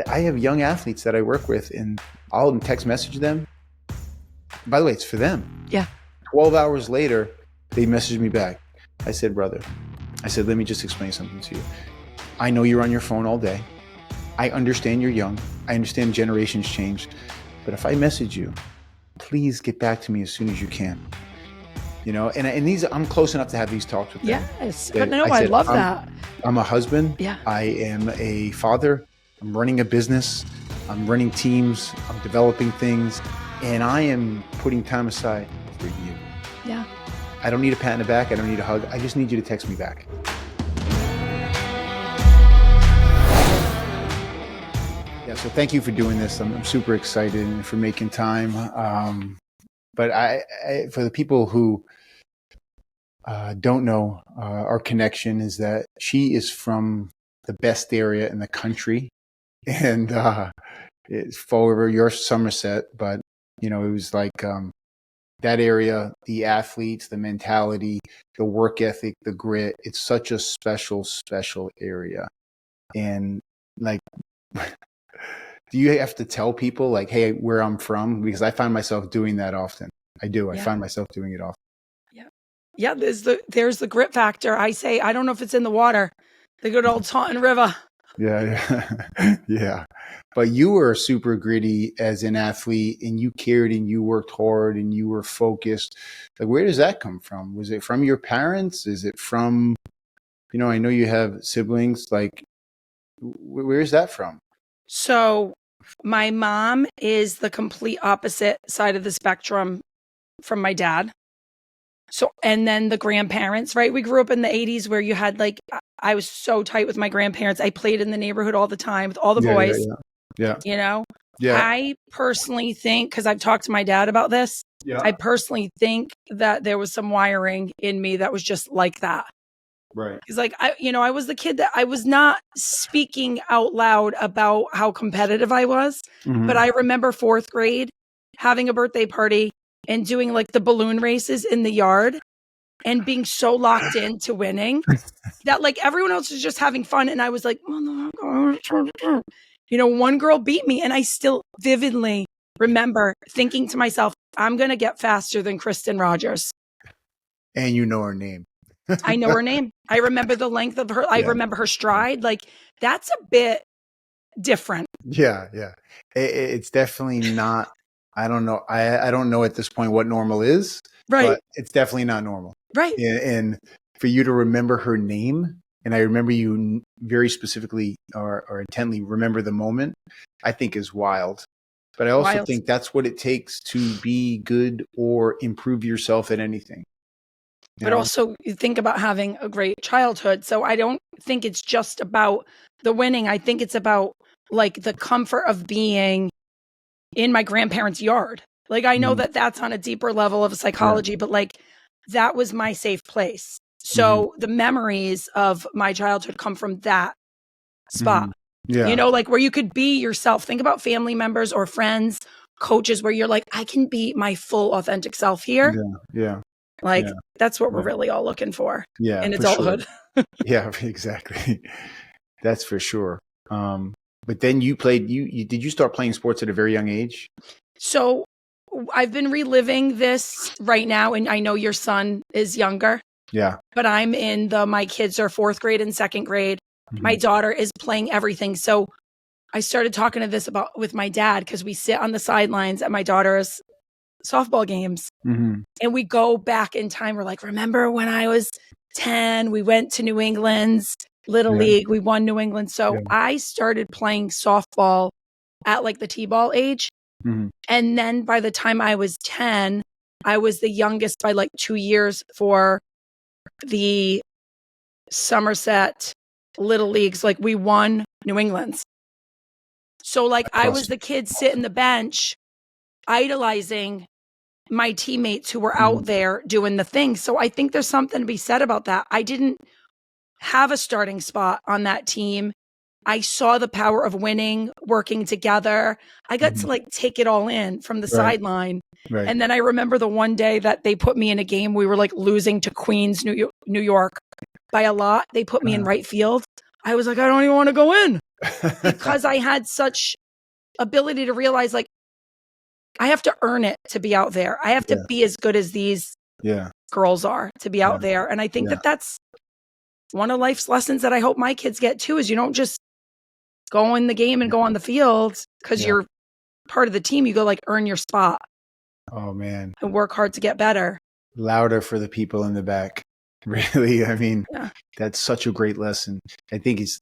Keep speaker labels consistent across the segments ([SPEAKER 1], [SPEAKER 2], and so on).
[SPEAKER 1] I have young athletes that I work with, and I'll text message them. By the way, it's for them.
[SPEAKER 2] Yeah.
[SPEAKER 1] 12 hours later, they messaged me back. I said, brother, let me just explain something to you. I know you're on your phone all day. I understand you're young. I understand generations changed. But if I message you, please get back to me as soon as you can. You know, and these, I'm close enough to have these talks with them.
[SPEAKER 2] Yes, but no, I love that.
[SPEAKER 1] I'm a husband.
[SPEAKER 2] Yeah.
[SPEAKER 1] I am a father. I'm running a business. I'm running teams. I'm developing things. And I am putting time aside for you.
[SPEAKER 2] Yeah.
[SPEAKER 1] I don't need a pat in the back. I don't need a hug. I just need you to text me back. Yeah, so thank you for doing this. I'm super excited and for making time. But I for the people who don't know, our connection is that she is from the best area in the country, and it's Fall River, your Somerset. But you know, it was like that area, the athletes, the mentality, the work ethic, the grit. It's such a special area, and like. Do you have to tell people like, hey, where I'm from? Because I find myself doing that often. I do. I find myself doing it often.
[SPEAKER 2] Yeah. Yeah. There's the grit factor. I say, I don't know if it's in the water, the good old Taunton River.
[SPEAKER 1] Yeah. Yeah. But you were super gritty as an athlete, and you cared and you worked hard and you were focused. Like, where does that come from? Was it from your parents? Is it from, you know, I know you have siblings. Like, where is that from?
[SPEAKER 2] So my mom is the complete opposite side of the spectrum from my dad. So, and then the grandparents, right? We grew up in the 80s where you had like, I was so tight with my grandparents. I played in the neighborhood all the time with all the boys, you know?
[SPEAKER 1] Yeah.
[SPEAKER 2] I personally think, because I've talked to my dad about this, I personally think that there was some wiring in me that was just like that.
[SPEAKER 1] Right.
[SPEAKER 2] Because like, I was the kid that I was not speaking out loud about how competitive I was, but I remember 4th grade having a birthday party and doing like the balloon races in the yard and being so locked into winning that like everyone else was just having fun. And I was like, you know, one girl beat me, and I still vividly remember thinking to myself, I'm going to get faster than Kristen Rogers.
[SPEAKER 1] And you know her name.
[SPEAKER 2] I know her name. I remember the length of her. I remember her stride. Like, that's a bit different.
[SPEAKER 1] Yeah. Yeah. It's definitely not, I don't know. I don't know at this point what normal is,
[SPEAKER 2] right?
[SPEAKER 1] But it's definitely not normal.
[SPEAKER 2] Right.
[SPEAKER 1] And for you to remember her name, and I remember you very specifically or intently remember the moment, I think is wild. But I also think that's what it takes to be good or improve yourself at anything.
[SPEAKER 2] But also you think about having a great childhood. So I don't think it's just about the winning. I think it's about like the comfort of being in my grandparents' yard. Like, I know that that's on a deeper level of psychology, but like that was my safe place. So the memories of my childhood come from that spot.
[SPEAKER 1] Yeah.
[SPEAKER 2] You know, like where you could be yourself. Think about family members or friends, coaches, where you're like, I can be my full authentic self here.
[SPEAKER 1] Yeah.
[SPEAKER 2] Like, that's what we're really all looking for in adulthood.
[SPEAKER 1] Sure. Yeah, exactly. That's for sure. But then you played, did you start playing sports at a very young age?
[SPEAKER 2] So I've been reliving this right now. And I know your son is younger.
[SPEAKER 1] Yeah.
[SPEAKER 2] But I'm in my kids are 4th grade and 2nd grade. My daughter is playing everything. So I started talking to this with my dad, because we sit on the sidelines at my daughter's softball games. And we go back in time. We're like, remember when I was 10, we went to New England's Little League. We won New England. So I started playing softball at like the T-ball age. And then by the time I was 10, I was the youngest by like 2 years for the Somerset Little Leagues. Like, we won New England's. So like I was the kid sitting the bench idolizing my teammates who were out there doing the thing. So I think there's something to be said about that. I didn't have a starting spot on that team. I saw the power of winning, working together. I got to like take it all in from the sideline.
[SPEAKER 1] Right.
[SPEAKER 2] And then I remember the one day that they put me in a game, we were like losing to Queens, New York by a lot. They put me in right field. I was like, I don't even want to go in. because I had such ability to realize, like, I have to earn it to be out there. I have to be as good as these girls are to be out there. And I think that that's one of life's lessons that I hope my kids get too, is you don't just go in the game and go on the field because you're part of the team. You go, like, earn your spot.
[SPEAKER 1] Oh, man.
[SPEAKER 2] And work hard to get better. Louder
[SPEAKER 1] for the people in the back. Really, I mean, that's such a great lesson. I think it's,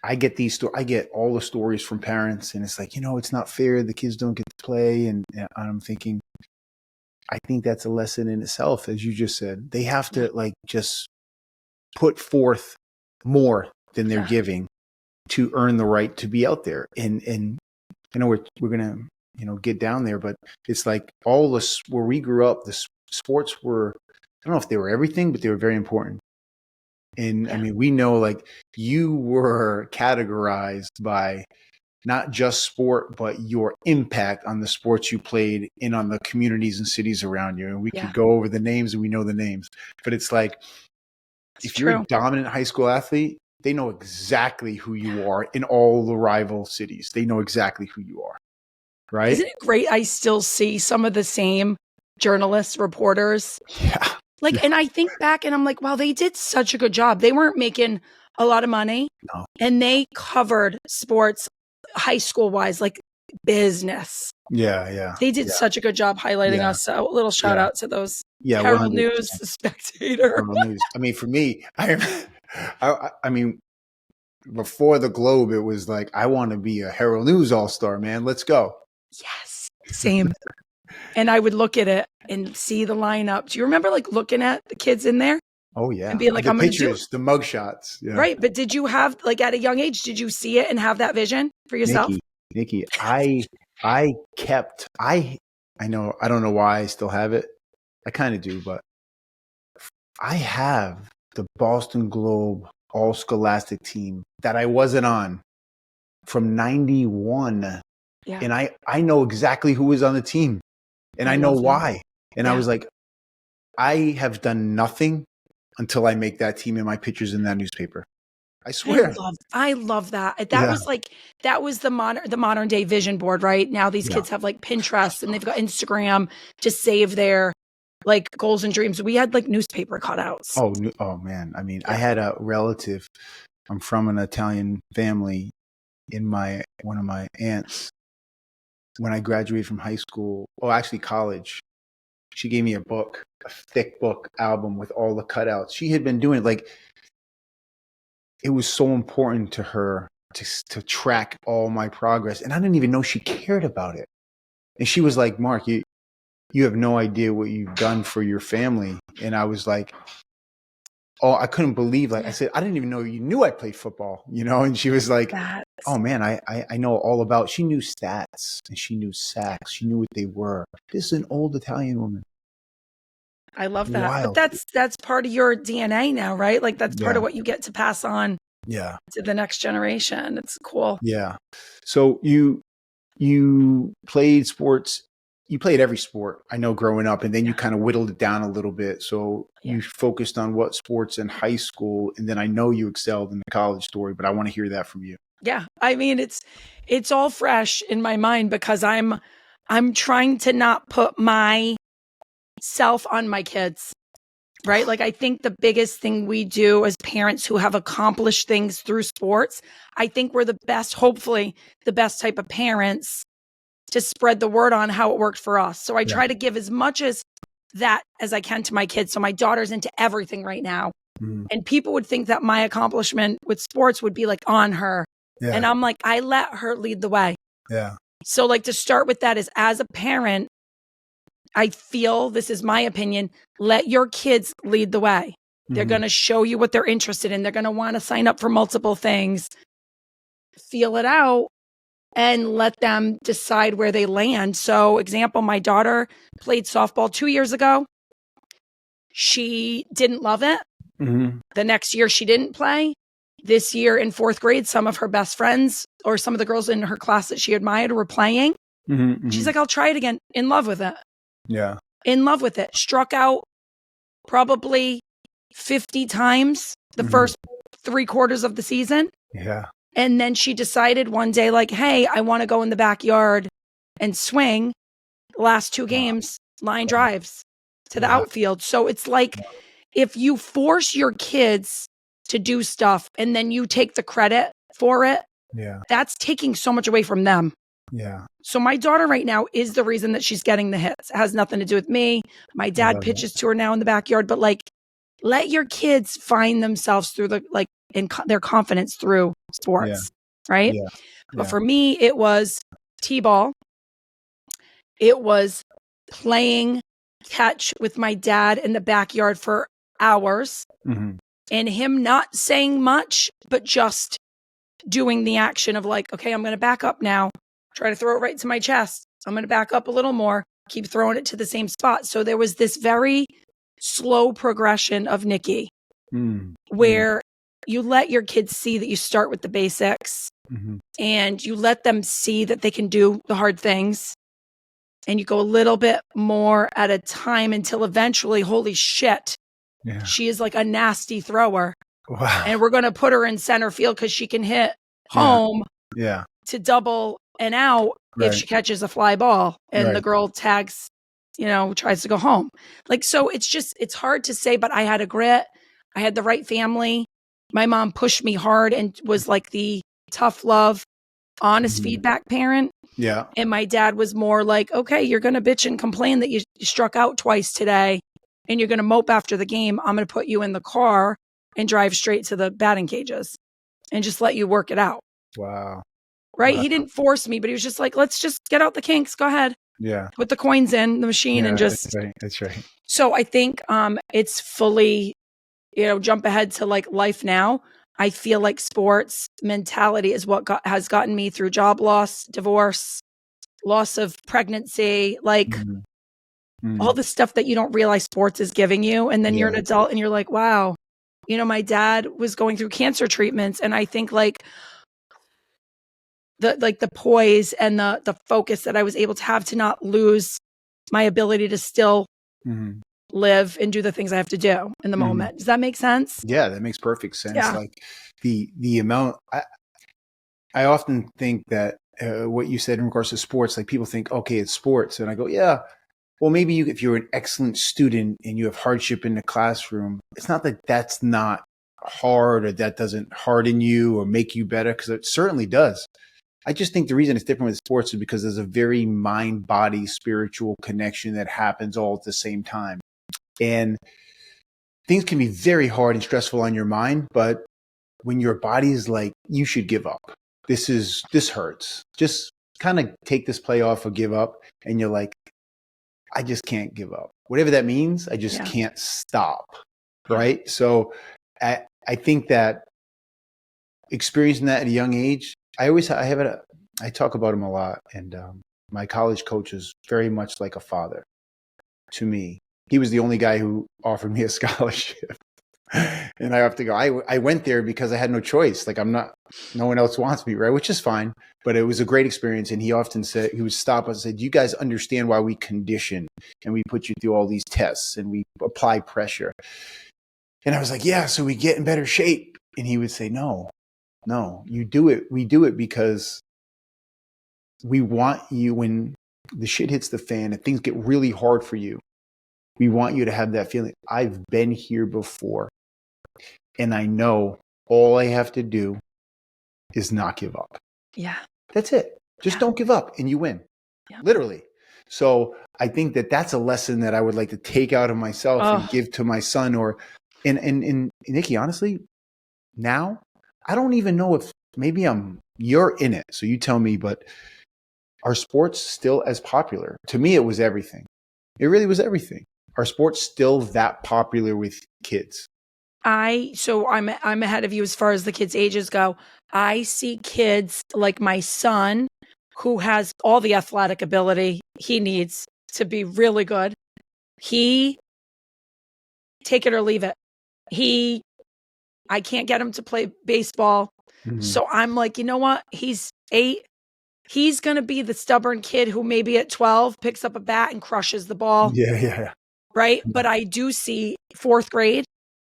[SPEAKER 1] I get all the stories from parents, and it's like, it's not fair. The kids don't get to play. And I'm thinking, I think that's a lesson in itself. As you just said, they have to just put forth more than they're giving to earn the right to be out there. And I know we're going to, get down there, but it's like all this, where we grew up, the sports were, I don't know if they were everything, but they were very important. And I mean, we know, you were categorized by not just sport, but your impact on the sports you played and on the communities and cities around you. And we could go over the names, and we know the names, but it's like, if you're a dominant high school athlete, they know exactly who you are in all the rival cities. They know exactly who you are. Right?
[SPEAKER 2] Isn't it great? I still see some of the same journalists, reporters.
[SPEAKER 1] Yeah.
[SPEAKER 2] And I think back and I'm like, wow, they did such a good job. They weren't making a lot of money.
[SPEAKER 1] No.
[SPEAKER 2] And they covered sports high school wise, like business.
[SPEAKER 1] Yeah.
[SPEAKER 2] They did such a good job highlighting us. So a little shout out to those. Herald 100%. News, The Spectator.
[SPEAKER 1] Herald News. I mean, for me, I mean, before the Globe, it was like, I want to be a Herald News All-Star, man. Let's go.
[SPEAKER 2] Yes, same. And I would look at it and see the lineup. Do you remember looking at the kids in there?
[SPEAKER 1] Oh yeah.
[SPEAKER 2] And being like, I'm going to do it.
[SPEAKER 1] The mug shots. Yeah.
[SPEAKER 2] Right. But did you have, at a young age, did you see it and have that vision for yourself?
[SPEAKER 1] Nicki, I know, I don't know why I still have it. I kind of do, but I have the Boston Globe all scholastic team that I wasn't on from 91.
[SPEAKER 2] Yeah.
[SPEAKER 1] And I know exactly who was on the team, and I know why. And I was like, I have done nothing until I make that team and my pictures in that newspaper. I swear.
[SPEAKER 2] I love that. That was that was the modern day vision board, right? Now these kids have Pinterest, and they've got Instagram to save their goals and dreams. We had newspaper cutouts.
[SPEAKER 1] Oh man. I mean, I had a relative. I'm from an Italian family. One of my aunts, when I graduated from high school, actually college, she gave me a thick book album with all the cutouts. She had been doing it. It was so important to her to track all my progress. And I didn't even know she cared about it. And she was like, Mark, you have no idea what you've done for your family. And I was like, I couldn't believe, I said, I didn't even know you knew I played football, and she was like, oh man, I know all about, she knew stats and she knew sacks. She knew what they were. This is an old Italian woman.
[SPEAKER 2] I love that.
[SPEAKER 1] Wild.
[SPEAKER 2] But that's part of your DNA now, right? That's part of what you get to pass on to the next generation. It's cool.
[SPEAKER 1] Yeah. So you played sports. You played every sport, I know, growing up, and then you kind of whittled it down a little bit. So you focused on what sports in high school, and then I know you excelled in the college story, but I want to hear that from you.
[SPEAKER 2] Yeah. I mean, it's all fresh in my mind because I'm trying to not put myself on my kids, right? I think the biggest thing we do as parents who have accomplished things through sports, I think we're hopefully the best type of parents to spread the word on how it worked for us. So I try to give as much as that as I can to my kids. So my daughter's into everything right now. Mm. And people would think that my accomplishment with sports would be on her. Yeah. And I'm like, I let her lead the way.
[SPEAKER 1] Yeah.
[SPEAKER 2] So to start with that is, as a parent, I feel, this is my opinion, let your kids lead the way. Mm-hmm. They're going to show you what they're interested in. They're going to want to sign up for multiple things, feel it out, and let them decide where they land. So, example, my daughter played softball 2 years ago. She didn't love it. Mm-hmm. The next year she didn't play. This year in fourth grade, some of her best friends or some of the girls in her class that she admired were playing. Mm-hmm, mm-hmm. She's like, I'll try it again. In love with it.
[SPEAKER 1] Yeah.
[SPEAKER 2] In love with it. Struck out probably 50 times the first 3 quarters of the season.
[SPEAKER 1] Yeah.
[SPEAKER 2] And then she decided one day, like, hey, I want to go in the backyard and swing. The last 2
[SPEAKER 1] Wow.
[SPEAKER 2] games, line drives to the
[SPEAKER 1] Wow.
[SPEAKER 2] outfield. So it's like, if you force your kids to do stuff and then you take the credit for it,
[SPEAKER 1] Yeah.
[SPEAKER 2] that's taking so much away from them.
[SPEAKER 1] Yeah.
[SPEAKER 2] So my daughter right now is the reason that she's getting the hits. It has nothing to do with me. My
[SPEAKER 1] I
[SPEAKER 2] dad
[SPEAKER 1] love that.
[SPEAKER 2] pitches to her now in the backyard, but like, let your kids find themselves through the, like, in their confidence through
[SPEAKER 1] Yeah.
[SPEAKER 2] sports, right?
[SPEAKER 1] Yeah.
[SPEAKER 2] But
[SPEAKER 1] Yeah.
[SPEAKER 2] for me, it was t-ball. It was playing catch with my dad in the backyard for hours
[SPEAKER 1] Mhm.
[SPEAKER 2] and him not saying much, but just doing the action of like, okay, I'm going to back up now, try to throw it right to my chest. I'm going to back up a little more, keep throwing it to the same spot. So there was this very slow progression of Nicki
[SPEAKER 1] Mm.
[SPEAKER 2] where you let your kids see that you start with the basics
[SPEAKER 1] Mhm.
[SPEAKER 2] and you let them see that they can do the hard things. And you go a little bit more at a time until eventually, holy shit,
[SPEAKER 1] Yeah.
[SPEAKER 2] she is like a nasty thrower.
[SPEAKER 1] Wow.
[SPEAKER 2] And we're going to put her in center field because she can hit
[SPEAKER 1] Yeah.
[SPEAKER 2] home
[SPEAKER 1] Yeah.
[SPEAKER 2] to double and out if
[SPEAKER 1] Right.
[SPEAKER 2] she catches a fly ball and the
[SPEAKER 1] Right.
[SPEAKER 2] girl tags, tries to go home. Like, so it's hard to say, but I had a grit. I had the right family. My mom pushed me hard and was like the tough love, honest
[SPEAKER 1] Mhm.
[SPEAKER 2] feedback parent.
[SPEAKER 1] Yeah.
[SPEAKER 2] And my dad was more like, okay, you're going to bitch and complain that you struck out twice today and you're going to mope after the game. I'm going to put you in the car and drive straight to the batting cages and just let you work it out.
[SPEAKER 1] Wow.
[SPEAKER 2] Right.
[SPEAKER 1] Wow.
[SPEAKER 2] He didn't force me, but he was just like, let's just get out the kinks. Go ahead.
[SPEAKER 1] Yeah.
[SPEAKER 2] Put the coins in the machine
[SPEAKER 1] Yeah.
[SPEAKER 2] and
[SPEAKER 1] That's
[SPEAKER 2] just.
[SPEAKER 1] right. That's right.
[SPEAKER 2] So I think it's fully, jump ahead to like life now. I feel like sports mentality is what has gotten me through job loss, divorce, loss of pregnancy, like
[SPEAKER 1] Mhm.
[SPEAKER 2] all
[SPEAKER 1] Mm.
[SPEAKER 2] the stuff that you don't realize sports is giving you. And then you're an
[SPEAKER 1] Yeah.
[SPEAKER 2] adult and you're like, wow, my dad was going through cancer treatments. And I think like the poise and the focus that I was able to have to not lose my ability to still
[SPEAKER 1] Mhm.
[SPEAKER 2] live and do the things I have to do in the
[SPEAKER 1] Mhm.
[SPEAKER 2] moment. Does that make sense?
[SPEAKER 1] Yeah, that makes perfect sense.
[SPEAKER 2] Yeah.
[SPEAKER 1] Like the amount I often think that what you said in regards to sports, like people think, okay, it's sports, and I go, yeah. Well, maybe if you're an excellent student and you have hardship in the classroom, it's not that that's not hard or that doesn't harden you or make you better, because it certainly does. I just think the reason it's different with sports is because there's a very mind body spiritual connection that happens all at the same time, and things can be very hard and stressful on your mind, but when your body is like, you should give up. This hurts. Just kind of take this play off or give up. And you're like, I just can't give up. Whatever that means, I just can't stop. Right. So I think that experiencing that at a young age, I talk about him a lot. And my college coach is very much like a father to me. He was the only guy who offered me a scholarship. And I have to go. I went there because I had no choice. Like no one else wants me, right? Which is fine. But it was a great experience. And he often said, he would stop us and say, do you guys understand why we condition and we put you through all these tests and we apply pressure? And I was like, yeah, so we get in better shape. And he would say, no, you do it. We do it because we want you, when the shit hits the fan and things get really hard for you, we want you to have that feeling. I've been here before. And I know all I have to do is not give up.
[SPEAKER 2] Yeah.
[SPEAKER 1] That's it. Just don't give up and you win.
[SPEAKER 2] Yeah.
[SPEAKER 1] Literally. So I think that that's a lesson that I would like to take out of myself and give to my son and Nicki, honestly, now I don't even know if maybe you're in it. So you tell me, but are sports still as popular? To me, it was everything. It really was everything. Are sports still that popular with kids?
[SPEAKER 2] So I'm ahead of you as far as the kids' ages go. I see kids like my son who has all the athletic ability he needs to be really good. He take it or leave it. I can't get him to play baseball. Mm-hmm. So I'm like, you know what? He's 8. He's going to be the stubborn kid who maybe at 12 picks up a bat and crushes the ball.
[SPEAKER 1] Yeah.
[SPEAKER 2] Right. But I do see 4th grade,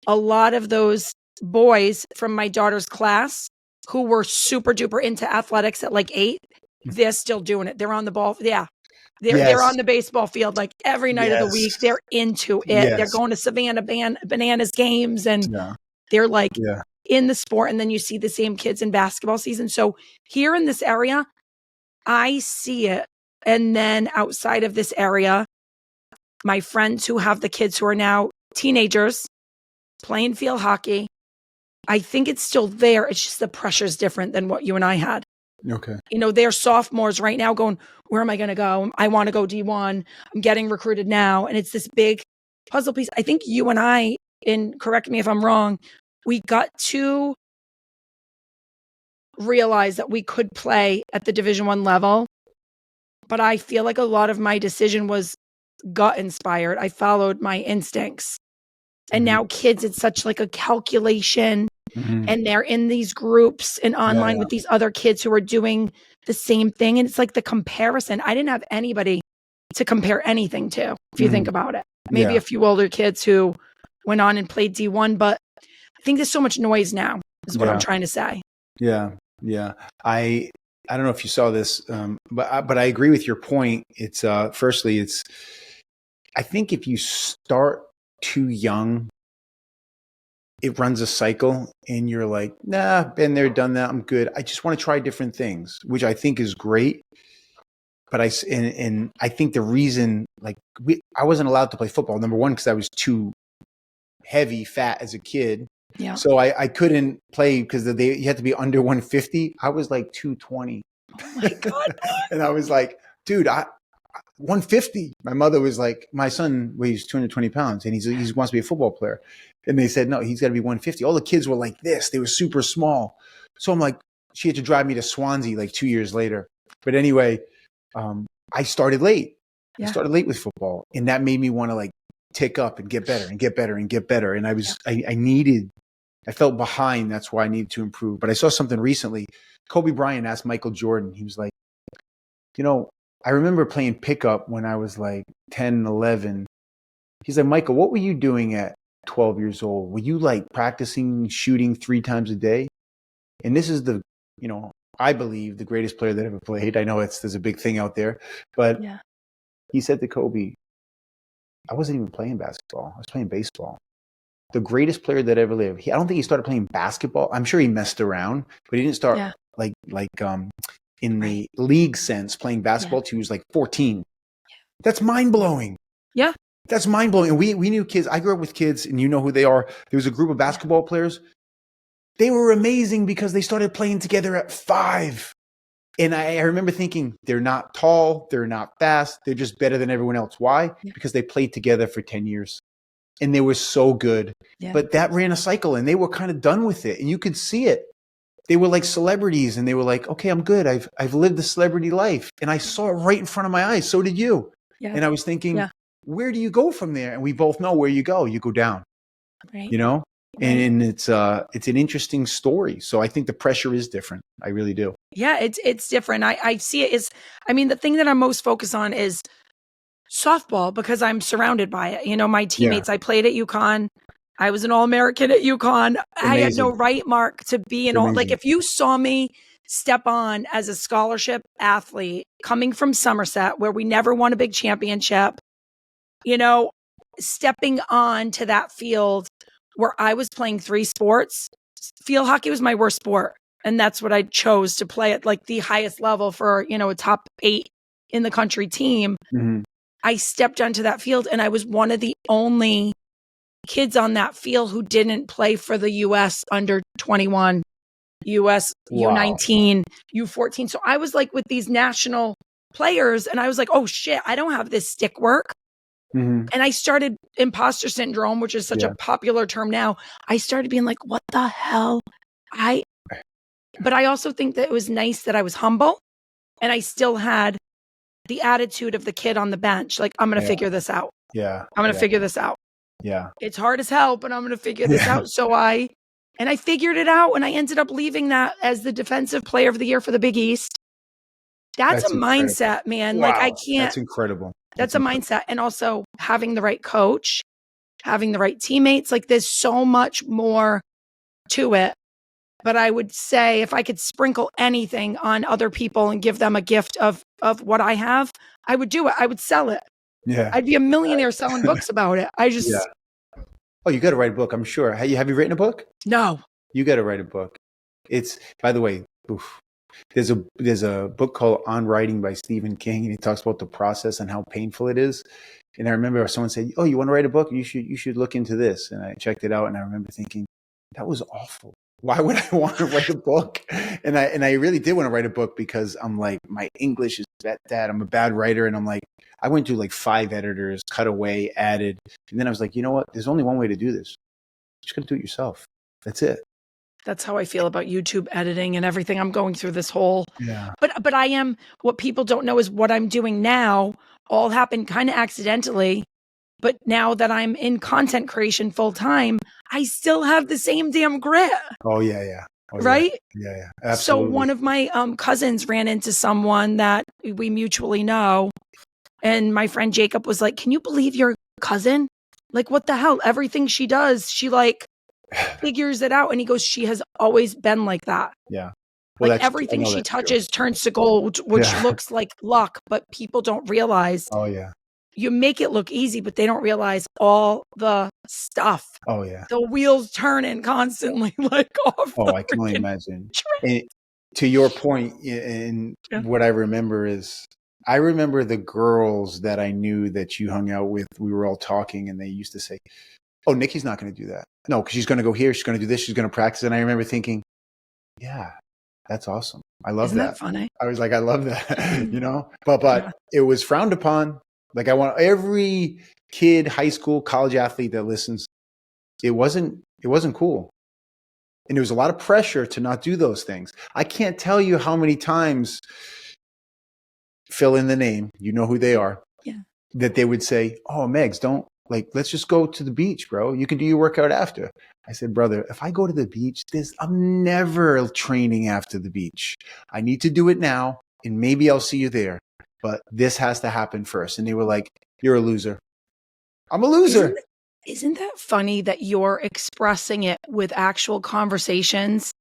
[SPEAKER 2] a lot of those boys from my daughter's class who were super duper into athletics at like 8, they're still doing it. They're on the ball. Yeah. They're on the baseball field like every night of the week. They're into it. They're going to Savannah Bananas games and they're like in the sport. And then you see the same kids in basketball season. So here in this area, I see it. And then outside of this area, my friends who have the kids who are now teenagers playing field hockey, I think it's still there. It's just the pressure is different than what you and I had.
[SPEAKER 1] Okay.
[SPEAKER 2] You know, they're sophomores right now going, where am I going to go? I want to go D1. I'm getting recruited now. And it's this big puzzle piece. I think you and I, and correct me if I'm wrong, we got to realize that we could play at the Division I level. But I feel like a lot of my decision was gut inspired. I followed my instincts. And now kids, it's such like a calculation. And they're in these groups and online with these other kids who are doing the same thing. And it's like the comparison. I didn't have anybody to compare anything to, if you think about it. Maybe a few older kids who went on and played D1, but I think there's so much noise now, is what I'm trying to say.
[SPEAKER 1] Yeah. Yeah. I don't know if you saw this, but I agree with your point. It's firstly, I think if you start too young, it runs a cycle and you're like, nah, been there, done that. I'm good. I just want to try different things, which I think is great. But I think the reason, like, I wasn't allowed to play football. Number one, because I was too heavy, fat as a kid.
[SPEAKER 2] Yeah.
[SPEAKER 1] So I couldn't play because you had to be under 150. I was like 220.
[SPEAKER 2] Oh my God.
[SPEAKER 1] And I was like, dude, 150. My mother was like, my son weighs 220 pounds and he wants to be a football player. And they said, no, he's got to be 150. All the kids were like this. They were super small. So I'm like, she had to drive me to Swansea like 2 years later. But anyway, I started late. I started late with football. And that made me want to like tick up and get better and get better and get better. And I felt behind. That's why I needed to improve. But I saw something recently. Kobe Bryant asked Michael Jordan. He was like, I remember playing pickup when I was like 10, 11. He's like, Michael, what were you doing at 12 years old? Were you like practicing shooting 3 times a day? And this is I believe the greatest player that ever played. I know there's a big thing out there, but he said to Kobe, I wasn't even playing basketball. I was playing baseball. The greatest player that ever lived. I don't think he started playing basketball. I'm sure he messed around, but he didn't start in the league sense playing basketball till he was like 14. That's mind blowing.
[SPEAKER 2] Yeah.
[SPEAKER 1] That's mind blowing. And we knew kids. I grew up with kids and you know who they are. There was a group of basketball players. They were amazing because they started playing together at 5. And I remember thinking, they're not tall. They're not fast. They're just better than everyone else. Why? Yeah. Because they played together for 10 years and they were so good. Yeah. But that ran a cycle and they were kind of done with it. And you could see it. They were like celebrities and they were like, okay, I'm good. I've lived the celebrity life. And I saw it right in front of my eyes. So did you. Yeah. And I was thinking, where do you go from there? And we both know where you go. You go down,
[SPEAKER 2] right.
[SPEAKER 1] Right. And it's an interesting story. So I think the pressure is different. I really do.
[SPEAKER 2] Yeah, it's different. I see it as, the thing that I'm most focused on is softball because I'm surrounded by it. My teammates, I played at UConn. I was an All-American at UConn. Amazing. I had no right, Mark, to be like if you saw me step on as a scholarship athlete coming from Somerset where we never won a big championship, stepping on to that field where I was playing 3 sports, field hockey was my worst sport. And that's what I chose to play at like the highest level for, a top 8 in the country team. Mm-hmm. I stepped onto that field and I was one of the only kids on that field who didn't play for the U.S. under 21, U.S. U19, U14. So I was like with these national players and I was like, oh shit, I don't have this stick work. Mm-hmm. And I started imposter syndrome, which is such a popular term now. I started being like, what the hell? But I also think that it was nice that I was humble and I still had the attitude of the kid on the bench. Like, I'm going to figure this out.
[SPEAKER 1] Yeah.
[SPEAKER 2] I'm going to figure this out.
[SPEAKER 1] Yeah.
[SPEAKER 2] It's hard as hell, but I'm going to figure this out. So I figured it out and I ended up leaving that as the defensive player of the year for the Big East. That's a mindset, man.
[SPEAKER 1] Wow.
[SPEAKER 2] Like I can't.
[SPEAKER 1] That's incredible.
[SPEAKER 2] That's a mindset. And also having the right coach, having the right teammates. Like there's so much more to it But I would say if I could sprinkle anything on other people and give them a gift of what I have, I would do it. I would sell it.
[SPEAKER 1] Yeah.
[SPEAKER 2] I'd be a millionaire selling books about it. I just
[SPEAKER 1] Yeah. Oh, you got to write a book, I'm sure. Have you written a book?
[SPEAKER 2] no.
[SPEAKER 1] You got to write a book. It's, by the way, there's a book called On Writing by Stephen King, and he talks about the process and how painful it is. And I remember someone said, "Oh, you want to write a book? You should look into this." And I checked it out, and I remember thinking, that was awful. Why would I want to write a book? And I really did want to write a book because I'm like, my English is that. I'm a bad writer, and I'm like, I went through like 5 editors, cut away, added, and then I was like, you know what? There's only one way to do this. You just got to do it yourself. That's it.
[SPEAKER 2] That's how I feel about YouTube editing and everything. I'm going through this whole,
[SPEAKER 1] Yeah.
[SPEAKER 2] but I am, what people don't know is what I'm doing now all happened kind of accidentally. But now that I'm in content creation full time, I still have the same damn grit.
[SPEAKER 1] Oh yeah, yeah. Oh,
[SPEAKER 2] right?
[SPEAKER 1] Yeah. Absolutely.
[SPEAKER 2] So one of my cousins ran into someone that we mutually know. And my friend Jacob was like, can you believe your cousin? Like, what the hell? Everything she does, she like figures it out. And he goes, she has always been like that.
[SPEAKER 1] Yeah. Well,
[SPEAKER 2] like everything she touches turns to gold, which looks like luck, but people don't realize.
[SPEAKER 1] Oh yeah.
[SPEAKER 2] You make it look easy, but they don't realize all the stuff.
[SPEAKER 1] Oh yeah.
[SPEAKER 2] The wheels turning constantly, like off.
[SPEAKER 1] Oh, I can only imagine. And to your point, and what I remember is, I remember the girls that I knew that you hung out with. We were all talking, and they used to say, "Oh, Nicki's not going to do that. No, because she's going to go here. She's going to do this. She's going to practice." And I remember thinking, "Yeah, that's awesome. I love that."
[SPEAKER 2] Isn't that funny?
[SPEAKER 1] I was like, "I love that," But it was frowned upon. Like, I want every kid, high school, college athlete that listens. It wasn't cool. And there was a lot of pressure to not do those things. I can't tell you how many times, fill in the name, you know who they are, that they would say, "Oh, Megs, let's just go to the beach, bro. You can do your workout after." I said, "Brother, if I go to the beach, I'm never training after the beach. I need to do it now, and maybe I'll see you there. But this has to happen first." And they were like, "You're a loser." I'm a loser.
[SPEAKER 2] Isn't that funny that you're expressing it with actual conversations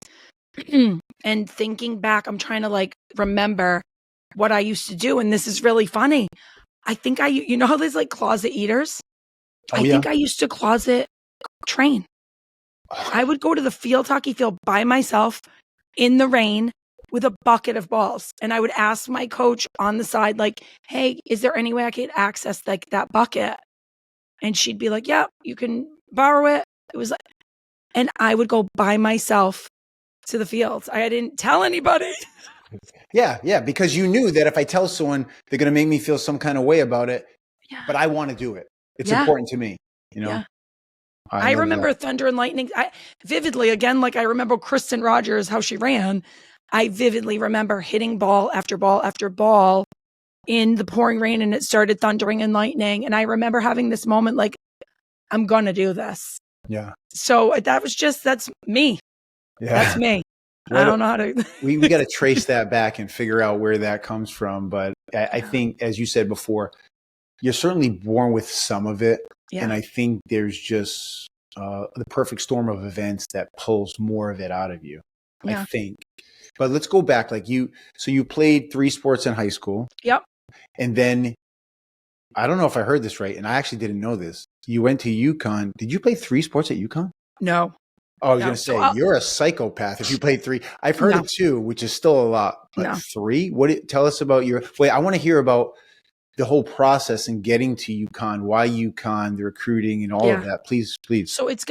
[SPEAKER 2] and thinking back? I'm trying to like remember what I used to do. And this is really funny. I think you know how there's like closet eaters? I think I used to closet train. I would go to the hockey field by myself in the rain with a bucket of balls. And I would ask my coach on the side, like, "Hey, is there any way I could access like that bucket?" And she'd be like, "Yeah, you can borrow it." It was like, and I would go by myself to the fields. I didn't tell anybody.
[SPEAKER 1] Yeah, because you knew that if I tell someone, they're going to make me feel some kind of way about it.
[SPEAKER 2] Yeah.
[SPEAKER 1] But I want to do it. It's important to me,
[SPEAKER 2] Yeah. I remember Thunder and Lightning. I vividly, again, like I remember Kristen Rogers, how she ran. I vividly remember hitting ball after ball after ball in the pouring rain, and it started thundering and lightning. And I remember having this moment like, I'm going to do this.
[SPEAKER 1] Yeah.
[SPEAKER 2] So that's me.
[SPEAKER 1] Yeah.
[SPEAKER 2] That's me. I don't know how to.
[SPEAKER 1] we got to trace that back and figure out where that comes from. But I think, as you said before, you're certainly born with some of it. Yeah. And I think there's just the perfect storm of events that pulls more of it out of you, I think. But let's go back. So you played 3 sports in high school.
[SPEAKER 2] Yep.
[SPEAKER 1] And then, I don't know if I heard this right, and I actually didn't know this. You went to UConn. Did you play 3 sports at UConn?
[SPEAKER 2] No.
[SPEAKER 1] Oh, I was going to say, you're a psychopath if you played 3. I've heard of 2, which is still a lot. But 3? Tell us about I want to hear about the whole process and getting to UConn, why UConn, the recruiting and all of that. Please.
[SPEAKER 2] So it's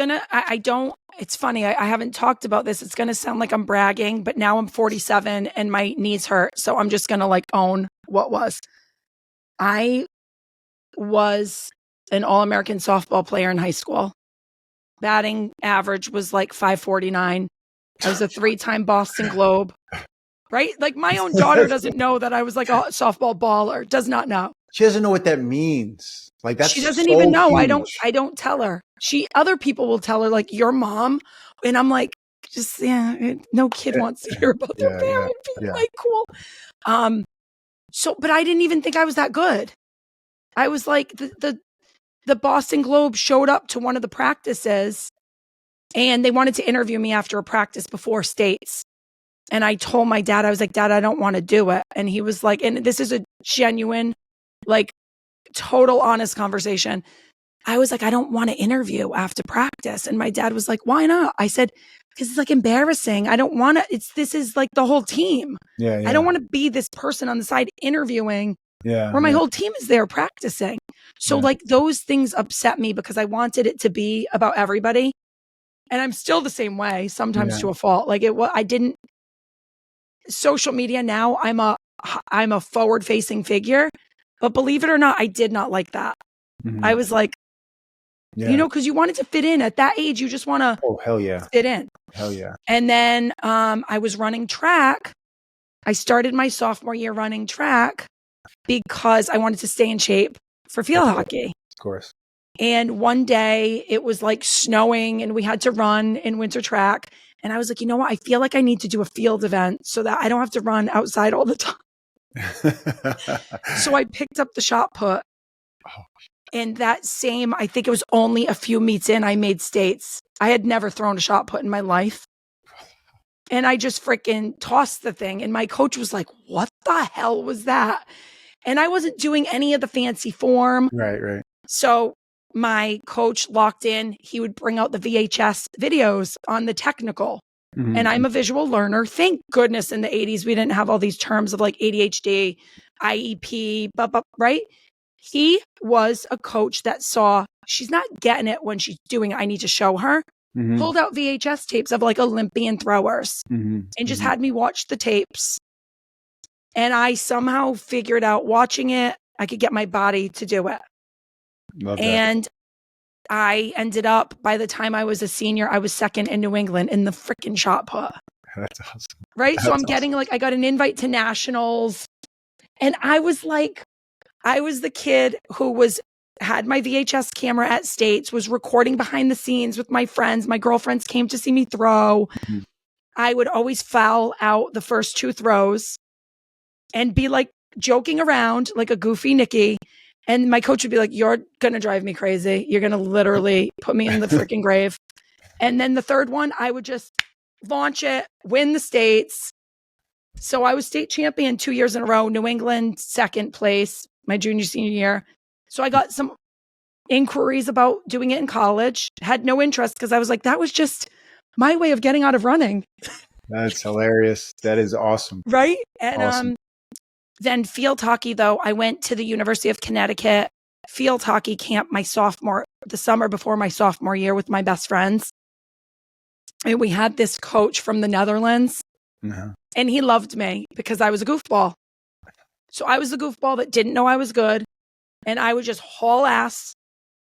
[SPEAKER 2] funny. I haven't talked about this. It's going to sound like I'm bragging, but now I'm 47 and my knees hurt. So I'm just going to own what was. I was an All-American softball player in high school. Batting average was like 549. I was a 3-time Boston Globe, right? Like my own daughter doesn't know that I was like a softball baller, does not know.
[SPEAKER 1] She doesn't know what that means. Like she
[SPEAKER 2] doesn't even know. Huge. I don't tell her. Other people will tell her like your mom. And I'm like, no kid wants to hear about their parent being like cool. But I didn't even think I was that good. I was like the Boston Globe showed up to one of the practices And they wanted to interview me after a practice before states. And I told my dad, I was like, Dad, I don't want to do it. And he was like, and this is a genuine, like, total honest conversation. I was like, I don't want to interview after practice. And my dad was like, why not? I said, because it's like embarrassing. I don't want to, this is like the whole team.
[SPEAKER 1] Yeah.
[SPEAKER 2] I don't want to be this person on the side interviewing
[SPEAKER 1] Yeah.
[SPEAKER 2] where my whole team is there practicing. So like those things upset me because I wanted it to be about everybody. And I'm still the same way, sometimes to a fault. Like I didn't, social media now, I'm a forward facing figure, but believe it or not, I did not like that. I was like, you know, because you wanted to fit in at that age, you just want to
[SPEAKER 1] hell yeah.
[SPEAKER 2] fit in.
[SPEAKER 1] Hell yeah.
[SPEAKER 2] And then I was running track. I started my sophomore year running track because I wanted to stay in shape for field hockey.
[SPEAKER 1] Of course.
[SPEAKER 2] And one day it was like snowing and we had to run in winter track. And I was like, you know what? I feel like I need to do a field event so that I don't have to run outside all the time. So I picked up the shot put. And that same, I think it was only a few meets in, I made states. I had never thrown a shot put in my life. And I just freaking tossed the thing. And my coach was like, what the hell was that? And I wasn't doing any of the fancy form.
[SPEAKER 1] Right.
[SPEAKER 2] So my coach locked in, he would bring out the VHS videos on the technical. And I'm a visual learner. Thank goodness in the 80s, we didn't have all these terms of like ADHD, IEP, right? He was a coach that saw she's not getting it when she's doing it. I need to show her. Pulled out VHS tapes of like Olympian throwers and just had me watch the tapes. And I somehow figured out watching it, I could get my body to do it.
[SPEAKER 1] Love that.
[SPEAKER 2] And I ended up, by the time I was a senior, I was second in New England in the freaking shot put.
[SPEAKER 1] That's awesome.
[SPEAKER 2] Right? So I'm getting like, I got an invite to nationals. And I was like, I was the kid who had my VHS camera at States, was recording behind the scenes with my friends. My girlfriends came to see me throw. I would always foul out the first two throws and be like joking around like a goofy Nicki. And my coach would be like, you're going to drive me crazy. You're going to literally put me in the freaking grave. And then the third one, I would just launch it, win the states. So I was state champion 2 years in a row, New England, second place, my junior, senior year. So I got some inquiries about doing it in college, had no interest because I was like, that was just my way of getting out of running.
[SPEAKER 1] That's hilarious. That is awesome.
[SPEAKER 2] Right. And
[SPEAKER 1] awesome.
[SPEAKER 2] Then field hockey, though, I went to the University of Connecticut field hockey camp the summer before my sophomore year with my best friends. And we had this coach from the Netherlands and he loved me because I was a goofball. So I was the goofball that didn't know I was good. And I would just haul ass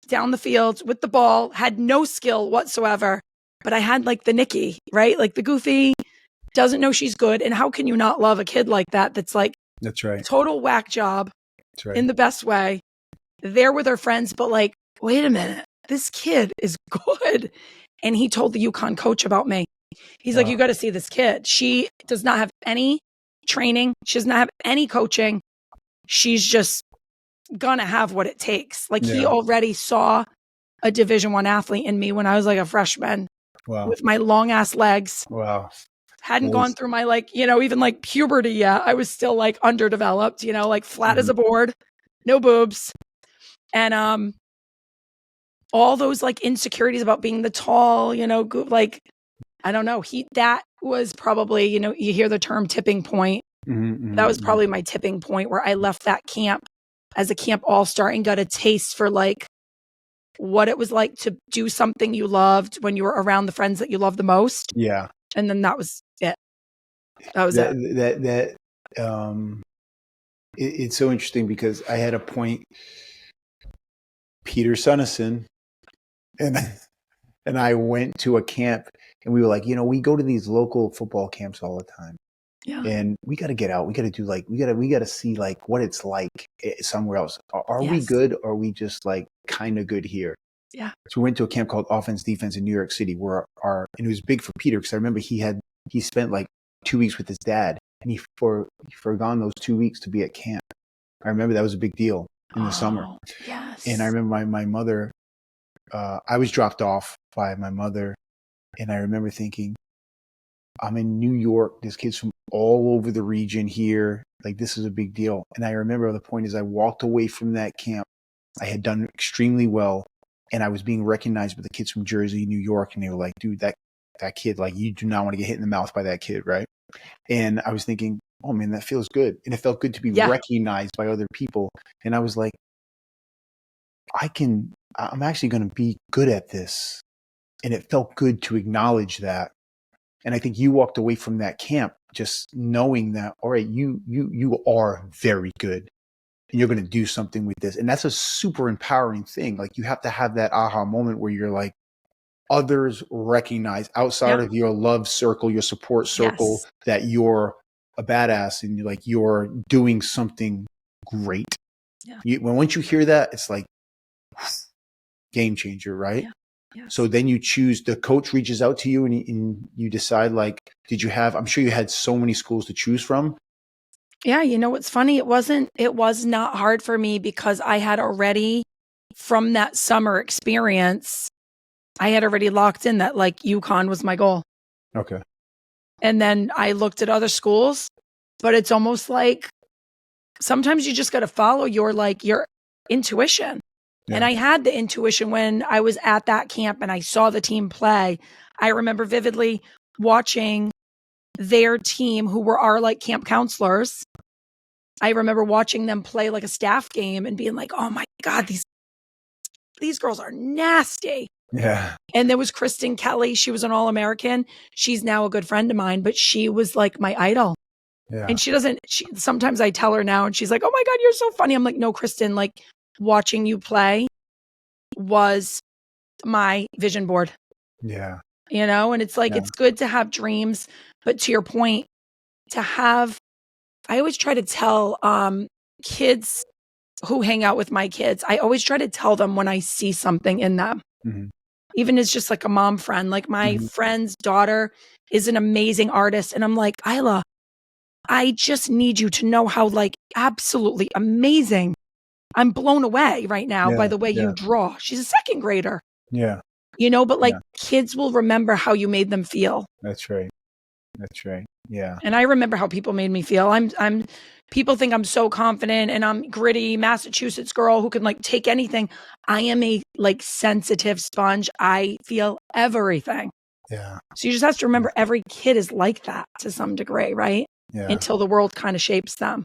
[SPEAKER 2] down the field with the ball, had no skill whatsoever. But I had like the Nicki, right? Like the goofy, doesn't know she's good. And how can you not love a kid like that? That's like,
[SPEAKER 1] that's right.
[SPEAKER 2] Total whack job.
[SPEAKER 1] That's right.
[SPEAKER 2] In the best way. There with her friends, but like, wait a minute, this kid is good. And he told the UConn coach about me. He's like, you got to see this kid. She does not have any training. She does not have any coaching. She's just gonna have what it takes. Like he already saw a Division I athlete in me when I was like a freshman.
[SPEAKER 1] Wow.
[SPEAKER 2] With my long ass legs.
[SPEAKER 1] Wow.
[SPEAKER 2] Hadn't gone through my like, even like puberty yet. I was still like underdeveloped, like flat as a board, no boobs. And all those like insecurities about being the tall, like, I don't know. That was probably, you hear the term tipping point. That was probably my tipping point where I left that camp as a camp all-star and got a taste for like what it was like to do something you loved when you were around the friends that you love the most.
[SPEAKER 1] Yeah.
[SPEAKER 2] And then that was it. That was it.
[SPEAKER 1] It's so interesting because I had a point, Peter Sunnison, and I went to a camp and we were like, we go to these local football camps all the time. Yeah. And we got to get out. We got to do like, we got to see like what it's like somewhere else. Are we good? Or are we just like kind of good here?
[SPEAKER 2] Yeah.
[SPEAKER 1] So we went to a camp called Offense Defense in New York City where and it was big for Peter because I remember he spent like 2 weeks with his dad and he forgone those 2 weeks to be at camp. I remember that was a big deal in the summer.
[SPEAKER 2] Yes.
[SPEAKER 1] And I remember my mother, I was dropped off by my mother And I remember thinking, I'm in New York. There's kids from all over the region here. Like, this is a big deal. And I remember the point is I walked away from that camp. I had done extremely well. And I was being recognized by the kids from Jersey, New York. And they were like, dude, that kid, like, you do not want to get hit in the mouth by that kid, right? And I was thinking, oh man, that feels good. And it felt good to be recognized by other people. And I was like, I'm actually going to be good at this. And it felt good to acknowledge that. And I think you walked away from that camp just knowing that, all right, you are very good and you're going to do something with this. And that's a super empowering thing. Like, you have to have that aha moment where you're like, others recognize outside of your love circle, your support circle, that you're a badass and you're doing something great. Yeah. Once you hear that, it's like game changer, right? Yeah. So then you choose, the coach reaches out to you and you decide, like, I'm sure you had so many schools to choose from.
[SPEAKER 2] Yeah. You know, what's funny? It was not hard for me because I had already, from that summer experience, I had already locked in that like UConn was my goal.
[SPEAKER 1] Okay.
[SPEAKER 2] And then I looked at other schools, but it's almost like sometimes you just got to follow your intuition. Yeah. And I had the intuition when I was at that camp and I saw the team play. I remember vividly watching their team, who were our like camp counselors. I remember watching them play like a staff game and being like, oh my God, these girls are nasty.
[SPEAKER 1] Yeah.
[SPEAKER 2] And there was Kristen Kelly. She was an All-American. She's now a good friend of mine, but she was like my idol. Yeah. And sometimes I tell her now and she's like, oh my God, you're so funny. I'm like, no, Kristen, like watching you play was my vision board.
[SPEAKER 1] Yeah.
[SPEAKER 2] You know, and it's like, it's good to have dreams, but to your point, I always try to tell kids who hang out with my kids, I always try to tell them when I see something in them. Mm-hmm. Even as just like a mom friend, like my friend's daughter is an amazing artist. And I'm like, Isla, I just need you to know how like absolutely amazing. I'm blown away right now by the way you draw. She's a second grader.
[SPEAKER 1] Yeah.
[SPEAKER 2] You know, but like kids will remember how you made them feel.
[SPEAKER 1] That's right. That's right. Yeah.
[SPEAKER 2] And I remember how people made me feel. People think I'm so confident and I'm gritty Massachusetts girl who can like take anything. I am a like sensitive sponge. I feel everything.
[SPEAKER 1] Yeah.
[SPEAKER 2] So you just have to remember every kid is like that to some degree, right? Yeah. Until the world kind of shapes them.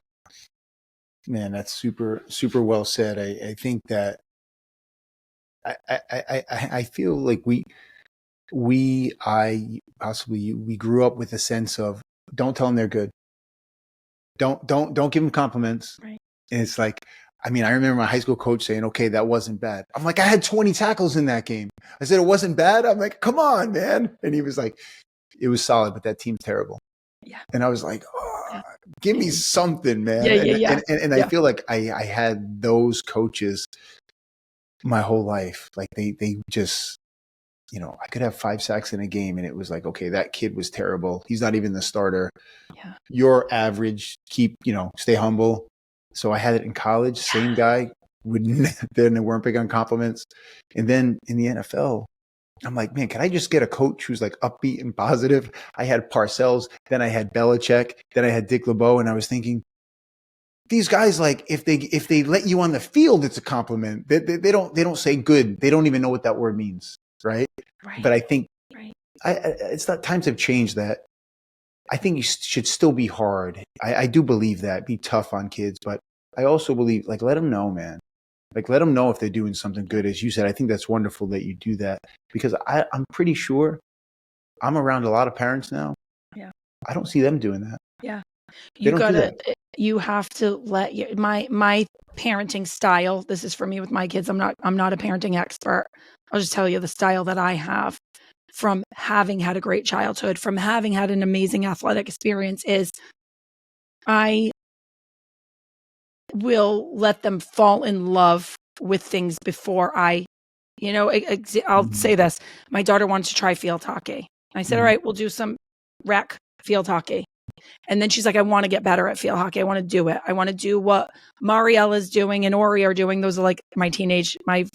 [SPEAKER 1] Man, that's super, super well said. I think that I feel like we grew up with a sense of, don't tell them they're good. Don't give them compliments. Right. And it's like, I mean, I remember my high school coach saying, okay, that wasn't bad. I'm like, I had 20 tackles in that game. I said, it wasn't bad. I'm like, come on, man. And he was like, it was solid, but that team's terrible. Yeah. And I was like, oh, give me something, man. Yeah. And I feel like I had those coaches my whole life. Like they just, you know, I could have 5 sacks in a game and it was like, okay, that kid was terrible. He's not even the starter. Yeah. You're average. Stay humble. So I had it in college. Same guy. Then they weren't big on compliments. And then in the NFL, I'm like, man, can I just get a coach who's like upbeat and positive? I had Parcells, then I had Belichick, then I had Dick LeBeau, and I was thinking, these guys, like, if they let you on the field, it's a compliment. They don't say good. They don't even know what that word means, right? But I think it's not, times have changed that. I think you should still be hard. I do believe that, be tough on kids, but I also believe, like, let them know, man. Like, let them know if they're doing something good. As you said, I think that's wonderful that you do that, because I'm pretty sure I'm around a lot of parents now. Yeah. I don't see them doing that.
[SPEAKER 2] Yeah. You have to let my parenting style. This is for me with my kids. I'm not a parenting expert. I'll just tell you the style that I have from having had a great childhood, from having had an amazing athletic experience, is I will let them fall in love with things before I'll say this. My daughter wanted to try field hockey. I said, all right, we'll do some rec field hockey. And then she's like, I want to get better at field hockey. I want to do it. I want to do what Mariella's doing and Ori are doing. Those are like my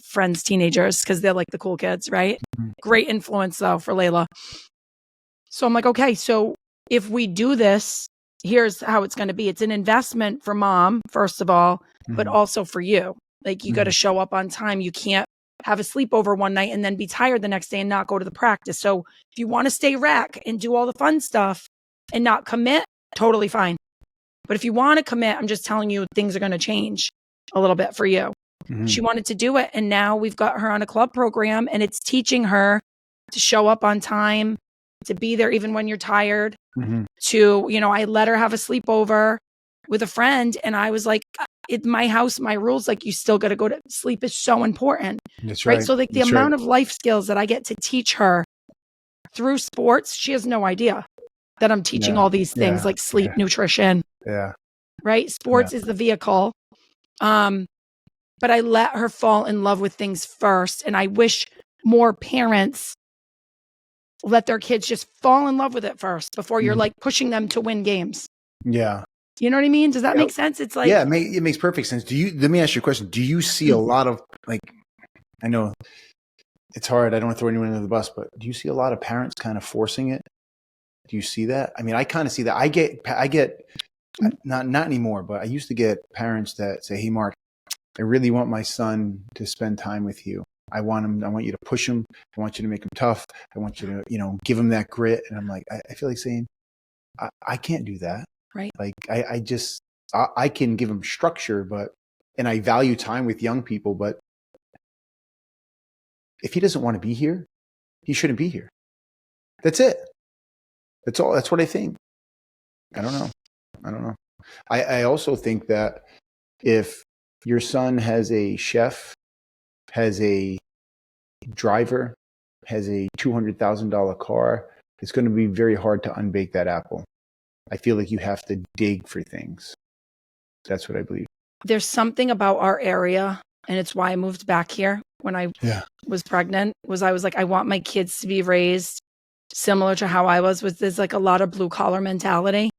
[SPEAKER 2] friends' teenagers, because they're like the cool kids, right? Great influence though for Layla. So I'm like, okay, so if we do this, here's how it's going to be. It's an investment for mom, first of all, but also for you. Like, you got to show up on time. You can't have a sleepover one night and then be tired the next day and not go to the practice. So if you want to stay rec and do all the fun stuff and not commit, totally fine. But if you want to commit, I'm just telling you, things are going to change a little bit for you. She wanted to do it. And now we've got her on a club program, and it's teaching her to show up on time, to be there even when you're tired, to, I let her have a sleepover with a friend. And I was like, in my house, my rules, like, you still got to go to sleep is so important.
[SPEAKER 1] That's right.
[SPEAKER 2] So like the amount of life skills that I get to teach her through sports, she has no idea that I'm teaching all these things like sleep, nutrition.
[SPEAKER 1] Yeah.
[SPEAKER 2] Right. Sports is the vehicle. But I let her fall in love with things first. And I wish more parents let their kids just fall in love with it first before you're like pushing them to win games.
[SPEAKER 1] Yeah.
[SPEAKER 2] You know what I mean? Does that make sense? It's like,
[SPEAKER 1] it makes perfect sense. Let me ask you a question. Do you see a lot of, like, I know it's hard. I don't want to throw anyone under the bus, but do you see a lot of parents kind of forcing it? Do you see that? I mean, I kind of see that. I get not anymore, but I used to get parents that say, "Hey, Mark, I really want my son to spend time with you. I want you to push him. I want you to make him tough. I want you to, give him that grit." And I'm like, I feel like saying, I can't do that.
[SPEAKER 2] Right.
[SPEAKER 1] Like, I can give him structure, and I value time with young people, but if he doesn't want to be here, he shouldn't be here. That's it. That's all. That's what I think. I don't know. I also think that if your son has a chef, has a driver, has a $200,000 car, it's going to be very hard to unbake that apple. I feel like you have to dig for things. That's what I believe. There's
[SPEAKER 2] something about our area, and it's why I moved back here when I was pregnant, I was like, I want my kids to be raised similar to how I was, there's like a lot of blue collar mentality.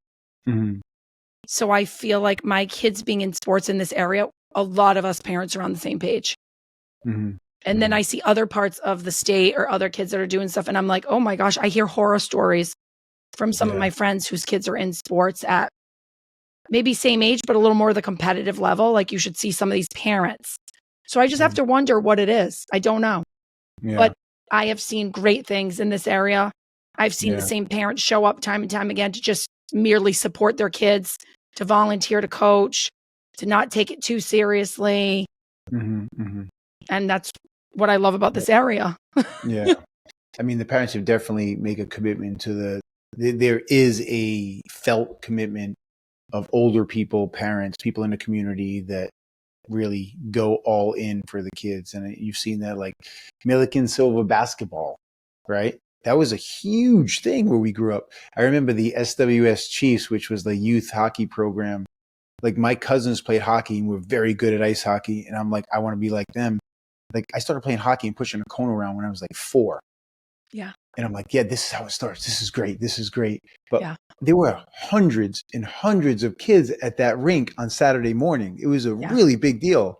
[SPEAKER 2] So I feel like my kids being in sports in this area, a lot of us parents are on the same page. And then I see other parts of the state or other kids that are doing stuff, and I'm like, oh my gosh, I hear horror stories from some of my friends whose kids are in sports at maybe same age, but a little more the competitive level. Like, you should see some of these parents. So I just have to wonder what it is. I don't know. But I have seen great things in this area. I've seen the same parents show up time and time again to just merely support their kids, to volunteer to coach, to not take it too seriously. And that's what I love about this area.
[SPEAKER 1] I mean, the parents have definitely made a commitment to there is a felt commitment of older people, parents, people in the community that really go all in for the kids. And you've seen that, like Milliken Silva basketball, right? That was a huge thing where we grew up. I remember the SWS Chiefs, which was the youth hockey program. Like, my cousins played hockey and were very good at ice hockey. And I'm like, I want to be like them. Like, I started playing hockey and pushing a cone around when I was like 4. And I'm like, this is how it starts. This is great. This is great. But there were hundreds and hundreds of kids at that rink on Saturday morning. It was a really big deal.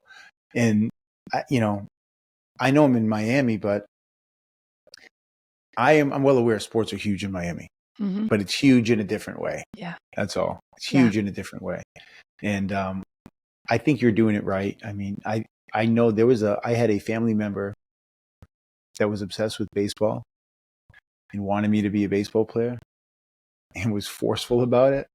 [SPEAKER 1] And, I know I'm in Miami, but I'm well aware sports are huge in Miami, but it's huge in a different way. That's all. It's huge in a different way. And I think you're doing it right. I mean, I know I had a family member that was obsessed with baseball and wanted me to be a baseball player and was forceful about it.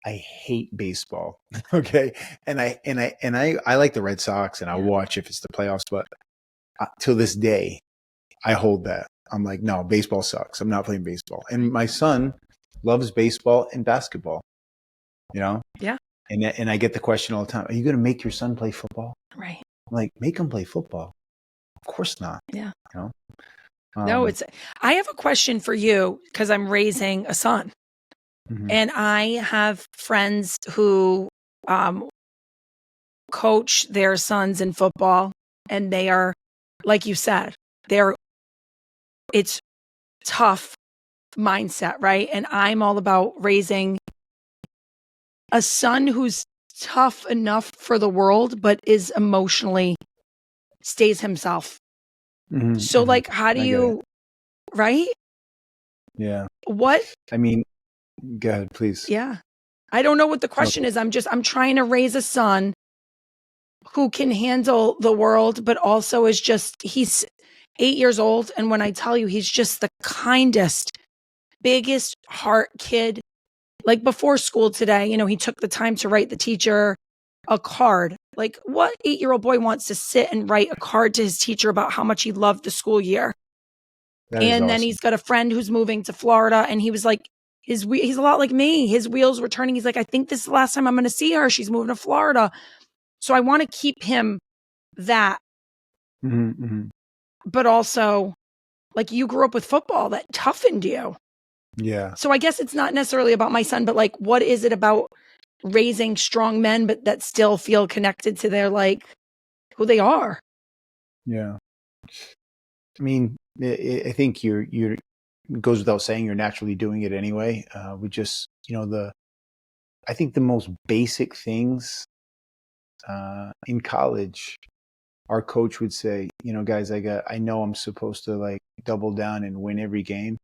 [SPEAKER 1] I hate baseball. Okay. And I like the Red Sox, and I'll watch if it's the playoffs, but till this day, I hold that. I'm like, no, baseball sucks. I'm not playing baseball. And my son loves baseball and basketball, Yeah. And I get the question all the time, are you going to make your son play football?
[SPEAKER 2] Right.
[SPEAKER 1] I'm like, make him play football. Of course not.
[SPEAKER 2] No, I have a question for you, because I'm raising a son, and I have friends who coach their sons in football, and they are, like you said, it's tough mindset, right? And I'm all about raising a son who's tough enough for the world, but is emotionally stays himself. So like, how do
[SPEAKER 1] I get it.
[SPEAKER 2] you, right?
[SPEAKER 1] Yeah.
[SPEAKER 2] What?
[SPEAKER 1] I mean, go ahead, please.
[SPEAKER 2] Yeah. I don't know what the
[SPEAKER 1] No,
[SPEAKER 2] question is. I'm trying to raise a son who can handle the world, but also he's 8 years old. And when I tell you, he's just the kindest, biggest heart kid. Like before school today, he took the time to write the teacher a card. Like, what 8-year-old boy wants to sit and write a card to his teacher about how much he loved the school year?
[SPEAKER 1] that is
[SPEAKER 2] And then
[SPEAKER 1] awesome.
[SPEAKER 2] he's got a friend who's moving to Florida, and he was like, he's a lot like me. His wheels were turning. He's like, I think this is the last time I'm going to see her. She's moving to Florida. So I want to keep him that, but also, like, you grew up with football that toughened you.
[SPEAKER 1] Yeah.
[SPEAKER 2] So I guess it's not necessarily about my son, but like, what is it about raising strong men, but that still feel connected to their, like, who they are?
[SPEAKER 1] Yeah. I mean, I think you're it goes without saying you're naturally doing it anyway. We just, I think the most basic things in college, our coach would say, guys, I know I'm supposed to like double down and win every game,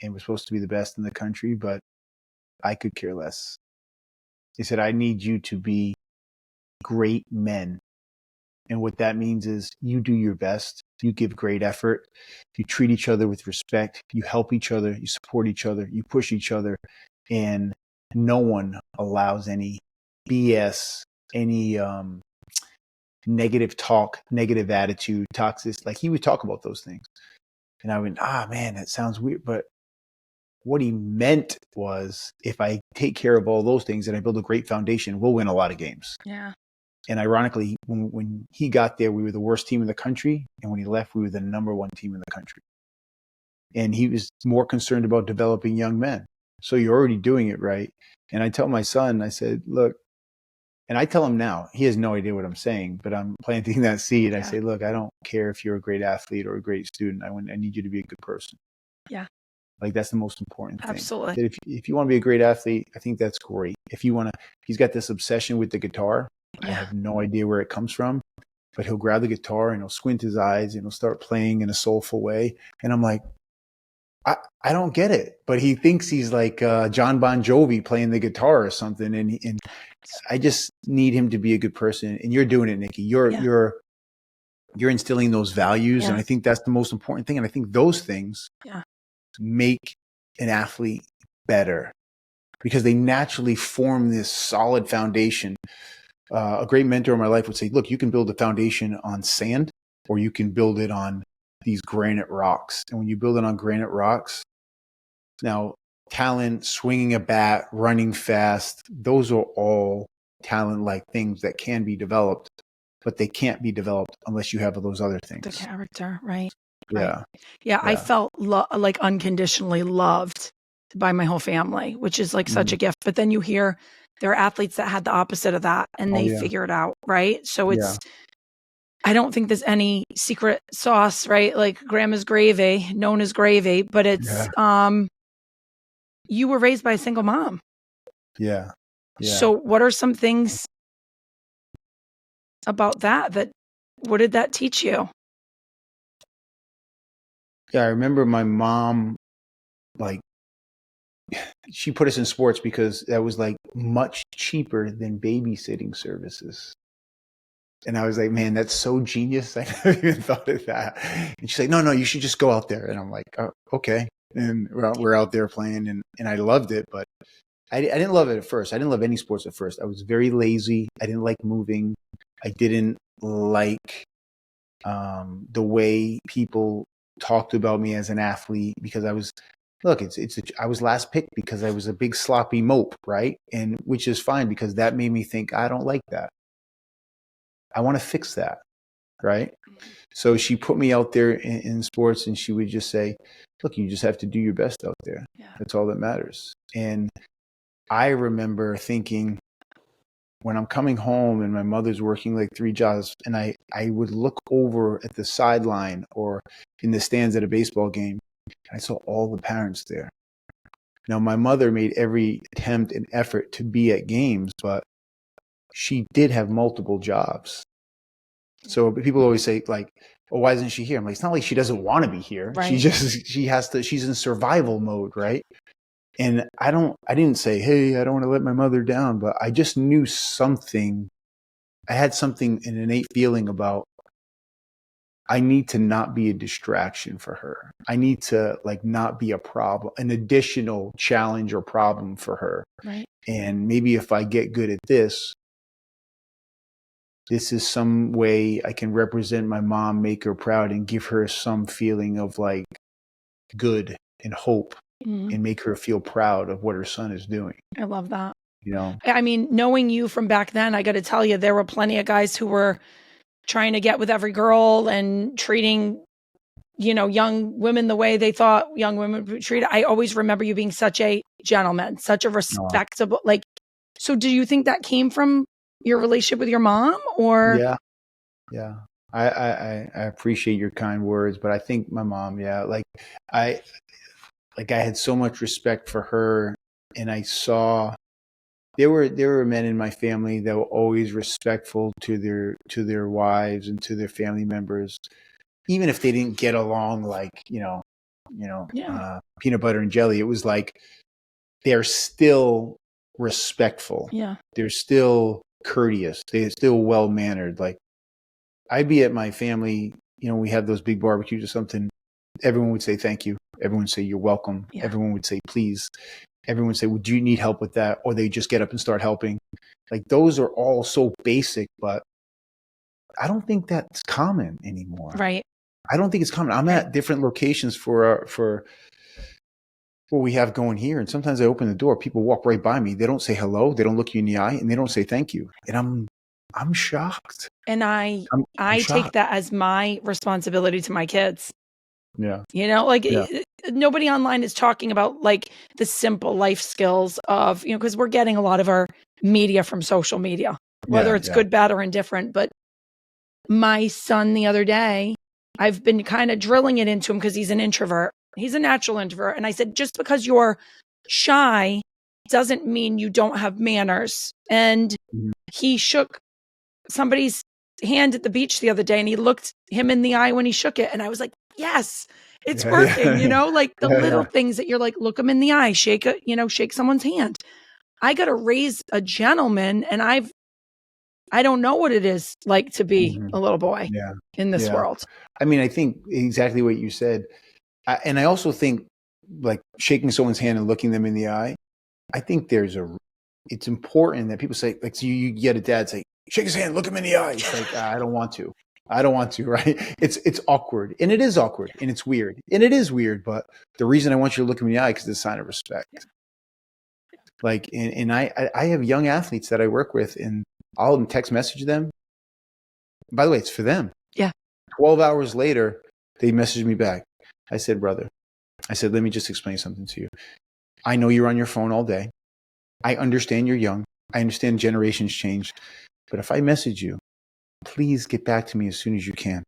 [SPEAKER 1] and we're supposed to be the best in the country, but I could care less. He said, I need you to be great men. And what that means is you do your best, you give great effort, you treat each other with respect, you help each other, you support each other, you push each other, and no one allows any BS, any negative talk, negative attitude, toxic. Like he would talk about those things. And I went, man, that sounds weird. But what he meant was if I take care of all those things and I build a great foundation, we'll win a lot of games.
[SPEAKER 2] Yeah.
[SPEAKER 1] And ironically, when he got there, we were the worst team in the country. And when he left, we were the number one team in the country. And he was more concerned about developing young men. So you're already doing it right. And I tell my son, I said, look, and I tell him now, he has no idea what I'm saying, but I'm planting that seed.
[SPEAKER 2] Yeah.
[SPEAKER 1] I say, look, I don't care if you're a great athlete or a great student. I need you to be a good person.
[SPEAKER 2] Yeah.
[SPEAKER 1] Like that's the most important thing.
[SPEAKER 2] Absolutely.
[SPEAKER 1] If you want to be a great athlete, I think that's great. He's got this obsession with the guitar.
[SPEAKER 2] Yeah.
[SPEAKER 1] I have no idea where it comes from, but he'll grab the guitar and he'll squint his eyes and he'll start playing in a soulful way. And I'm like, I don't get it, but he thinks he's like John Bon Jovi playing the guitar or something. And I just need him to be a good person. And you're doing it, Nicki. You're instilling those values. And I think that's the most important thing. And I think those things make an athlete better because they naturally form this solid foundation. A great mentor in my life would say, look, you can build a foundation on sand or you can build it on these granite rocks. And when you build it on granite rocks, now talent, swinging a bat, running fast, those are all talent-like things that can be developed, but they can't be developed unless you have those other things.
[SPEAKER 2] The character, right?
[SPEAKER 1] Yeah.
[SPEAKER 2] Right. Yeah. I felt like unconditionally loved by my whole family, which is like such a gift. But then you hear there are athletes that had the opposite of that and they figure it out, right? So it's, I don't think there's any secret sauce, right? Like grandma's gravy, known as gravy, but it's, you were raised by a single mom.
[SPEAKER 1] Yeah.
[SPEAKER 2] So what are some things about that what did that teach you?
[SPEAKER 1] Yeah. I remember my mom, like, she put us in sports because that was like much cheaper than babysitting services. And I was like, man, that's so genius. I never even thought of that. And she's like, no, you should just go out there. And I'm like, oh, okay. And we're out there playing and I loved it, but I didn't love it at first. I didn't love any sports at first. I was very lazy. I didn't like moving. I didn't like the way people talked about me as an athlete because I was, I was last picked because I was a big sloppy mope, right? And which is fine because that made me think I don't like that. I want to fix that, right? So she put me out there in sports and she would just say, look, you just have to do your best out there. Yeah. That's all that matters. And I remember thinking when I'm coming home and my mother's working like 3 jobs and I would look over at the sideline or in the stands at a baseball game. I saw all the parents there Now, my mother made every attempt and effort to be at games, but she did have multiple jobs. So people always say, like, "Oh, why isn't she here?" I'm like, it's not like she doesn't want to be here.
[SPEAKER 2] Right.
[SPEAKER 1] She has to, she's in survival mode, right? And I didn't say, "Hey, I don't want to let my mother down," but I just knew something. I had something, an innate feeling about, I need to not be a distraction for her. I need to like not be a problem, an additional challenge or problem for her.
[SPEAKER 2] Right.
[SPEAKER 1] And maybe if I get good at this is some way I can represent my mom, make her proud, and give her some feeling of like good and hope, and make her feel proud of what her son is doing.
[SPEAKER 2] I love that.
[SPEAKER 1] You know,
[SPEAKER 2] I mean, knowing you from back then, I got to tell you, there were plenty of guys who were trying to get with every girl and treating, young women the way they thought young women would be treated. I always remember you being such a gentleman, such a respectable, so do you think that came from your relationship with your mom, or?
[SPEAKER 1] Yeah. I appreciate your kind words, but I think my mom, I had so much respect for her, and I saw there were men in my family that were always respectful to their wives and to their family members, even if they didn't get along peanut butter and jelly. It was like they're still respectful.
[SPEAKER 2] Yeah.
[SPEAKER 1] They're still courteous. They're still well mannered. Like, I'd be at my family, we have those big barbecues or something. Everyone would say thank you. Everyone would say you're welcome. Yeah. Everyone would say please. Everyone would say, would you need help with that? Or they just get up and start helping. Like, those are all so basic, but I don't think that's common anymore.
[SPEAKER 2] Right.
[SPEAKER 1] I don't think it's common. I'm at different locations for what we have going here, and sometimes I open the door, people walk right by me. They don't say hello, they don't look you in the eye, and they don't say thank you. And I'm shocked.
[SPEAKER 2] And I take that as my responsibility to my kids.
[SPEAKER 1] Yeah.
[SPEAKER 2] Nobody online is talking about like the simple life skills of, because we're getting a lot of our media from social media, whether it's good, bad, or indifferent. But my son the other day, I've been kind of drilling it into him because he's an introvert. He's a natural introvert. And I said, just because you're shy doesn't mean you don't have manners. And he shook somebody's hand at the beach the other day, and he looked him in the eye when he shook it. And I was like, yes, it's working, like the little things that you're like, look him in the eye, shake someone's hand. I got to raise a gentleman, and I don't know what it is like to be a little boy in this world.
[SPEAKER 1] I mean, I think exactly what you said. And I also think, like, shaking someone's hand and looking them in the eye, I think it's important that people say, like, so you get a dad say, shake his hand, look him in the eye. It's like, I don't want to, right? It's awkward, and it is awkward, and it's weird, and it is weird. But the reason I want you to look him in the eye is it's a sign of respect. Yeah. Like, and I have young athletes that I work with, and I'll text message them. By the way, it's for them.
[SPEAKER 2] Yeah.
[SPEAKER 1] 12 hours later, they messaged me back. I said, brother, let me just explain something to you. I know you're on your phone all day. I understand you're young. I understand generations change. But if I message you, please get back to me as soon as you can.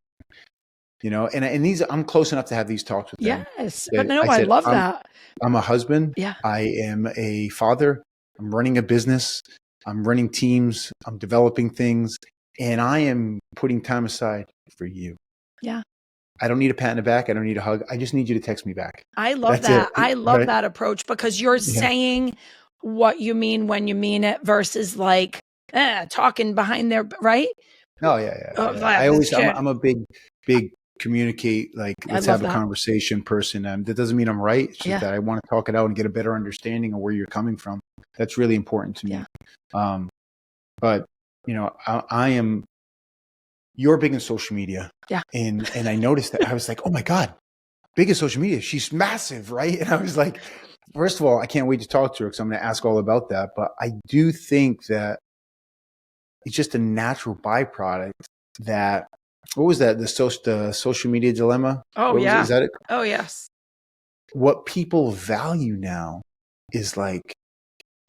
[SPEAKER 1] And these, I'm close enough to have these talks with them.
[SPEAKER 2] Yes. But no, I love that.
[SPEAKER 1] I'm a husband.
[SPEAKER 2] Yeah.
[SPEAKER 1] I am a father. I'm running a business. I'm running teams. I'm developing things. And I am putting time aside for you.
[SPEAKER 2] Yeah.
[SPEAKER 1] I don't need a pat on the back. I don't need a hug. I just need you to text me back.
[SPEAKER 2] I love that. I love that approach, because you're saying what you mean when you mean it versus like talking behind their, right?
[SPEAKER 1] Oh, yeah. I'm a big communicate, like, let's have a conversation person. That doesn't mean I'm right. It's just that I want to talk it out and get a better understanding of where you're coming from. That's really important to me. Yeah. But, you're big in social media.
[SPEAKER 2] Yeah.
[SPEAKER 1] And I noticed that. I was like, oh my God, big in social media. She's massive, right? And I was like, first of all, I can't wait to talk to her, because I'm going to ask all about that. But I do think that it's just a natural byproduct that, what was that? The social media dilemma?
[SPEAKER 2] Oh, yeah.
[SPEAKER 1] Is that it?
[SPEAKER 2] Oh, yes.
[SPEAKER 1] What people value now is like,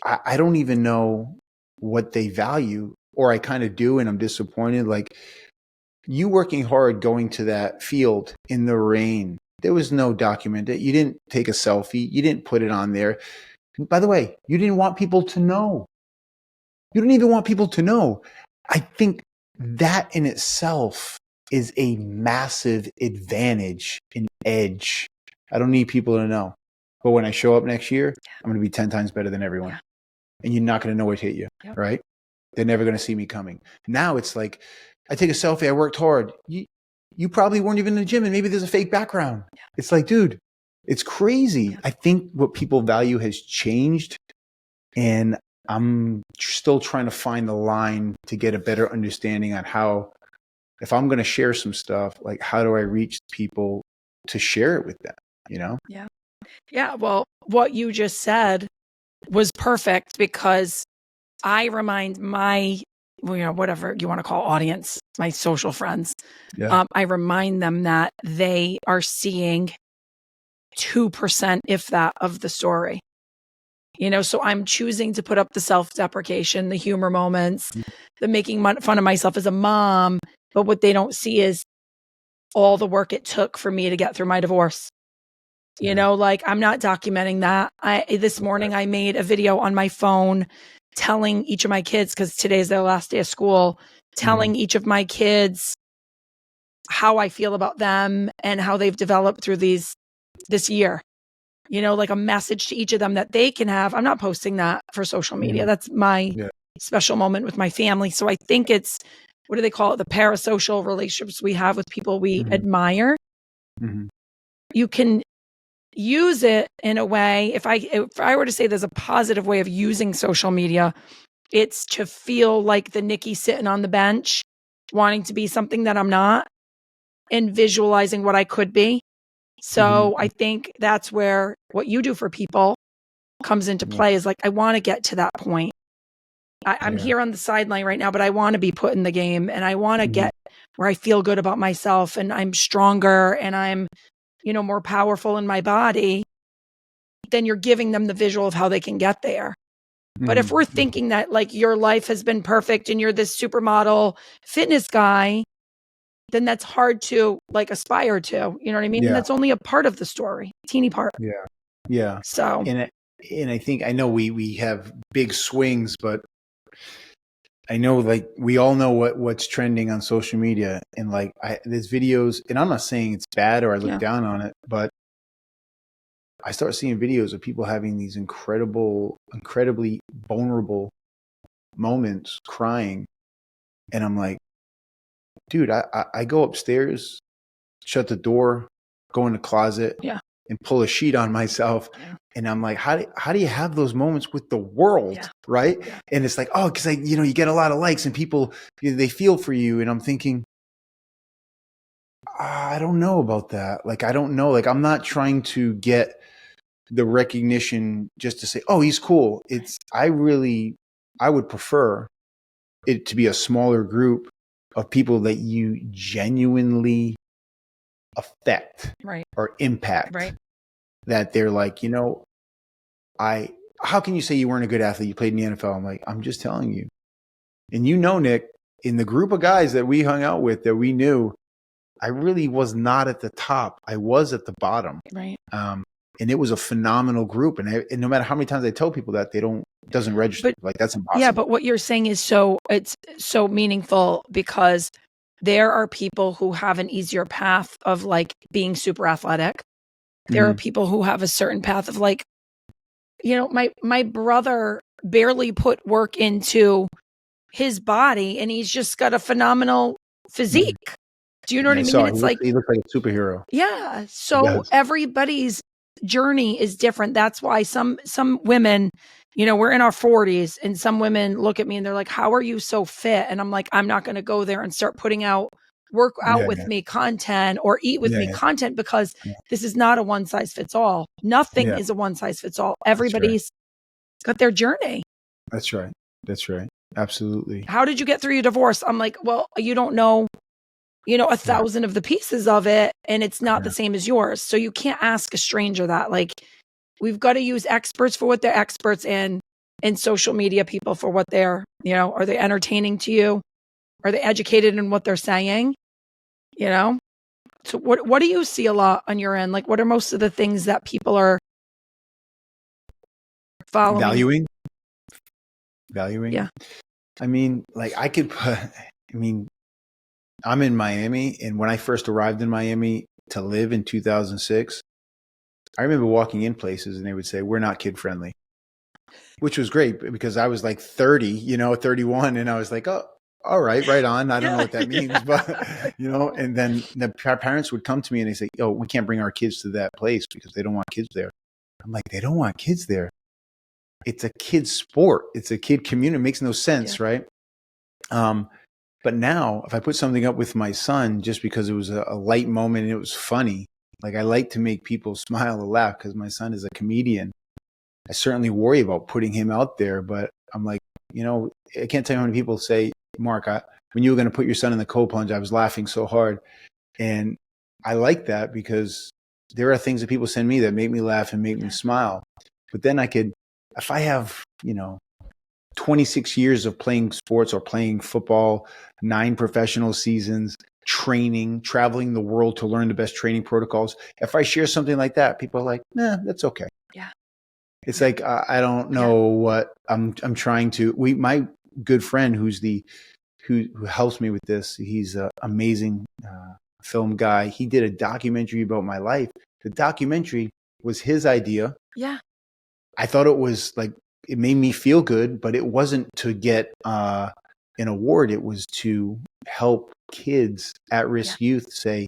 [SPEAKER 1] I don't even know what they value, or I kind of do, and I'm disappointed. Like, you working hard, going to that field in the rain, There was no document. You didn't take a selfie. You didn't put it on there. By the way, you didn't want people to know. You don't even want people to know. I think that in itself is a massive advantage, an edge. I don't need people to know. But when I show up next year, I'm going to be 10 times better than everyone.
[SPEAKER 2] Yeah.
[SPEAKER 1] And you're not going to know what hit you, right? They're never going to see me coming. Now it's like, I take a selfie, I worked hard. You probably weren't even in the gym and maybe there's a fake background. Yeah. It's like, dude, it's crazy. Yeah. I think what people value has changed, and I'm still trying to find the line to get a better understanding on how, if I'm going to share some stuff, like how do I reach people to share it with them, you know?
[SPEAKER 2] Yeah. Yeah. Well, what you just said was perfect, because I remind my, whatever you want to call audience, my social friends, I remind them that they are seeing 2%, if that, of the story. So I'm choosing to put up the self-deprecation, the humor moments, the making fun of myself as a mom. But what they don't see is all the work it took for me to get through my divorce. Like, I'm not documenting that. This morning I made a video on my phone telling each of my kids, because today's their last day of school, telling each of my kids how I feel about them and how they've developed through this year. Like a message to each of them that they can have. I'm not posting that for social media. That's my special moment with my family. So I think it's, what do they call it? The parasocial relationships we have with people we admire. You can use it in a way. If I were to say there's a positive way of using social media, it's to feel like the Nicki sitting on the bench, wanting to be something that I'm not, and visualizing what I could be. So I think that's where what you do for people comes into play, is like, I want to get to that point. I'm here on the sideline right now, but I want to be put in the game, and I want to get where I feel good about myself, and I'm stronger, and I'm, more powerful in my body. Then you're giving them the visual of how they can get there. But if we're thinking that like your life has been perfect and you're this supermodel fitness guy, then that's hard to like aspire to, you know what I mean? And that's only a part of the story, teeny part.
[SPEAKER 1] Yeah.
[SPEAKER 2] So,
[SPEAKER 1] and I think, I know we have big swings, but I know, like, we all know what's trending on social media, and like, there's videos, and I'm not saying it's bad or I look down on it, but I start seeing videos of people having these incredibly vulnerable moments, crying. And I'm like, dude, I go upstairs, shut the door, go in the closet, and pull a sheet on myself. And I'm like, how do you have those moments with the world? Right. And it's like, oh, because you get a lot of likes and people, they feel for you. And I'm thinking, I don't know about that. Like, I don't know. Like, I'm not trying to get the recognition just to say, oh, he's cool. I would prefer it to be a smaller group of people that you genuinely affect or impact. That they're like, how can you say you weren't a good athlete? You played in the NFL. I'm like, I'm just telling you. And Nick, in the group of guys that we hung out with, that we knew, I really was not at the top. I was at the bottom. And it was a phenomenal group. And no matter how many times I tell people that, it doesn't register. Like, that's impossible. Yeah,
[SPEAKER 2] but what you're saying is it's so meaningful, because there are people who have an easier path of like being super athletic. There are people who have a certain path of like, my brother barely put work into his body, and he's just got a phenomenal physique. Do you know what I mean? It's like,
[SPEAKER 1] he looks like a superhero.
[SPEAKER 2] Yeah. So everybody's journey is different. That's why some women, we're in our 40s, and some women look at me and they're like, how are you so fit? And I'm like, I'm not going to go there and start putting out work out with me content or eat with me content, because this is not a one size fits all. Nothing is a one size fits all. Everybody's got their journey.
[SPEAKER 1] That's right. Absolutely.
[SPEAKER 2] How did you get through your divorce? I'm like, well, you don't know, 1,000 of the pieces of it, and it's not the same as yours. So you can't ask a stranger that. Like, we've got to use experts for what they're experts in, and social media people for what they're, are they entertaining to you? Are they educated in what they're saying? So what do you see a lot on your end? Like, what are most of the things that people are following?
[SPEAKER 1] Valuing.
[SPEAKER 2] Yeah.
[SPEAKER 1] I mean, like I'm in Miami, and when I first arrived in Miami to live in 2006, I remember walking in places and they would say, "We're not kid friendly," which was great because I was like 30, 31. And I was like, "Oh, all right, right on." I don't know what that means, but, and then our parents would come to me and they say, "Oh, we can't bring our kids to that place because they don't want kids there." I'm like, "They don't want kids there. It's a kid sport. It's a kid community. It makes no sense." Right. But now if I put something up with my son, just because it was a light moment and it was funny, like I like to make people smile or laugh because my son is a comedian. I certainly worry about putting him out there, but I'm like, I can't tell you how many people say, "Mark, when you were going to put your son in the cold plunge, I was laughing so hard." And I like that because there are things that people send me that make me laugh and make me smile. But then if I have, 26 years of playing sports or playing football, 9 professional seasons, training, traveling the world to learn the best training protocols. If I share something like that, people are like, "Nah, that's okay."
[SPEAKER 2] Yeah.
[SPEAKER 1] It's like, I don't know what I'm trying to, my good friend who helps me with this. He's an amazing film guy. He did a documentary about my life. The documentary was his idea.
[SPEAKER 2] Yeah.
[SPEAKER 1] I thought it was like, it made me feel good, but it wasn't to get an award. It was to help kids, at-risk youth say,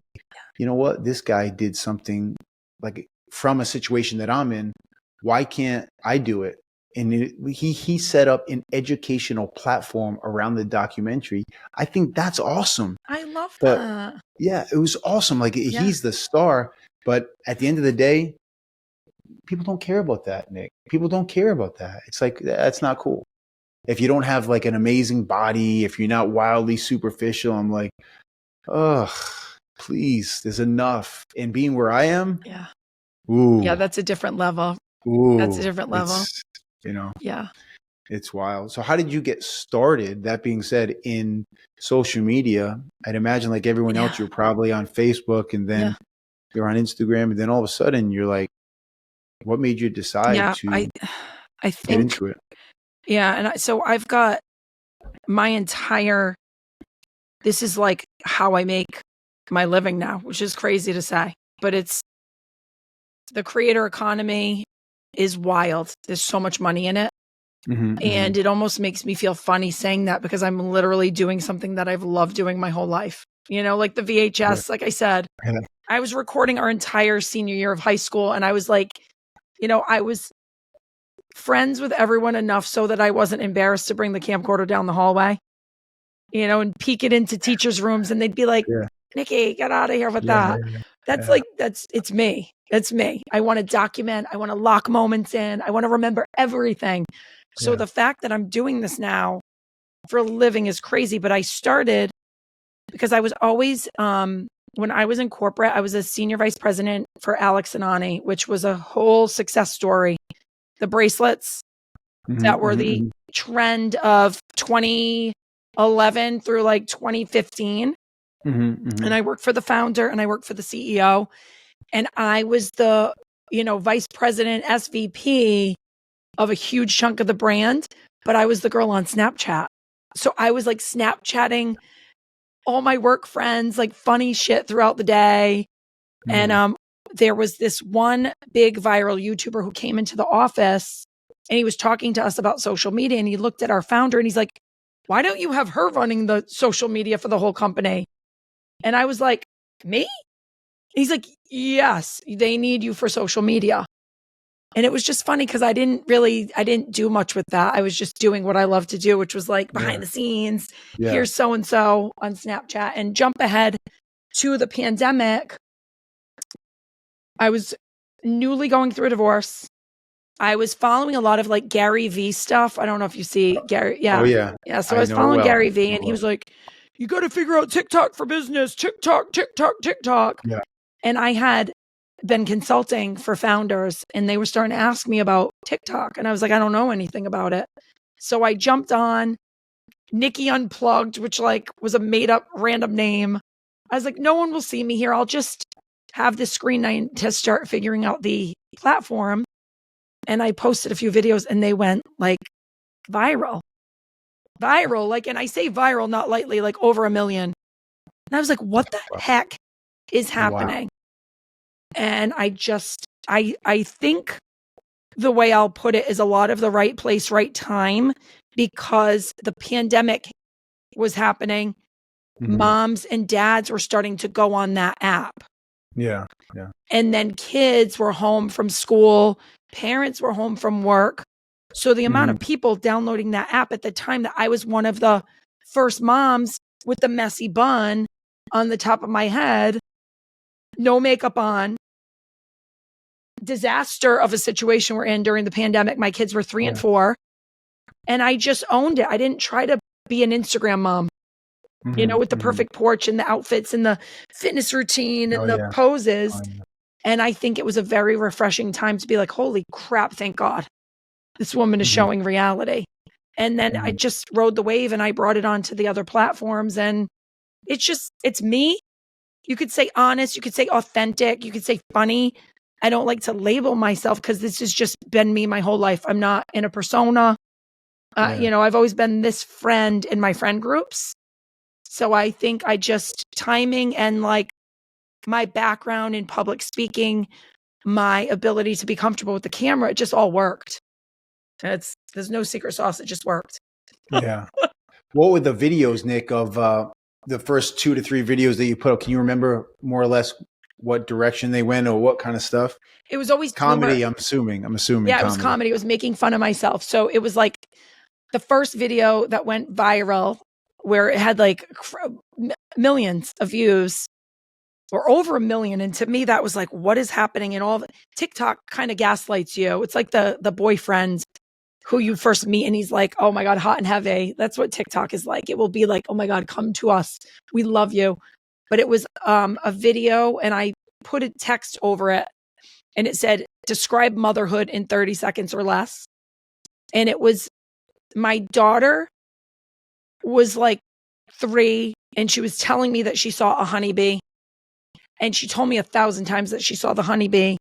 [SPEAKER 1] "You know what? This guy did something like from a situation that I'm in. Why can't I do it?" And he set up an educational platform around the documentary. I think that's awesome.
[SPEAKER 2] I love
[SPEAKER 1] But
[SPEAKER 2] that.
[SPEAKER 1] yeah, it was awesome. Like he's the star, but at the end of the day, people don't care about that, Nick. People don't care about that. It's like, that's not cool. If you don't have like an amazing body, if you're not wildly superficial, I'm like, oh, please, there's enough. And being where I am,
[SPEAKER 2] yeah, that's a different level. That's a different level.
[SPEAKER 1] It's wild. So how did you get started? That being said, in social media, I'd imagine like everyone else, you're probably on Facebook and then you're on Instagram, and then all of a sudden you're like, what made you decide to
[SPEAKER 2] I think,
[SPEAKER 1] get into it?
[SPEAKER 2] Yeah. And so I've got my entire, this is like how I make my living now, which is crazy to say, but it's the creator economy is wild. There's so much money in it. And it almost makes me feel funny saying that because I'm literally doing something that I've loved doing my whole life. Like the VHS, like I said, I was recording our entire senior year of high school. And I was like, I was friends with everyone enough so that I wasn't embarrassed to bring the camcorder down the hallway, and peek it into teachers' rooms. And they'd be like, "Nicki, get out of here with that." It's me. It's me. I want to document. I want to lock moments in. I want to remember everything. So the fact that I'm doing this now for a living is crazy. But I started because I was always, when I was in corporate, I was a senior vice president for Alex and Ani, which was a whole success story. The bracelets that were the trend of 2011 through like 2015. And I worked for the founder and I worked for the CEO. And I was the, vice president, SVP of a huge chunk of the brand, but I was the girl on Snapchat. So I was like Snapchatting all my work friends, like funny shit throughout the day. And there was this one big viral YouTuber who came into the office and he was talking to us about social media, and he looked at our founder and he's like, "Why don't you have her running the social media for the whole company?" And I was like, "Me?" He's like, "Yes, they need you for social media." And it was just funny because I didn't do much with that. I was just doing what I love to do, which was like behind the scenes. Here's so-and-so on Snapchat. And jump ahead to the pandemic. I was newly going through a divorce. I was following a lot of like Gary V stuff. I don't know if you see Gary. Yeah.
[SPEAKER 1] Oh, yeah.
[SPEAKER 2] Yeah. So I was following Gary V, and he was like, "You got to figure out TikTok for business. TikTok, TikTok, TikTok."
[SPEAKER 1] Yeah.
[SPEAKER 2] And I had been consulting for founders, and they were starting to ask me about TikTok. And I was like, I don't know anything about it. So I jumped on Nicki Unplugged, which like was a made up random name. I was like, no one will see me here. I'll just have this screen time to start figuring out the platform. And I posted a few videos and they went like viral. Like, and I say viral, not lightly, like over 1 million. And I was like, what the heck is happening? Wow. And I think the way I'll put it is a lot of the right place, right time, because the pandemic was happening. Mm-hmm. Moms and dads were starting to go on that app.
[SPEAKER 1] Yeah. Yeah.
[SPEAKER 2] And then kids were home from school. Parents were home from work. So the amount of people downloading that app at the time that I was one of the first moms with the messy bun on the top of my head, no makeup on, disaster of a situation we're in during the pandemic. My kids were 3 and 4 and I just owned it. I didn't try to be an Instagram mom, you know, with the perfect porch and the outfits and the fitness routine and the poses. And I think it was a very refreshing time to be like, holy crap, thank God. This woman is showing reality. And then I just rode the wave and I brought it onto the other platforms. And it's me. You could say honest, you could say authentic, you could say funny. I don't like to label myself because this has just been me my whole life. I'm not in a persona. You know, I've always been this friend in my friend groups. So I think timing and like my background in public speaking, my ability to be comfortable with the camera, it just all worked. There's no secret sauce. It just worked.
[SPEAKER 1] Yeah. What were the videos, Nick, of the first 2 to 3 videos that you put up? Can you remember more or less what direction they went or what kind of stuff?
[SPEAKER 2] It was always
[SPEAKER 1] comedy.
[SPEAKER 2] humor.
[SPEAKER 1] I'm assuming.
[SPEAKER 2] Yeah,
[SPEAKER 1] comedy.
[SPEAKER 2] It was comedy. It was making fun of myself. So it was like the first video that went viral where it had like millions of views or over 1 million. And to me, that was like, what is happening? And all TikTok kind of gaslights you. It's like the boyfriend who you first meet and he's like, oh my God, hot and heavy. That's what TikTok is like. It will be like, oh my God, come to us. We love you. But it was a video and I put a text over it and it said, describe motherhood in 30 seconds or less. And it was, my daughter was like 3 and she was telling me that she saw a honeybee. And she told me 1,000 times that she saw the honeybee.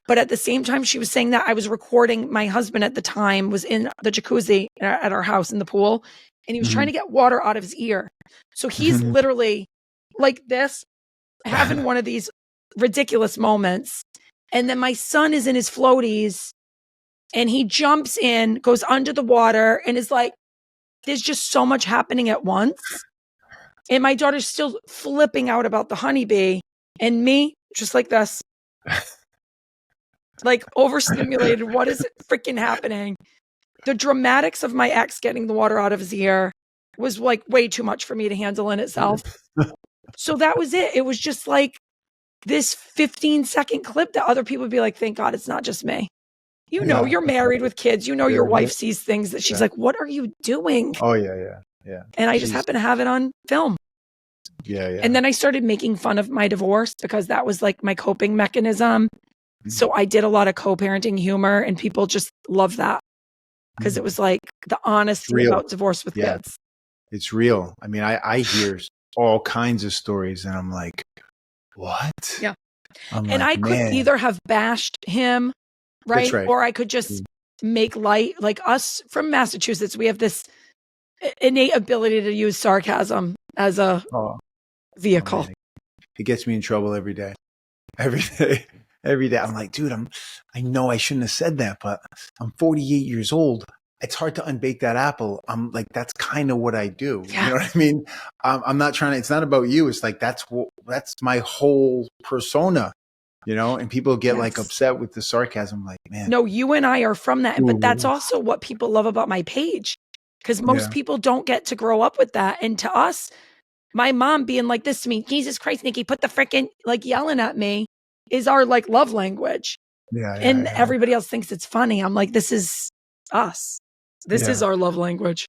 [SPEAKER 2] But at the same time she was saying that, I was recording. My husband at the time was in the jacuzzi at our house in the pool, and he was trying to get water out of his ear. So he's literally like this, having one of these ridiculous moments. And then my son is in his floaties and he jumps in, goes under the water and is like, there's just so much happening at once. And my daughter's still flipping out about the honeybee and me just like this. Like overstimulated. What is freaking happening? The dramatics of my ex getting the water out of his ear was like way too much for me to handle in itself. So that was it. It was just like this 15-second clip that other people would be like, thank God it's not just me. You know, you're married with kids. You know, your wife sees things that she's like, what are you doing?
[SPEAKER 1] Oh, yeah.
[SPEAKER 2] And I just happen to have it on film.
[SPEAKER 1] Yeah.
[SPEAKER 2] And then I started making fun of my divorce because that was like my coping mechanism. So I did a lot of co-parenting humor and people just love that because it was like the honesty about divorce with kids.
[SPEAKER 1] It's real. I mean, I hear all kinds of stories and I'm like, what?
[SPEAKER 2] Yeah. And I could either have bashed him, right? Or I could just make light. Like us from Massachusetts, we have this innate ability to use sarcasm as a vehicle.
[SPEAKER 1] Man. It gets me in trouble every day. Every day. I'm like, dude, I know I shouldn't have said that, but I'm 48 years old. It's hard to unbake that apple. I'm like, that's kind of what I do. Yeah. You know what I mean? I'm not trying to, it's not about you. It's like, that's my whole persona, you know, and people get like upset with the sarcasm. Like, man.
[SPEAKER 2] No, you and I are from that. But that's also what people love about my page. Because most people don't get to grow up with that. And to us, my mom being like this to me, Jesus Christ, Nicki, put the frickin' like yelling at me is our like love language. And everybody else thinks it's funny. I'm like, this is us. This is our love language.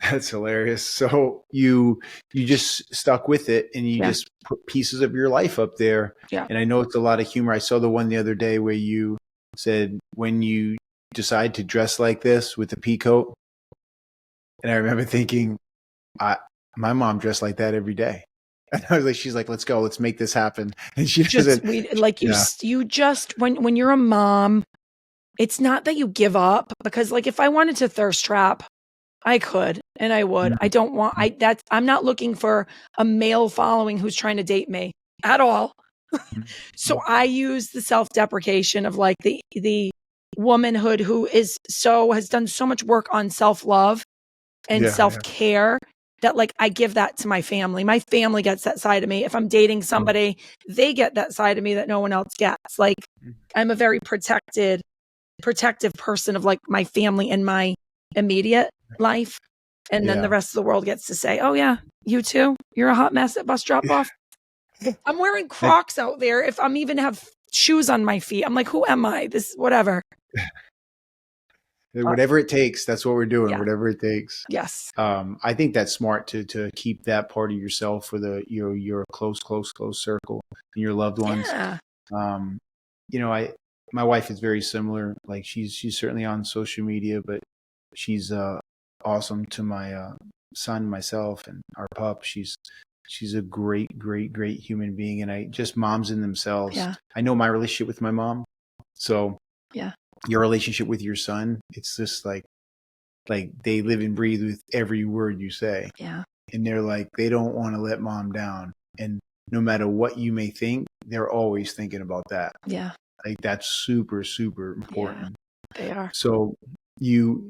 [SPEAKER 1] That's hilarious. So you just stuck with it and you just put pieces of your life up there. Yeah. And I know it's a lot of humor. I saw the one the other day where you said when you decide to dress like this with a pea coat. And I remember thinking, my mom dressed like that every day. And I was like, she's like, let's go, let's make this happen. And she
[SPEAKER 2] Just
[SPEAKER 1] doesn't,
[SPEAKER 2] you you just when you're a mom, it's not that you give up, because like if I wanted to thirst trap, I could and I would. I don't want I'm not looking for a male following who's trying to date me at all. So I use the self-deprecation of like the womanhood who has done so much work on self-love and self-care that like I give that to my family. My family gets that side of me. If I'm dating somebody, they get that side of me that no one else gets. Like I'm a very protective person of like my family and my immediate life. And then the rest of the world gets to say, oh yeah, you too. You're a hot mess at bus drop off. I'm wearing Crocs out there. If I'm even have shoes on my feet, I'm like, who am I? This whatever.
[SPEAKER 1] Whatever it takes, that's what we're doing. Yeah. Whatever it takes.
[SPEAKER 2] Yes.
[SPEAKER 1] I think that's smart to keep that part of yourself for your close circle and your loved ones.
[SPEAKER 2] Yeah.
[SPEAKER 1] You know, my wife is very similar. Like she's certainly on social media, but she's awesome to my son, myself, and our pup. She's a great human being, and I just moms in themselves.
[SPEAKER 2] Yeah.
[SPEAKER 1] I know my relationship with my mom, so
[SPEAKER 2] yeah.
[SPEAKER 1] Your relationship with your son, it's just like they live and breathe with every word you say.
[SPEAKER 2] Yeah.
[SPEAKER 1] And they're like, they don't want to let mom down. And no matter what you may think, they're always thinking about that.
[SPEAKER 2] Yeah.
[SPEAKER 1] Like that's super important.
[SPEAKER 2] Yeah, they are.
[SPEAKER 1] So you're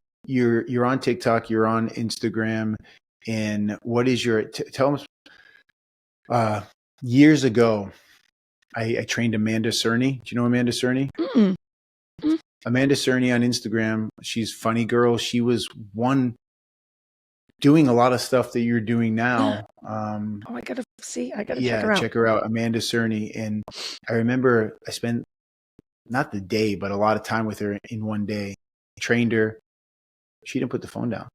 [SPEAKER 1] on TikTok, you're on Instagram, and what is your tell them? Years ago, I trained Amanda Cerny. Do you know Amanda Cerny?
[SPEAKER 2] Mm-mm.
[SPEAKER 1] Amanda Cerny on Instagram. She's funny girl. She was doing a lot of stuff that you're doing now.
[SPEAKER 2] I gotta check
[SPEAKER 1] her out. Amanda Cerny. And I remember I spent not the day, but a lot of time with her in one day. Trained her. She didn't put the phone down.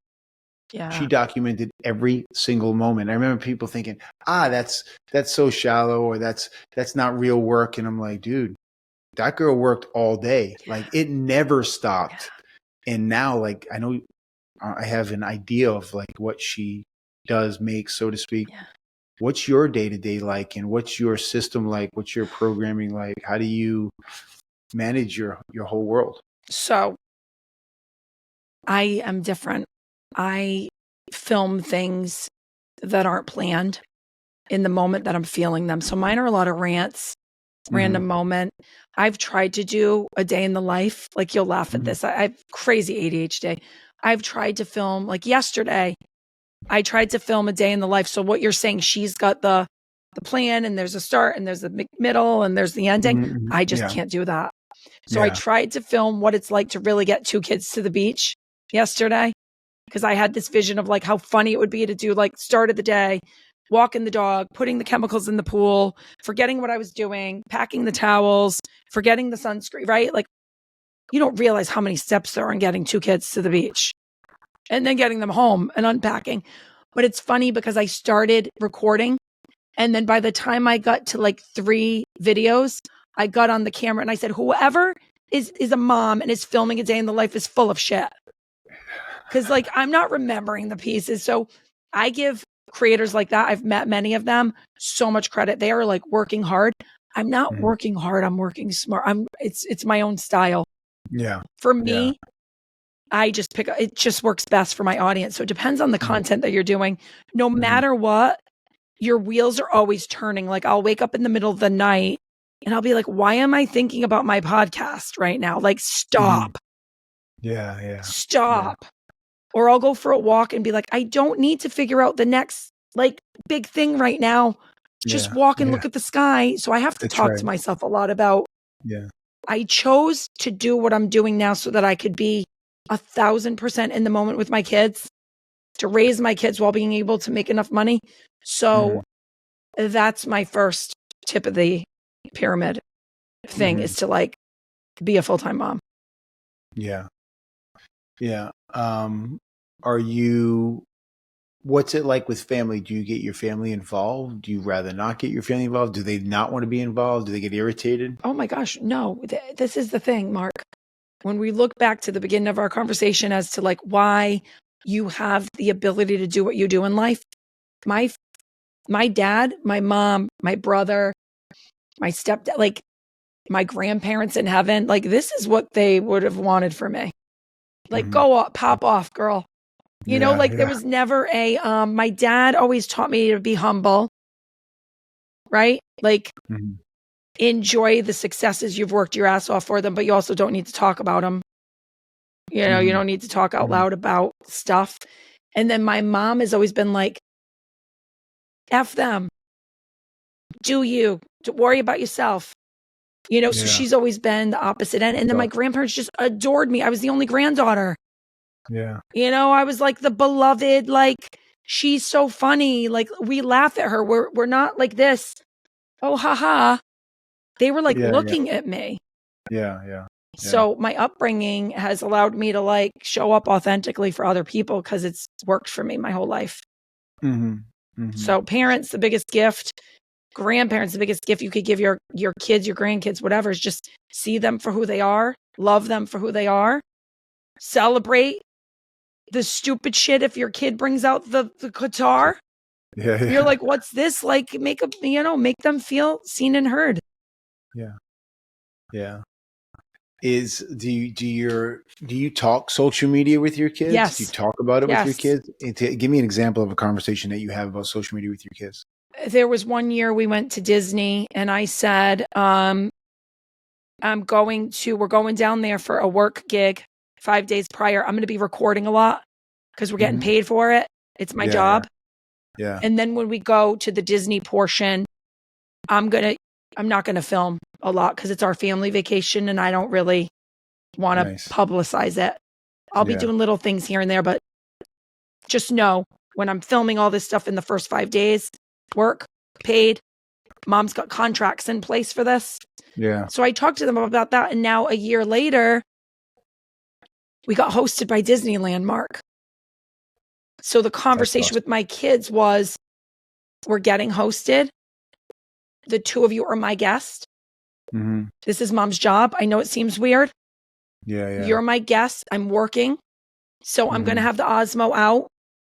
[SPEAKER 2] Yeah.
[SPEAKER 1] She documented every single moment. I remember people thinking, that's so shallow, or that's not real work. And I'm like, dude, that girl worked all day. Yeah. Like it never stopped. Yeah. And now, like, I know I have an idea of like what she makes, so to speak.
[SPEAKER 2] Yeah.
[SPEAKER 1] What's your day-to-day like, and what's your system like? What's your programming like? How do you manage your whole world?
[SPEAKER 2] So I am different. I film things that aren't planned in the moment that I'm feeling them. So mine are a lot of rants, random moment. I've tried to do a day in the life. Like you'll laugh at this. I have crazy ADHD. I've tried to film, like yesterday, I tried to film a day in the life. So what you're saying, she's got the plan, and there's a start, and there's the middle, and there's the ending. I just can't do that. So I tried to film what it's like to really get 2 kids to the beach yesterday, because I had this vision of like how funny it would be to do like start of the day, walking the dog, putting the chemicals in the pool, forgetting what I was doing, packing the towels, forgetting the sunscreen, right? Like you don't realize how many steps there are in getting 2 kids to the beach and then getting them home and unpacking. But it's funny because I started recording, and then by the time I got to like 3 videos, I got on the camera and I said, whoever is a mom and is filming a day in the life is full of shit. Because like I'm not remembering the pieces. So I give creators like that, I've met many of them, so much credit. They are like working hard. I'm not working hard. I'm working smart. It's my own style.
[SPEAKER 1] Yeah.
[SPEAKER 2] For me, I just it just works best for my audience. So it depends on the content that you're doing. No matter what, your wheels are always turning. Like I'll wake up in the middle of the night and I'll be like, why am I thinking about my podcast right now? Like stop.
[SPEAKER 1] Yeah.
[SPEAKER 2] Stop. Yeah. Or I'll go for a walk and be like, I don't need to figure out the next like big thing right now. Just walk and look at the sky. So I have to talk to myself a lot about, I chose to do what I'm doing now so that I could be 1,000% in the moment with my kids, to raise my kids while being able to make enough money. So that's my first tip of the pyramid thing is to like be a full-time mom.
[SPEAKER 1] Yeah. What's it like with family? Do you get your family involved? Do you rather not get your family involved? Do they not want to be involved? Do they get irritated?
[SPEAKER 2] Oh my gosh, no. This is the thing, Mark. When we look back to the beginning of our conversation as to like why you have the ability to do what you do in life, my my dad, my mom, my brother, my stepdad, like my grandparents in heaven, like this is what they would have wanted for me. Like, go up, pop off, girl. You know,
[SPEAKER 1] Yeah,
[SPEAKER 2] like there
[SPEAKER 1] yeah.
[SPEAKER 2] was never my dad always taught me to be humble, right? Like,
[SPEAKER 1] Mhm.
[SPEAKER 2] enjoy the successes you've worked your ass off for them, but you also don't need to talk about them. You know, you
[SPEAKER 1] Mhm.
[SPEAKER 2] don't need to talk out
[SPEAKER 1] Mhm.
[SPEAKER 2] loud about stuff. And then my mom has always been like, F them, do you, worry about yourself. You know, so
[SPEAKER 1] Yeah.
[SPEAKER 2] she's always been the opposite end. And then my
[SPEAKER 1] So,
[SPEAKER 2] grandparents just adored me. I was the only granddaughter.
[SPEAKER 1] yeah.
[SPEAKER 2] You know, I was like the beloved, like she's so funny. Like we laugh at her. We're not like this. Oh, haha. They were like
[SPEAKER 1] Yeah, yeah.
[SPEAKER 2] looking at me.
[SPEAKER 1] Yeah, yeah. Yeah.
[SPEAKER 2] So my upbringing has allowed me to like show up authentically for other people because it's worked for me my whole life.
[SPEAKER 1] Mhm. Mhm.
[SPEAKER 2] So parents, the biggest gift, grandparents, the biggest gift you could give your kids, your grandkids, whatever, is just see them for who they are, love them for who they are, celebrate the stupid shit if your kid brings out the guitar.
[SPEAKER 1] Yeah,
[SPEAKER 2] You're
[SPEAKER 1] yeah.
[SPEAKER 2] like, what's this? Like make them feel seen and heard.
[SPEAKER 1] Yeah. Yeah. Do you talk social media with your kids? Do you
[SPEAKER 2] Yes.
[SPEAKER 1] talk about it with your
[SPEAKER 2] Yes.
[SPEAKER 1] kids? Give me an example of a conversation that you have about social media with your kids.
[SPEAKER 2] There was one year we went to Disney and I said, we're going down there for a work gig 5 days prior. I'm going to be recording a lot because we're getting
[SPEAKER 1] Mhm.
[SPEAKER 2] paid for it. It's my
[SPEAKER 1] Yeah, yeah.
[SPEAKER 2] job.
[SPEAKER 1] Yeah.
[SPEAKER 2] And then when we go to the Disney portion, I'm not going to film a lot because it's our family vacation and I don't really want to
[SPEAKER 1] Nice.
[SPEAKER 2] publicize it. I'll be
[SPEAKER 1] Yeah.
[SPEAKER 2] doing little things here and there, but just know when I'm filming all this stuff in the first 5 days, work, paid, mom's got contracts in place for this.
[SPEAKER 1] Yeah.
[SPEAKER 2] So I talked to them about that. And now a year later, we got hosted by Disneyland, Mark. So the
[SPEAKER 1] That's
[SPEAKER 2] conversation
[SPEAKER 1] awesome.
[SPEAKER 2] with my kids was, we're getting hosted. The two of you are my guest.
[SPEAKER 1] Mhm.
[SPEAKER 2] This is mom's job. I know it seems weird.
[SPEAKER 1] Yeah, yeah.
[SPEAKER 2] You're my guest. I'm working. So I'm going to
[SPEAKER 1] Mhm.
[SPEAKER 2] have the Osmo out.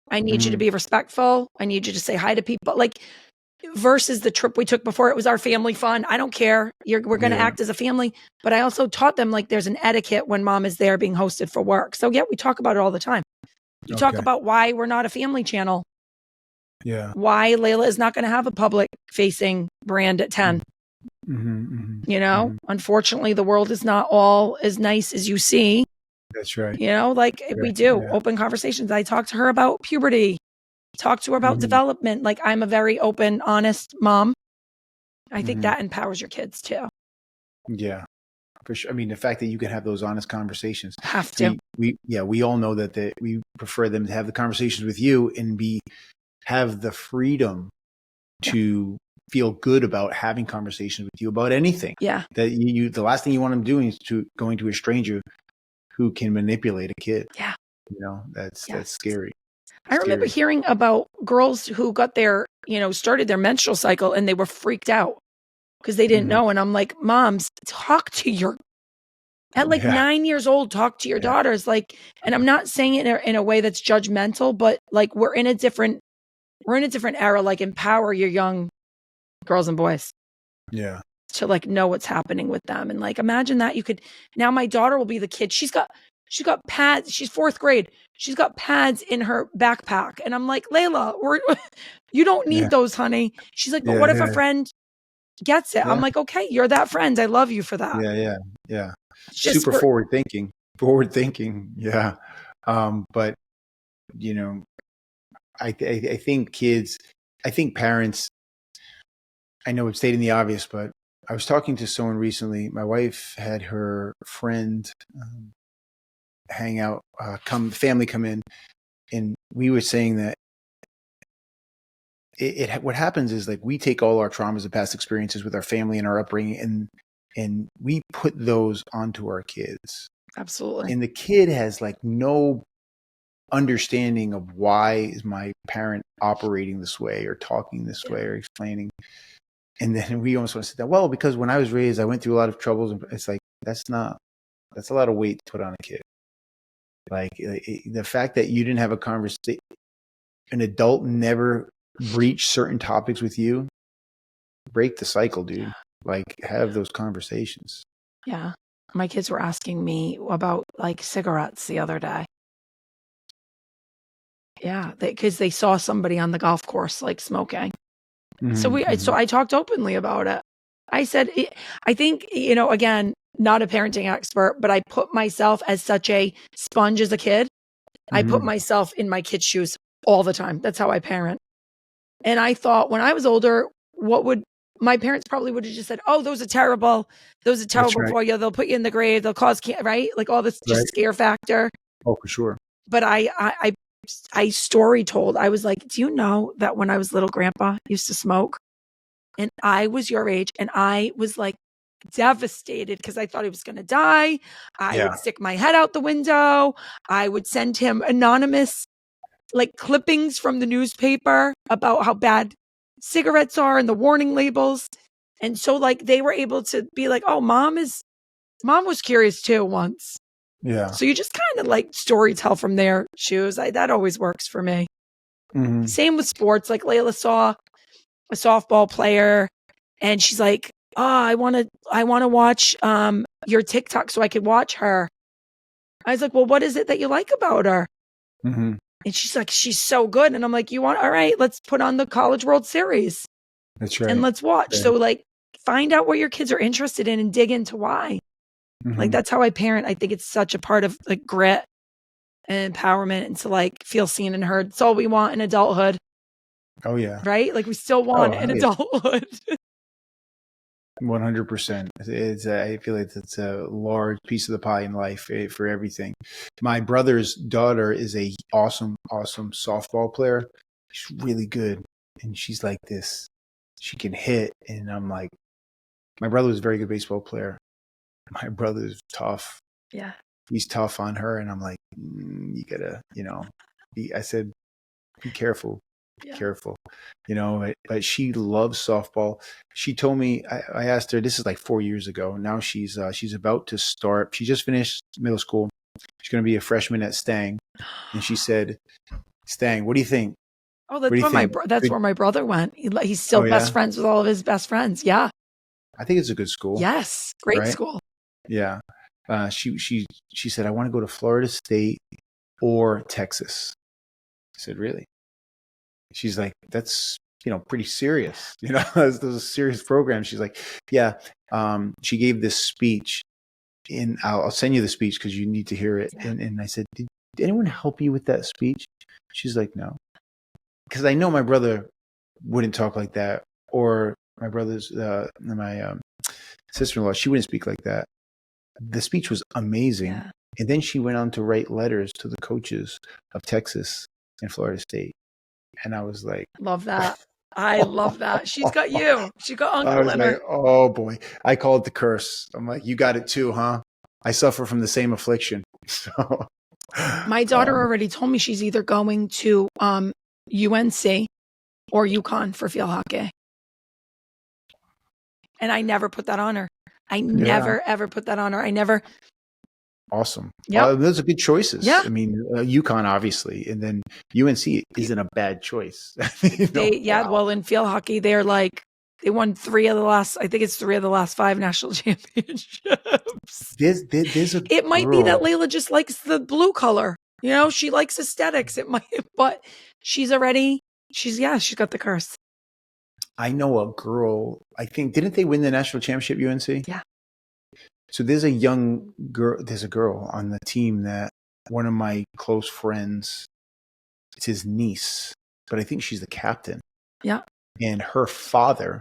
[SPEAKER 2] I need you to
[SPEAKER 1] Mhm.
[SPEAKER 2] be respectful. I need you to say hi to people. Like versus the trip we took before, it was our family fun. I don't care. We're going to
[SPEAKER 1] Yeah.
[SPEAKER 2] act as a family. But I also taught them like there's an etiquette when mom is there being hosted for work. So yeah, we talk about it all the time. You talk
[SPEAKER 1] Okay.
[SPEAKER 2] about why we're not a family channel,
[SPEAKER 1] Yeah.
[SPEAKER 2] why Layla is not going to have a public facing brand at 10.
[SPEAKER 1] Mhm. Mhm.
[SPEAKER 2] You know,
[SPEAKER 1] Mhm.
[SPEAKER 2] unfortunately, the world is not all as nice as you see.
[SPEAKER 1] That's right.
[SPEAKER 2] You know, like
[SPEAKER 1] Yeah.
[SPEAKER 2] we do
[SPEAKER 1] Yeah.
[SPEAKER 2] open conversations. I talk to her about puberty, talk to her about
[SPEAKER 1] Mhm.
[SPEAKER 2] development. Like I'm a very open, honest mom. I think
[SPEAKER 1] Mhm.
[SPEAKER 2] that empowers your kids too.
[SPEAKER 1] Yeah. For sure. I mean, the fact that you can have those honest conversations.
[SPEAKER 2] Have to.
[SPEAKER 1] We all know that we prefer them to have the conversations with you and have the freedom
[SPEAKER 2] Yeah.
[SPEAKER 1] to feel good about having conversations with you about anything.
[SPEAKER 2] Yeah.
[SPEAKER 1] That the last thing you want them doing is going to a stranger who can manipulate a kid.
[SPEAKER 2] Yeah.
[SPEAKER 1] You know, that's
[SPEAKER 2] Yes.
[SPEAKER 1] scary.
[SPEAKER 2] I remember
[SPEAKER 1] Scary.
[SPEAKER 2] hearing about girls who got started their menstrual cycle and they were freaked out because they didn't
[SPEAKER 1] Mhm.
[SPEAKER 2] know. And I'm like, moms, talk to at like
[SPEAKER 1] Yeah.
[SPEAKER 2] 9 years old, talk to your
[SPEAKER 1] Yeah.
[SPEAKER 2] daughters. Like, and I'm not saying it in a way that's judgmental, but like we're in a different era. Like empower your young girls and boys
[SPEAKER 1] Yeah.
[SPEAKER 2] to like know what's happening with them. And like imagine that now my daughter will be the kid. She's got pads. She's 4th grade. She's got pads in her backpack. And I'm like, Layla, you don't
[SPEAKER 1] Yeah.
[SPEAKER 2] need those, honey. She's like, but
[SPEAKER 1] Yeah.
[SPEAKER 2] what if a
[SPEAKER 1] Yeah.
[SPEAKER 2] friend gets it? I'm
[SPEAKER 1] Yeah.
[SPEAKER 2] like, okay, you're that friend. I love you for that.
[SPEAKER 1] Yeah. Yeah. Yeah.
[SPEAKER 2] It's just
[SPEAKER 1] Super forward thinking. Forward thinking. Yeah. But you know, I think parents, I know I'm stating the obvious, but I was talking to someone recently. My wife had her friend hang out, family come in, and we were saying that what happens is like we take all our traumas and past experiences with our family and our upbringing, and we put those onto our kids.
[SPEAKER 2] absolutely.
[SPEAKER 1] And the kid has like no understanding of why is my parent operating this way or talking this way or explaining. And then we almost want to say that, well, because when I was raised, I went through a lot of troubles. And it's like, that's a lot of weight to put on a kid. Like the fact that you didn't have a conversation, an adult never breach certain topics with you, break the cycle, dude. Like, have those conversations.
[SPEAKER 2] Yeah. My kids were asking me about like cigarettes the other day. Yeah, because they saw somebody on the golf course like smoking. So I talked openly about it. I said, I think, again, not a parenting expert, but I put myself as such a sponge as a kid. I put myself in my kids' shoes all the time. That's how I parent. And I thought when I was older, my parents probably would have just said, "Oh, those are terrible. Those are terrible for you. They'll put you in the grave. They'll cause right? Like all this just scare factor."
[SPEAKER 1] Oh, for sure.
[SPEAKER 2] But I story told. I was like, "Do you know that when I was little, Grandpa used to smoke, and I was your age, and I was like devastated because I thought he was going to die. I would stick my head out the window. I would send him anonymous like clippings from the newspaper about how bad cigarettes are and the warning labels." And so like they were able to be like, "Oh, mom was curious too once."
[SPEAKER 1] Yeah.
[SPEAKER 2] So you just kind of like story tell from their shoes. That always works for me. Same with sports. Like Layla saw a softball player and she's like, "Oh, I want to watch your TikTok so I could watch her." I was like, "Well, what is it that you like about her?" And she's like, "She's so good." And I'm like, all right, let's put on the College World Series.
[SPEAKER 1] That's right.
[SPEAKER 2] And let's watch. So like find out what your kids are interested in and dig into why. Like that's how I parent. I think it's such a part of like grit and empowerment and to like feel seen and heard. It's all we want in adulthood.
[SPEAKER 1] Oh yeah.
[SPEAKER 2] Right? Like we still want in adulthood.
[SPEAKER 1] 100%. I feel like it's a large piece of the pie in life for everything. My brother's daughter is a awesome softball player. She's really good, and she's like this. She can hit, and I'm like, my brother was a very good baseball player. My brother's tough.
[SPEAKER 2] Yeah,
[SPEAKER 1] he's tough on her, and I'm like, you gotta, I said, be careful. Be careful, but she loves softball. She told me, I asked her, this is like 4 years ago. Now she's about to start. She just finished middle school. She's going to be a freshman at Stang. And she said, Stang, what do you think?
[SPEAKER 2] Oh, that's where my brother went. He's still best friends with all of his best friends. Yeah.
[SPEAKER 1] I think it's a good school.
[SPEAKER 2] Yes. Great school.
[SPEAKER 1] Yeah. She said, I want to go to Florida State or Texas. I said, really? She's like, that's, pretty serious. Those are serious programs. She's like, yeah. She gave this speech I'll send you the speech because you need to hear it. Yeah. And I said, did anyone help you with that speech? She's like, no. Because I know my brother wouldn't talk like that, or my brother's, my sister-in-law, she wouldn't speak like that. The speech was amazing. Yeah. And then she went on to write letters to the coaches of Texas and Florida State. And I was like,
[SPEAKER 2] love that. I love that. She's got you. She got Uncle in her.
[SPEAKER 1] Like, oh boy. I call it the curse. I'm like, you got it too, huh? I suffer from the same affliction. So
[SPEAKER 2] my daughter already told me she's either going to UNC or UConn for field hockey. And I never put that on her. I never, ever put that on her. I never.
[SPEAKER 1] Awesome. Yeah. Those are good choices.
[SPEAKER 2] Yeah.
[SPEAKER 1] I mean, UConn, obviously, and then UNC isn't a bad choice.
[SPEAKER 2] Well, in field hockey, they're like, they won 3 of the last 5 national championships.
[SPEAKER 1] It
[SPEAKER 2] might be that Layla just likes the blue color. She likes aesthetics. It might, but she's got the curse.
[SPEAKER 1] I know a girl, I think, didn't they win the national championship, UNC?
[SPEAKER 2] Yeah.
[SPEAKER 1] So there's a girl on the team that one of my close friends, it's his niece, but I think she's the captain.
[SPEAKER 2] Yeah.
[SPEAKER 1] And her father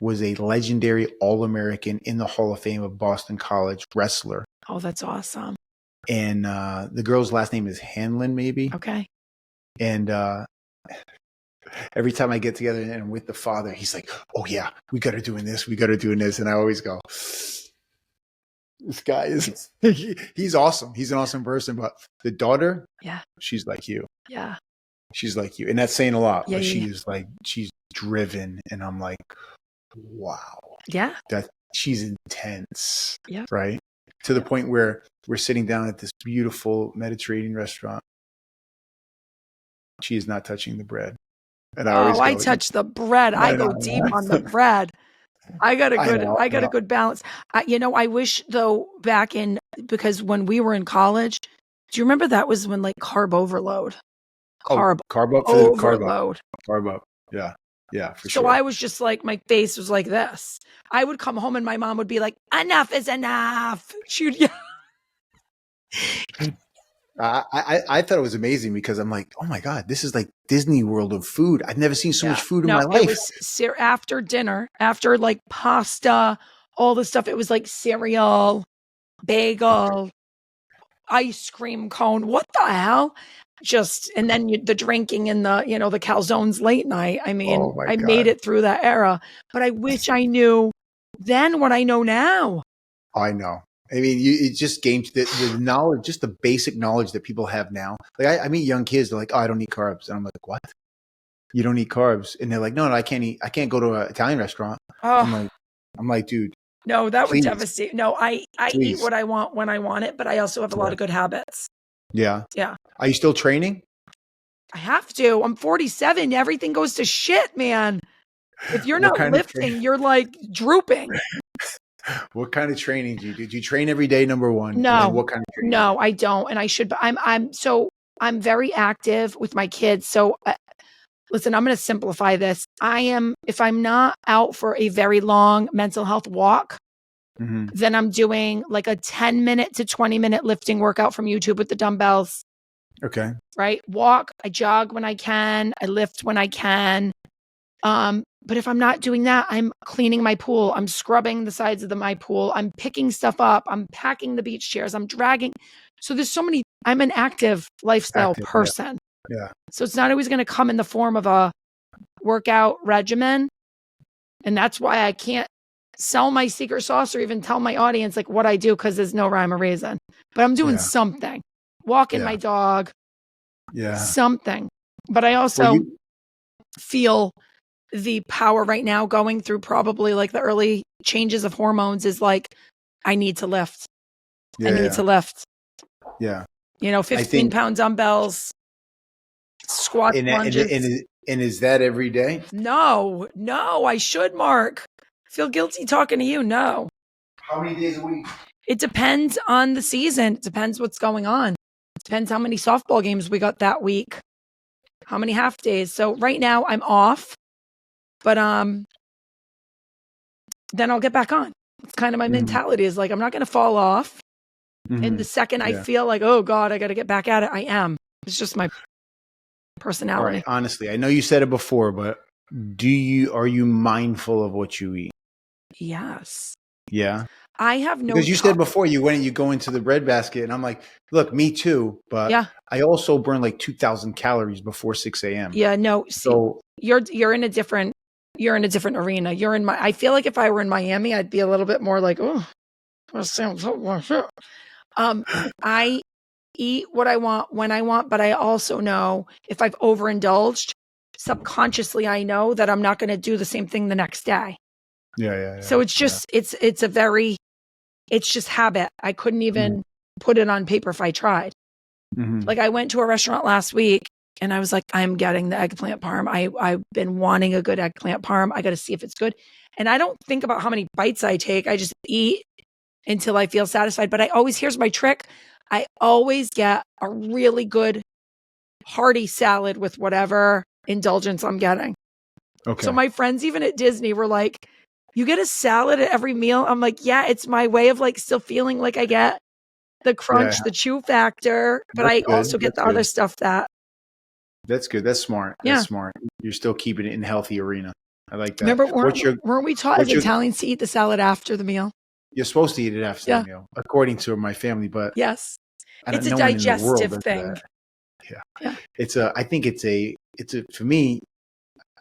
[SPEAKER 1] was a legendary All-American in the Hall of Fame of Boston College wrestler.
[SPEAKER 2] Oh, that's awesome.
[SPEAKER 1] And the girl's last name is Hanlon, maybe.
[SPEAKER 2] Okay.
[SPEAKER 1] And every time I get together and with the father, he's like, oh yeah, we got her doing this. And I always go, this guy is, he's awesome. He's an awesome person. But the daughter, she's like you.
[SPEAKER 2] Yeah.
[SPEAKER 1] She's like you. And that's saying a lot. Yeah, but she's like, she's driven. And I'm like, wow.
[SPEAKER 2] Yeah.
[SPEAKER 1] That she's intense.
[SPEAKER 2] Yeah.
[SPEAKER 1] Right. To the point where we're sitting down at this beautiful Mediterranean restaurant. She is not touching the bread. And I always
[SPEAKER 2] Oh, I
[SPEAKER 1] go,
[SPEAKER 2] touch the bread. I
[SPEAKER 1] I
[SPEAKER 2] go
[SPEAKER 1] know,
[SPEAKER 2] deep on the bread. I got a
[SPEAKER 1] I
[SPEAKER 2] good
[SPEAKER 1] know,
[SPEAKER 2] I
[SPEAKER 1] I
[SPEAKER 2] got a
[SPEAKER 1] know.
[SPEAKER 2] good balance. I wish though back in because when we were in college, do you remember that was when like carb overload?
[SPEAKER 1] Oh,
[SPEAKER 2] Carb
[SPEAKER 1] carb up for the carb up,
[SPEAKER 2] overload.
[SPEAKER 1] carb up. Yeah, yeah, for
[SPEAKER 2] So
[SPEAKER 1] sure.
[SPEAKER 2] I was just like my face was like this. I would come home and my mom would be like, "Enough is enough." She would yell.
[SPEAKER 1] I thought it was amazing because I'm like, oh my God, this is like Disney World of food. I've never seen so much
[SPEAKER 2] Yeah.
[SPEAKER 1] food in
[SPEAKER 2] No,
[SPEAKER 1] my
[SPEAKER 2] it
[SPEAKER 1] life.
[SPEAKER 2] was after dinner, after like pasta, all the stuff. It was like cereal, bagel, ice cream cone. What the hell? Just and then the drinking and the calzones late night. I mean,
[SPEAKER 1] Oh my
[SPEAKER 2] I made
[SPEAKER 1] God.
[SPEAKER 2] it through that era, but I wish I knew then what I know now.
[SPEAKER 1] I know. I mean, it just gained the knowledge, just the basic knowledge that people have now. Like I meet young kids, they're like, "Oh, I don't eat carbs," and I'm like, "What? You don't eat carbs?" And they're like, "No, no, I can't eat. I can't go to an Italian restaurant." I'm
[SPEAKER 2] Oh,
[SPEAKER 1] like, dude,
[SPEAKER 2] no, that would
[SPEAKER 1] please,
[SPEAKER 2] devastate. No, I eat
[SPEAKER 1] please,
[SPEAKER 2] what I want when I want it, but I also have a lot
[SPEAKER 1] yeah,
[SPEAKER 2] of good habits.
[SPEAKER 1] yeah.
[SPEAKER 2] Yeah.
[SPEAKER 1] Are you still training?
[SPEAKER 2] I have to. I'm 47. Everything goes to shit, man. If you're
[SPEAKER 1] What
[SPEAKER 2] not
[SPEAKER 1] kind of
[SPEAKER 2] lifting, you're like drooping.
[SPEAKER 1] what kind of training do you do? Do you train every day? Number one, and then
[SPEAKER 2] No,
[SPEAKER 1] what kind of training do you
[SPEAKER 2] no, I don't. And I should, but I'm very active with my kids. So listen, I'm going to simplify this. If I'm not out for a very long mental health walk,
[SPEAKER 1] do? Hmm.
[SPEAKER 2] then I'm doing like a 10-minute to 20-minute lifting workout from YouTube with the dumbbells,
[SPEAKER 1] Okay.
[SPEAKER 2] right? Walk, I jog when I can, I lift when I can. But if I'm not doing that, I'm cleaning my pool, I'm scrubbing the sides of my pool, I'm picking stuff up, I'm packing the beach chairs, I'm dragging. So I'm an active lifestyle
[SPEAKER 1] Active. Yeah.
[SPEAKER 2] person.
[SPEAKER 1] Yeah.
[SPEAKER 2] So it's not always going to come in the form of a workout regimen. And that's why I can't sell my secret sauce or even tell my audience like what I do because there's no rhyme or reason. But I'm doing
[SPEAKER 1] Yeah.
[SPEAKER 2] something, walking
[SPEAKER 1] Yeah.
[SPEAKER 2] my dog,
[SPEAKER 1] Yeah.
[SPEAKER 2] something. But I
[SPEAKER 1] Well,
[SPEAKER 2] also
[SPEAKER 1] you.
[SPEAKER 2] feel the power right now going through probably like the early changes of hormones is like, I need to lift. I
[SPEAKER 1] Yeah.
[SPEAKER 2] need
[SPEAKER 1] Yeah.
[SPEAKER 2] to lift.
[SPEAKER 1] Yeah. I
[SPEAKER 2] 15
[SPEAKER 1] think.
[SPEAKER 2] pound dumbbells, squats, lunges.
[SPEAKER 1] And is that every day?
[SPEAKER 2] No, I should, Mark. Feel guilty talking to you. No.
[SPEAKER 1] How many days a week?
[SPEAKER 2] It depends on the season. It depends what's going on. It depends how many softball games we got that week, how many half days. So right now I'm off, but then I'll get back on. It's kind of my mentality is like I'm not going to fall off. And the second I
[SPEAKER 1] Yeah.
[SPEAKER 2] feel like, oh God, I got to get back at it, I am. It's just my
[SPEAKER 1] All
[SPEAKER 2] personality.
[SPEAKER 1] right. Honestly, I know you said it before, but are you mindful of what you eat?
[SPEAKER 2] Yes.
[SPEAKER 1] Yeah.
[SPEAKER 2] I have no
[SPEAKER 1] Because you said before you go into the breadbasket, and I'm like, look, me too, but
[SPEAKER 2] Yeah.
[SPEAKER 1] I also burn like 2,000 calories before 6 a.m.
[SPEAKER 2] Yeah, no. See,
[SPEAKER 1] So
[SPEAKER 2] you're in a different arena. I feel like if I were in Miami, I'd be a little bit more like, oh, I eat what I want when I want, but I also know if I've overindulged, subconsciously I know that I'm not going to do the same thing the next day.
[SPEAKER 1] yeah.
[SPEAKER 2] So it's just it's just habit. I couldn't even put it on paper if I tried. Like I went to a restaurant last week and I was like, I'm getting the eggplant parm. I've been wanting a good eggplant parm. I got to see if it's good. And I don't think about how many bites I take. I just eat until I feel satisfied. But here's my trick. I always get a really good hearty salad with whatever indulgence I'm getting.
[SPEAKER 1] Okay.
[SPEAKER 2] So my friends, even at Disney, were like, you get a salad at every meal? I'm like, yeah, it's my way of like still feeling like I get the crunch, the chew factor, but
[SPEAKER 1] That's
[SPEAKER 2] I
[SPEAKER 1] good.
[SPEAKER 2] also get
[SPEAKER 1] That's
[SPEAKER 2] the other
[SPEAKER 1] good.
[SPEAKER 2] stuff that.
[SPEAKER 1] That's good. That's smart.
[SPEAKER 2] Yeah.
[SPEAKER 1] That's smart. You're still keeping it in healthy arena. I like that.
[SPEAKER 2] Remember, weren't we taught as
[SPEAKER 1] what's your
[SPEAKER 2] Italians to eat the salad after the meal?
[SPEAKER 1] you're supposed to eat it after
[SPEAKER 2] Yeah.
[SPEAKER 1] the meal, according to my family, but
[SPEAKER 2] Yes. It's a
[SPEAKER 1] no one in the world
[SPEAKER 2] digestive
[SPEAKER 1] does
[SPEAKER 2] thing.
[SPEAKER 1] that. Yeah. I think it's a for me,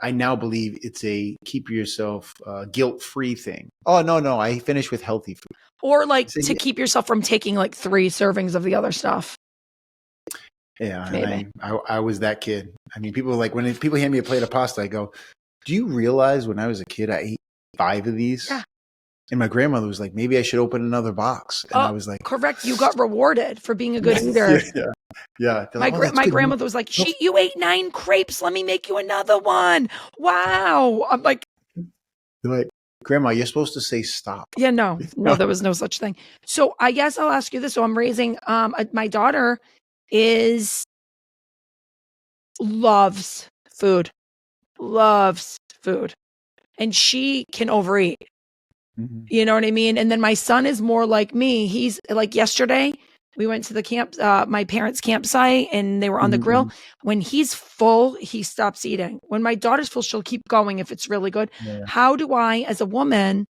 [SPEAKER 1] I now believe it's a keep yourself guilt-free thing. Oh, no, I finish with healthy food.
[SPEAKER 2] Or like
[SPEAKER 1] So,
[SPEAKER 2] to keep yourself from taking like 3 servings of the other stuff.
[SPEAKER 1] yeah,
[SPEAKER 2] Maybe.
[SPEAKER 1] and I was that kid. I mean, people like when people hand me a plate of pasta, I go, "Do you realize when I was a kid, I ate 5 of these?"
[SPEAKER 2] Yeah.
[SPEAKER 1] And my grandmother was like, maybe I should open another box. And I was like,
[SPEAKER 2] correct. You got rewarded for being a good eater.
[SPEAKER 1] Yeah.
[SPEAKER 2] My grandmother was like, you ate 9 crepes. Let me make you another one. Wow. I'm like,
[SPEAKER 1] Grandma, you're supposed to say stop.
[SPEAKER 2] Yeah, no, there was no such thing. So I guess I'll ask you this. So I'm raising, my daughter loves food, and she can overeat.
[SPEAKER 1] Mm-hmm.
[SPEAKER 2] You know what I mean? And then my son is more like me. He's like, yesterday we went to the camp, my parents' campsite, and they were on the grill. When he's full, he stops eating. When my daughter's full, she'll keep going if it's really good.
[SPEAKER 1] Yeah.
[SPEAKER 2] How do I, as a woman,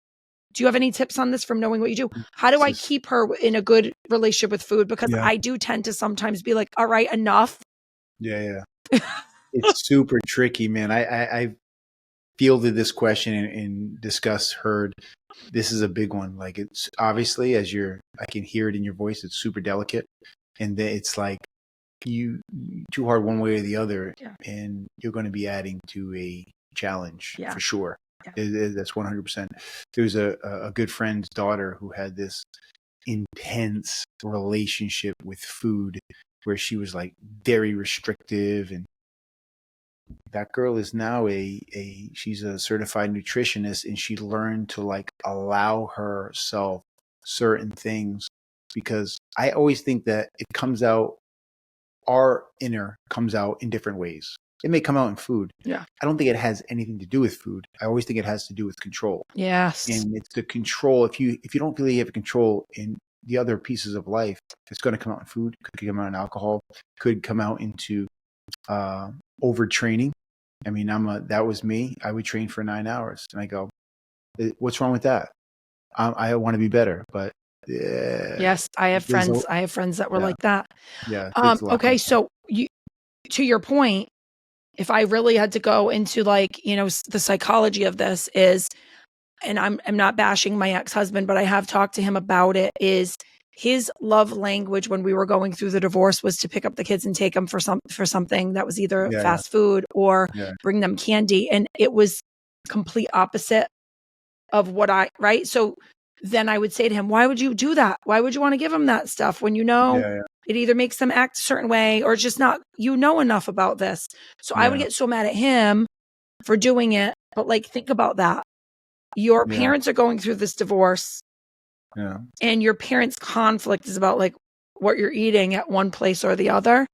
[SPEAKER 2] do you have any tips on this from knowing what you do? How do I keep her in a good relationship with food? Because I do tend to sometimes be like, all right, enough.
[SPEAKER 1] Yeah. It's super tricky, man. I fielded this question and discussed heard. This is a big one. Like, it's obviously, I can hear it in your voice. It's super delicate. And it's like you too hard one way or the other. Yeah. And you're going to be adding to a challenge for sure. Yeah. That's 100%. There was a good friend's daughter who had this intense relationship with food where she was like very restrictive, and that girl is now she's a certified nutritionist, and she learned to like allow herself certain things, because I always think that our inner comes out in different ways. It may come out in food.
[SPEAKER 2] Yeah.
[SPEAKER 1] I don't think it has anything to do with food. I always think it has to do with control.
[SPEAKER 2] Yes.
[SPEAKER 1] And it's the control. If you don't feel you have control in the other pieces of life, it's going to come out in food. Could come out in alcohol. Could come out into overtraining. I mean, that was me. I would train for 9 hours, and I go, "What's wrong with that? I want to be better." But
[SPEAKER 2] yes, I have friends. I have friends that were like that.
[SPEAKER 1] Yeah.
[SPEAKER 2] Okay, so to your point, if I really had to go into like, the psychology of this is, and I'm not bashing my ex-husband, but I have talked to him about it, is his love language when we were going through the divorce was to pick up the kids and take them for something that was either fast food or bring them candy. And it was complete opposite of what right? So then I would say to him, why would you do that? Why would you want to give him that stuff when it either makes them act a certain way or it's just not, enough about this. So I would get so mad at him for doing it. But like, think about that. Your parents are going through this divorce.
[SPEAKER 1] Yeah.
[SPEAKER 2] And your parents' conflict is about like what you're eating at one place or the other.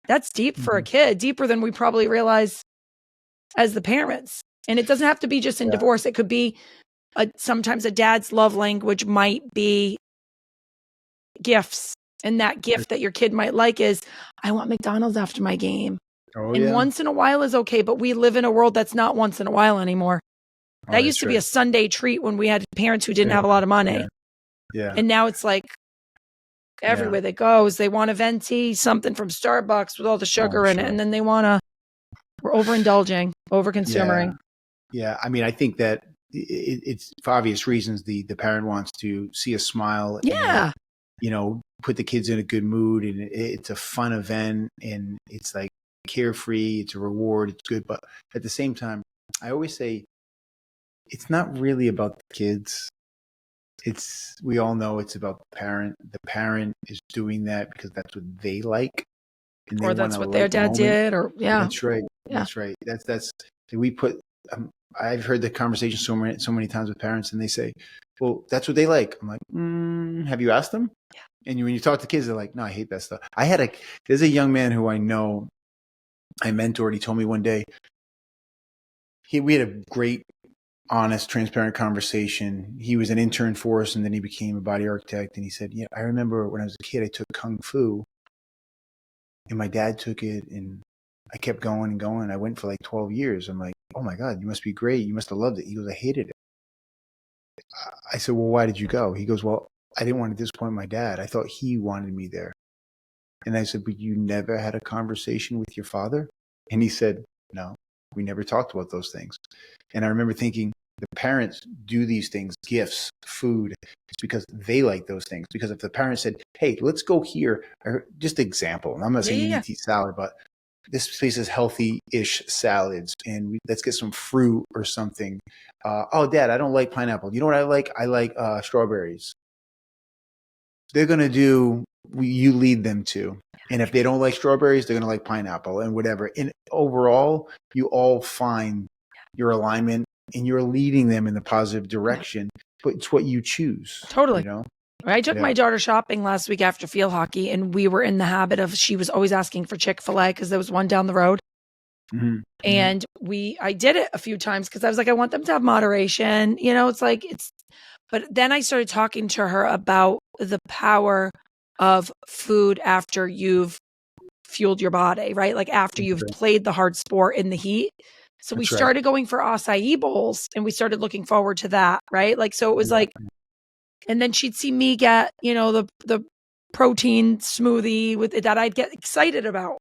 [SPEAKER 2] That's deep for a kid, deeper than we probably realize as the parents. And it doesn't have to be just in divorce. It could be sometimes a dad's love language might be gifts. And that gift that your kid might like is, I want McDonald's after my game. Once in a while is okay, but we live in a world that's not once in a while anymore. That used to be a Sunday treat when we had parents who didn't have a lot of money.
[SPEAKER 1] Yeah.
[SPEAKER 2] And now it's like everywhere they go, they want a venti, something from Starbucks with all the sugar in it. And then we're overindulging, over-consuming.
[SPEAKER 1] Yeah. I mean, I think that it's for obvious reasons. The parent wants to see a smile.
[SPEAKER 2] Yeah.
[SPEAKER 1] And, put the kids in a good mood, and it's a fun event, and it's like carefree. It's a reward. It's good. But at the same time, I always say, it's not really about the kids. We all know it's about the parent. The parent is doing that because that's what they like. And
[SPEAKER 2] or that's what their dad did, or
[SPEAKER 1] That's right. Yeah. That's right. I've heard the conversation so many times with parents, and they say, well, that's what they like. I'm like, have you asked them? Yeah. And when you talk to kids, they're like, no, I hate that stuff. There's a young man who I know, I mentored. He told me one day, we had a great, honest, transparent conversation. He was an intern for us, and then he became a body architect. And he said, I remember when I was a kid, I took Kung Fu, and my dad took it, and I kept going and going. I went for like 12 years. I'm like, oh my God, you must be great. You must have loved it. He goes, I hated it. I said, well, why did you go? He goes, well, I didn't want to disappoint my dad. I thought he wanted me there. And I said, but you never had a conversation with your father? And he said, no, we never talked about those things. And I remember thinking, the parents do these things, gifts, food, it's because they like those things. Because if the parent said, hey, let's go here, or just example, and I'm not saying you need to eat salad, but this place is healthy-ish salads, and let's get some fruit or something. Oh, Dad, I don't like pineapple. You know what I like? I like strawberries. They're going to do you lead them to. And if they don't like strawberries, they're going to like pineapple and whatever. And overall, you all find your alignment and you're leading them in the positive direction, but it's what you choose.
[SPEAKER 2] Totally.
[SPEAKER 1] You know?
[SPEAKER 2] I took my daughter shopping last week after field hockey, and we were in the habit of, she was always asking for Chick-fil-A because there was one down the road.
[SPEAKER 1] Mm-hmm.
[SPEAKER 2] And I did it a few times because I was like, I want them to have moderation. You know, but then I started talking to her about the power of food after you've fueled your body, right? Like after you've played the hard sport in the heat. So we started going for acai bowls, and we started looking forward to that, right? Like, so it was like, and then she'd see me get, the protein smoothie with that I'd get excited about.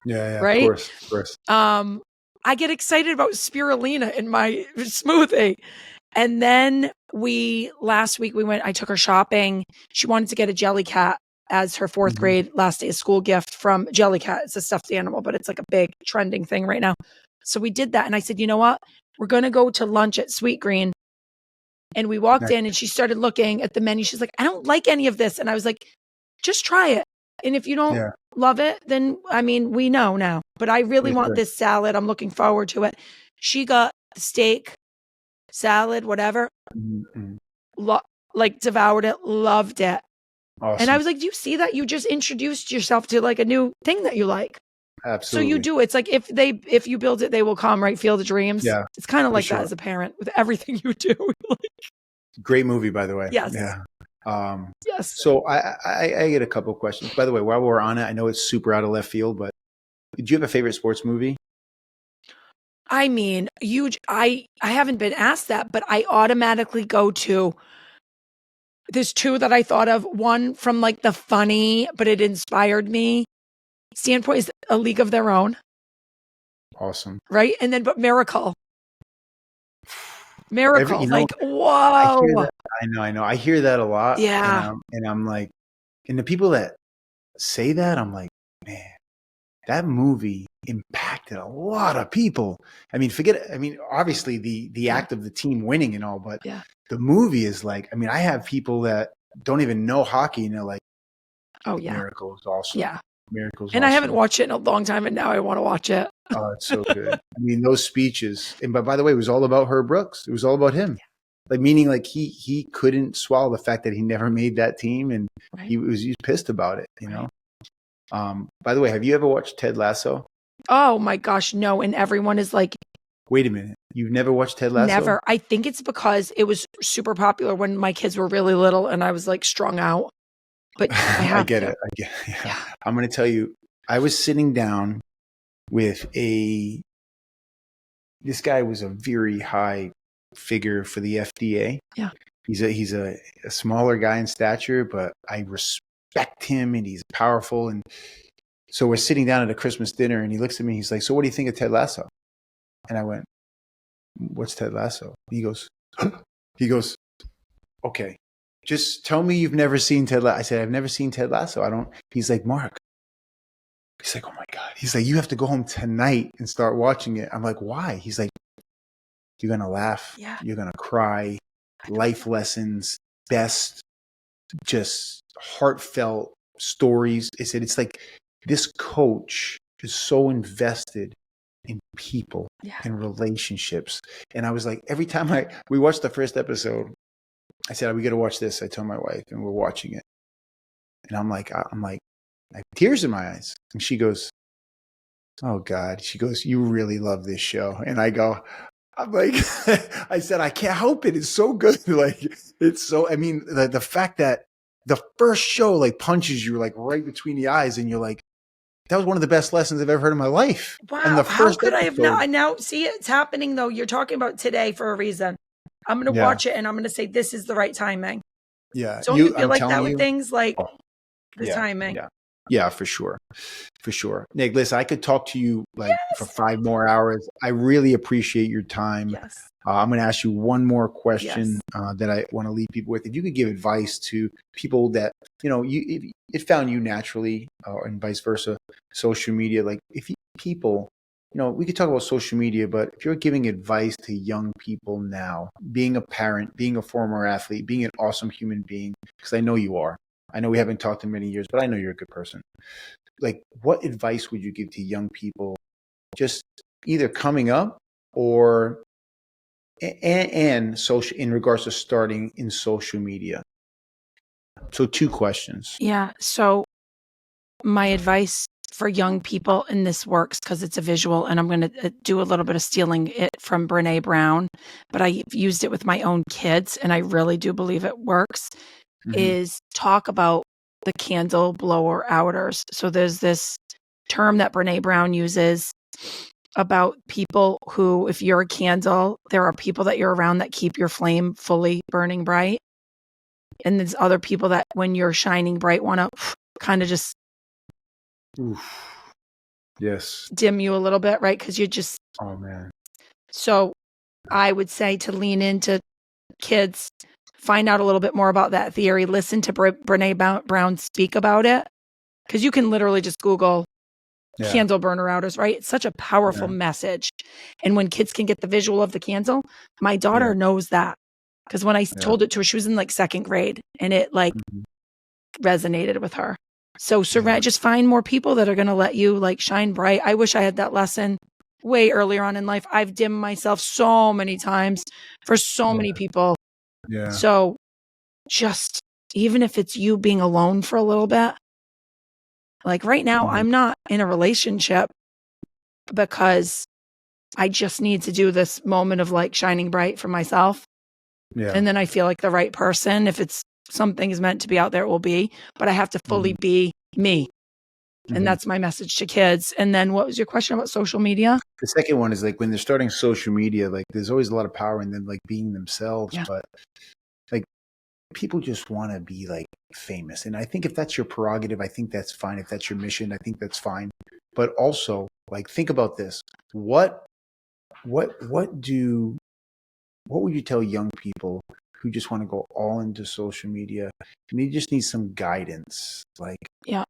[SPEAKER 1] Yeah,
[SPEAKER 2] right?
[SPEAKER 1] Of course.
[SPEAKER 2] I get excited about spirulina in my smoothie. And then last week I took her shopping. She wanted to get a Jellycat as her fourth grade last day of school gift from Jellycat. It's a stuffed animal, but it's like a big trending thing right now. So we did that. And I said, you know what? We're going to go to lunch at Sweet Green. And we walked in and she started looking at the menu. She's like, I don't like any of this. And I was like, just try it. And if you don't love it, then, we know now. But I really want this salad. I'm looking forward to it. She got steak, salad, whatever. Devoured it, loved it.
[SPEAKER 1] Awesome.
[SPEAKER 2] And I was like, do you see that? You just introduced yourself to like a new thing that you like.
[SPEAKER 1] Absolutely.
[SPEAKER 2] So you do. It's like if you build it, they will come, right? Field of Dreams.
[SPEAKER 1] Yeah.
[SPEAKER 2] It's kind of like that as a parent with everything you do.
[SPEAKER 1] Great movie, by the way.
[SPEAKER 2] Yes.
[SPEAKER 1] Yeah.
[SPEAKER 2] Yes.
[SPEAKER 1] So I get a couple of questions. By the way, while we're on it, I know it's super out of left field, but do you have a favorite sports movie?
[SPEAKER 2] Huge. I haven't been asked that, but I automatically go to, there's two that I thought of. One from like the funny, but it inspired me standpoint is A League of Their Own.
[SPEAKER 1] Awesome.
[SPEAKER 2] Right? And then, but Miracle. Whoa.
[SPEAKER 1] I know. I hear that a lot.
[SPEAKER 2] Yeah.
[SPEAKER 1] And I'm like, and the people that say that, I'm like, man, that movie impacted a lot of people. Obviously the act of the team winning and all, but the movie is like, I have people that don't even know hockey and they're like, oh yeah, Miracle is awesome. Yeah. Miracles.
[SPEAKER 2] And awesome. I haven't watched it in a long time, and now I want to watch it.
[SPEAKER 1] Oh, it's so good. Those speeches. And by the way, it was all about Herb Brooks. It was all about him. Like, meaning like he couldn't swallow the fact that he never made that team, and he was pissed about it, you know? By the way, have you ever watched Ted Lasso?
[SPEAKER 2] Oh my gosh, no. And everyone is like,
[SPEAKER 1] wait a minute. You've never watched Ted Lasso?
[SPEAKER 2] Never. I think it's because it was super popular when my kids were really little and I was like strung out. But I get it.
[SPEAKER 1] Yeah. I'm going to tell you, I was sitting down with this guy was a very high figure for the FDA.
[SPEAKER 2] Yeah.
[SPEAKER 1] He's a smaller guy in stature, but I respect him and he's powerful. And so we're sitting down at a Christmas dinner and he looks at me. He's like, so what do you think of Ted Lasso? And I went, what's Ted Lasso? He goes, okay. Just tell me you've never seen Ted Lasso. I said, I've never seen Ted Lasso. He's like, Mark. He's like, oh my God. He's like, you have to go home tonight and start watching it. I'm like, why? He's like, you're going to laugh.
[SPEAKER 2] Yeah.
[SPEAKER 1] You're going to cry. Life lessons, best, just heartfelt stories. I said, it's like this coach is so invested in people and relationships. And I was like, every time we watched the first episode, I said, we got to watch this. I told my wife and we're watching it. And I'm like, I have tears in my eyes. And she goes, oh God. She goes, you really love this show. And I'm like, I said, I can't help it. It's so good. Like, it's so, the fact that the first show like punches you like right between the eyes and you're like, that was one of the best lessons I've ever heard in my life.
[SPEAKER 2] Wow.
[SPEAKER 1] And the
[SPEAKER 2] how could I have not? I now see it's happening though. You're talking about today for a reason. I'm going to watch it and I'm going to say, this is the right timing.
[SPEAKER 1] Yeah.
[SPEAKER 2] Don't you feel like that with things like the timing?
[SPEAKER 1] Yeah, for sure. For sure. Nick, listen, I could talk to you for 5 more hours. I really appreciate your time.
[SPEAKER 2] Yes.
[SPEAKER 1] I'm going to ask you one more question
[SPEAKER 2] Yes.
[SPEAKER 1] that I want to leave people with. If you could give advice to people that, it found you naturally, and vice versa, social media, like if people, we could talk about social media, but if you're giving advice to young people now, being a parent, being a former athlete, being an awesome human being, because I know you are. I know we haven't talked in many years, but I know you're a good person. Like, what advice would you give to young people just either coming up or and social in regards to starting in social media? So two questions.
[SPEAKER 2] Yeah. So my advice for young people, and this works because it's a visual, and I'm going to do a little bit of stealing it from Brene Brown, but I've used it with my own kids, and I really do believe it works, is talk about the candle blower outers. So there's this term that Brene Brown uses about people who, if you're a candle, there are people that you're around that keep your flame fully burning bright. And there's other people that when you're shining bright want to kind of just
[SPEAKER 1] Yes.
[SPEAKER 2] dim you a little bit, right? Because you just,
[SPEAKER 1] Oh man.
[SPEAKER 2] so I would say to lean into kids, find out a little bit more about that theory, listen to Brene Brown speak about it. Because you can literally just Google candle burner outers, right? It's such a powerful message. And when kids can get the visual of the candle, my daughter knows that. Because when I told it to her, she was in like second grade, and it like resonated with her. So just find more people that are going to let you like shine bright. I wish I had that lesson way earlier on in life. I've dimmed myself so many times for so many people.
[SPEAKER 1] Yeah.
[SPEAKER 2] So just, even if it's you being alone for a little bit, like right now, I'm not in a relationship because I just need to do this moment of like shining bright for myself.
[SPEAKER 1] Yeah.
[SPEAKER 2] And then I feel like the right person, if it's something is meant to be out there, it will be, but I have to fully be me. And that's my message to kids. And then what was your question about social media?
[SPEAKER 1] The second one is like when they're starting social media, like there's always a lot of power in them like being themselves, but like people just want to be like famous. And I think if that's your prerogative, I think that's fine. If that's your mission, I think that's fine. But also, like, think about this. What would you tell young people who just want to go all into social media and they just need some guidance, like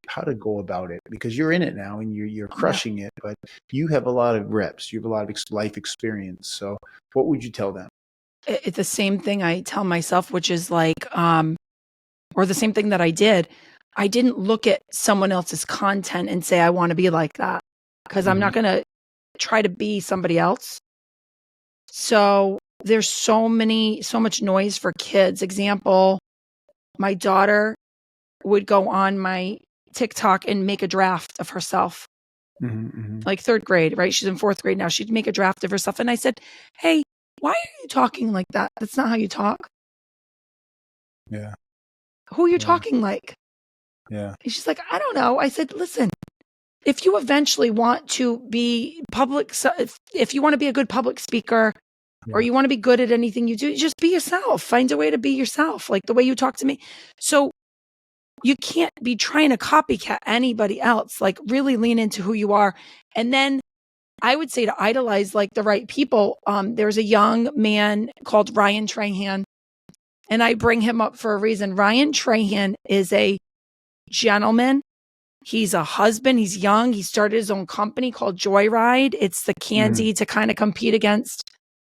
[SPEAKER 1] how to go about it? Because you're in it now and you're crushing it, but you have a lot of reps, you have a lot of life experience. So what would you tell them?
[SPEAKER 2] It's the same thing I tell myself, which is like, or the same thing that I did. I didn't look at someone else's content and say, I want to be like that, because I'm not going to try to be somebody else. So there's so much noise for kids. Example, my daughter would go on my TikTok and make a draft of herself. Like third grade, right? She's in fourth grade now. She'd make a draft of herself. And I said, hey, why are you talking like that? That's not how you talk.
[SPEAKER 1] Yeah.
[SPEAKER 2] Who are you talking like?
[SPEAKER 1] Yeah.
[SPEAKER 2] And she's like, I don't know. I said, listen, if you eventually want to be public, if you want to be a good public speaker, or you want to be good at anything you do, just be yourself. Find a way to be yourself, like the way you talk to me. So you can't be trying to copycat anybody else. Like really lean into who you are. And then I would say to idolize like the right people. There's a young man called Ryan Trahan, and I bring him up for a reason. Ryan Trahan is a gentleman. He's a husband. He's young. He started his own company called Joyride. It's the candy to kind of compete against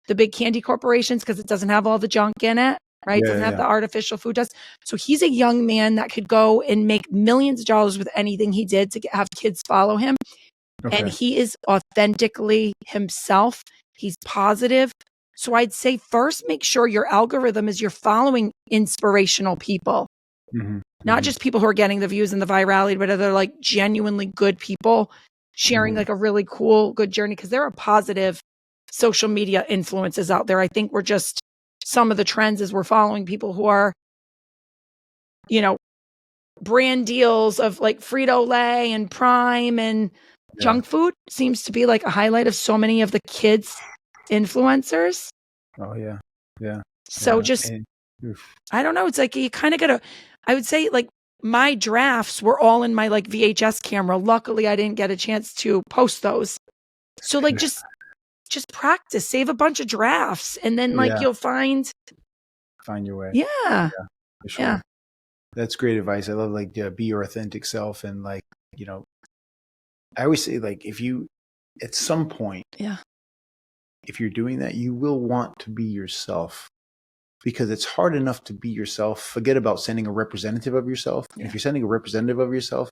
[SPEAKER 2] the big candy corporations because it doesn't have all the junk in it, right? It doesn't have the artificial food dust. So he's a young man that could go and make millions of dollars with anything he did to have kids follow him. And he is authentically himself. He's positive. So I'd say first, make sure your algorithm is you're following inspirational people, not just people who are getting the views and the virality, but they're like genuinely good people sharing like a really cool, good journey. Cause there are positive social media influences out there. I think we're just, some of the trends is we're following people who are, brand deals of like Frito-Lay and Prime and junk food seems to be like a highlight of so many of the kids influencers.
[SPEAKER 1] Oh yeah. Yeah.
[SPEAKER 2] So I don't know. It's like, you kind of gotta, I would say like my drafts were all in my like VHS camera. Luckily I didn't get a chance to post those. So like just just practice, save a bunch of drafts, and then like you'll find
[SPEAKER 1] your way.
[SPEAKER 2] Yeah.
[SPEAKER 1] For sure. Yeah. That's great advice. I love like be your authentic self, and like, you know, I always say like if you at some point, if you're doing that, you will want to be yourself, because it's hard enough to be yourself. Forget about sending a representative of yourself. Yeah. If you're sending a representative of yourself,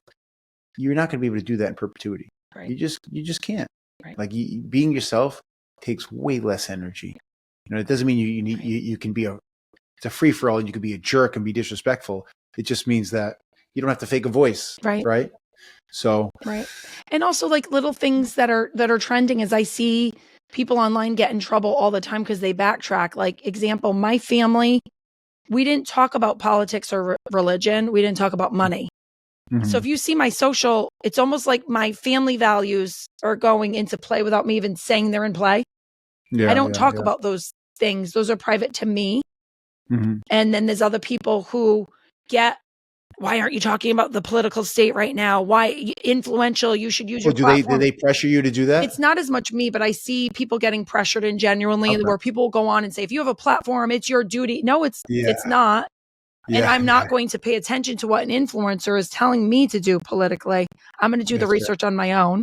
[SPEAKER 1] you're not going to be able to do that in perpetuity. Right. You just can't. Right. Like being yourself takes way less energy. You know, it doesn't mean you can be it's a free for all and you can be a jerk and be disrespectful. It just means that you don't have to fake a voice. Right. Right. So. Right.
[SPEAKER 2] And also like little things that are trending, as I see people online get in trouble all the time because they backtrack. Like example, my family, we didn't talk about politics or religion. We didn't talk about money. Mm-hmm. So if you see my social, it's almost like my family values are going into play without me even saying they're in play. Yeah, I don't talk about those things. Those are private to me. Mm-hmm. And then there's other people who why aren't you talking about the political state right now? Why influential? You should use your platform.
[SPEAKER 1] Do they pressure you to do that?
[SPEAKER 2] It's not as much me, but I see people getting pressured and genuinely where people go on and say, if you have a platform, it's your duty. No, it's not. Yeah. And I'm not going to pay attention to what an influencer is telling me to do politically. I'm going to do the research on my own.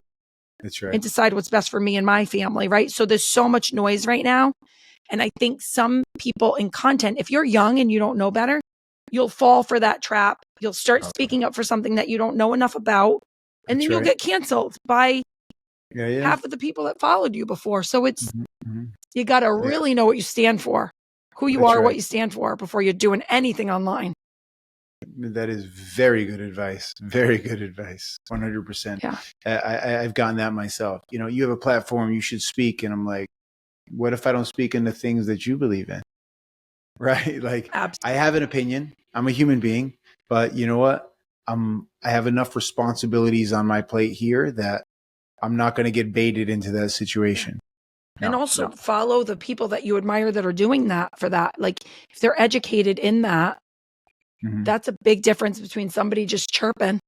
[SPEAKER 1] That's right.
[SPEAKER 2] And decide what's best for me and my family, right? So there's so much noise right now. And I think some people in content, if you're young and you don't know better, you'll fall for that trap. You'll start speaking up for something that you don't know enough about. And then you'll get canceled by half of the people that followed you before. So it's, you got to really know what you stand for, who you are, what you stand for before you're doing anything online.
[SPEAKER 1] That is very good advice. Very good advice. 100%. Yeah. I've gotten that myself. You know, you have a platform, you should speak. And I'm like, what if I don't speak in the things that you believe in? Right? Like, absolutely. I have an opinion. I'm a human being, but you know what? I have enough responsibilities on my plate here that I'm not going to get baited into that situation.
[SPEAKER 2] And also follow the people that you admire that are doing that for that. Like if they're educated in that, that's a big difference between somebody just chirping.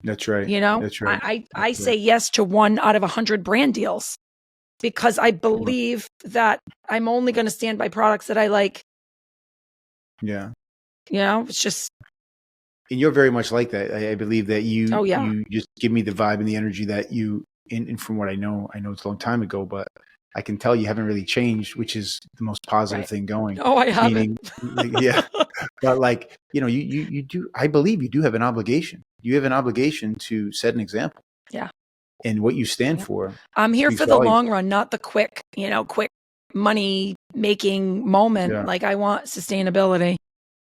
[SPEAKER 1] That's right.
[SPEAKER 2] You know,
[SPEAKER 1] that's right.
[SPEAKER 2] I say yes to 1 out of 100 brand deals because I believe that I'm only going to stand by products that I like.
[SPEAKER 1] Yeah.
[SPEAKER 2] You know, it's just.
[SPEAKER 1] And you're very much like that. I believe that you just give me the vibe and the energy that you, and from what I know it's a long time ago, but I can tell you haven't really changed, which is the most positive thing going.
[SPEAKER 2] Oh, I haven't.
[SPEAKER 1] But like, you know, you do, I believe you do have an obligation. You have an obligation to set an example. Yeah. And what you stand for.
[SPEAKER 2] I'm here for the long run, not the quick money making moment. Yeah. Like I want sustainability.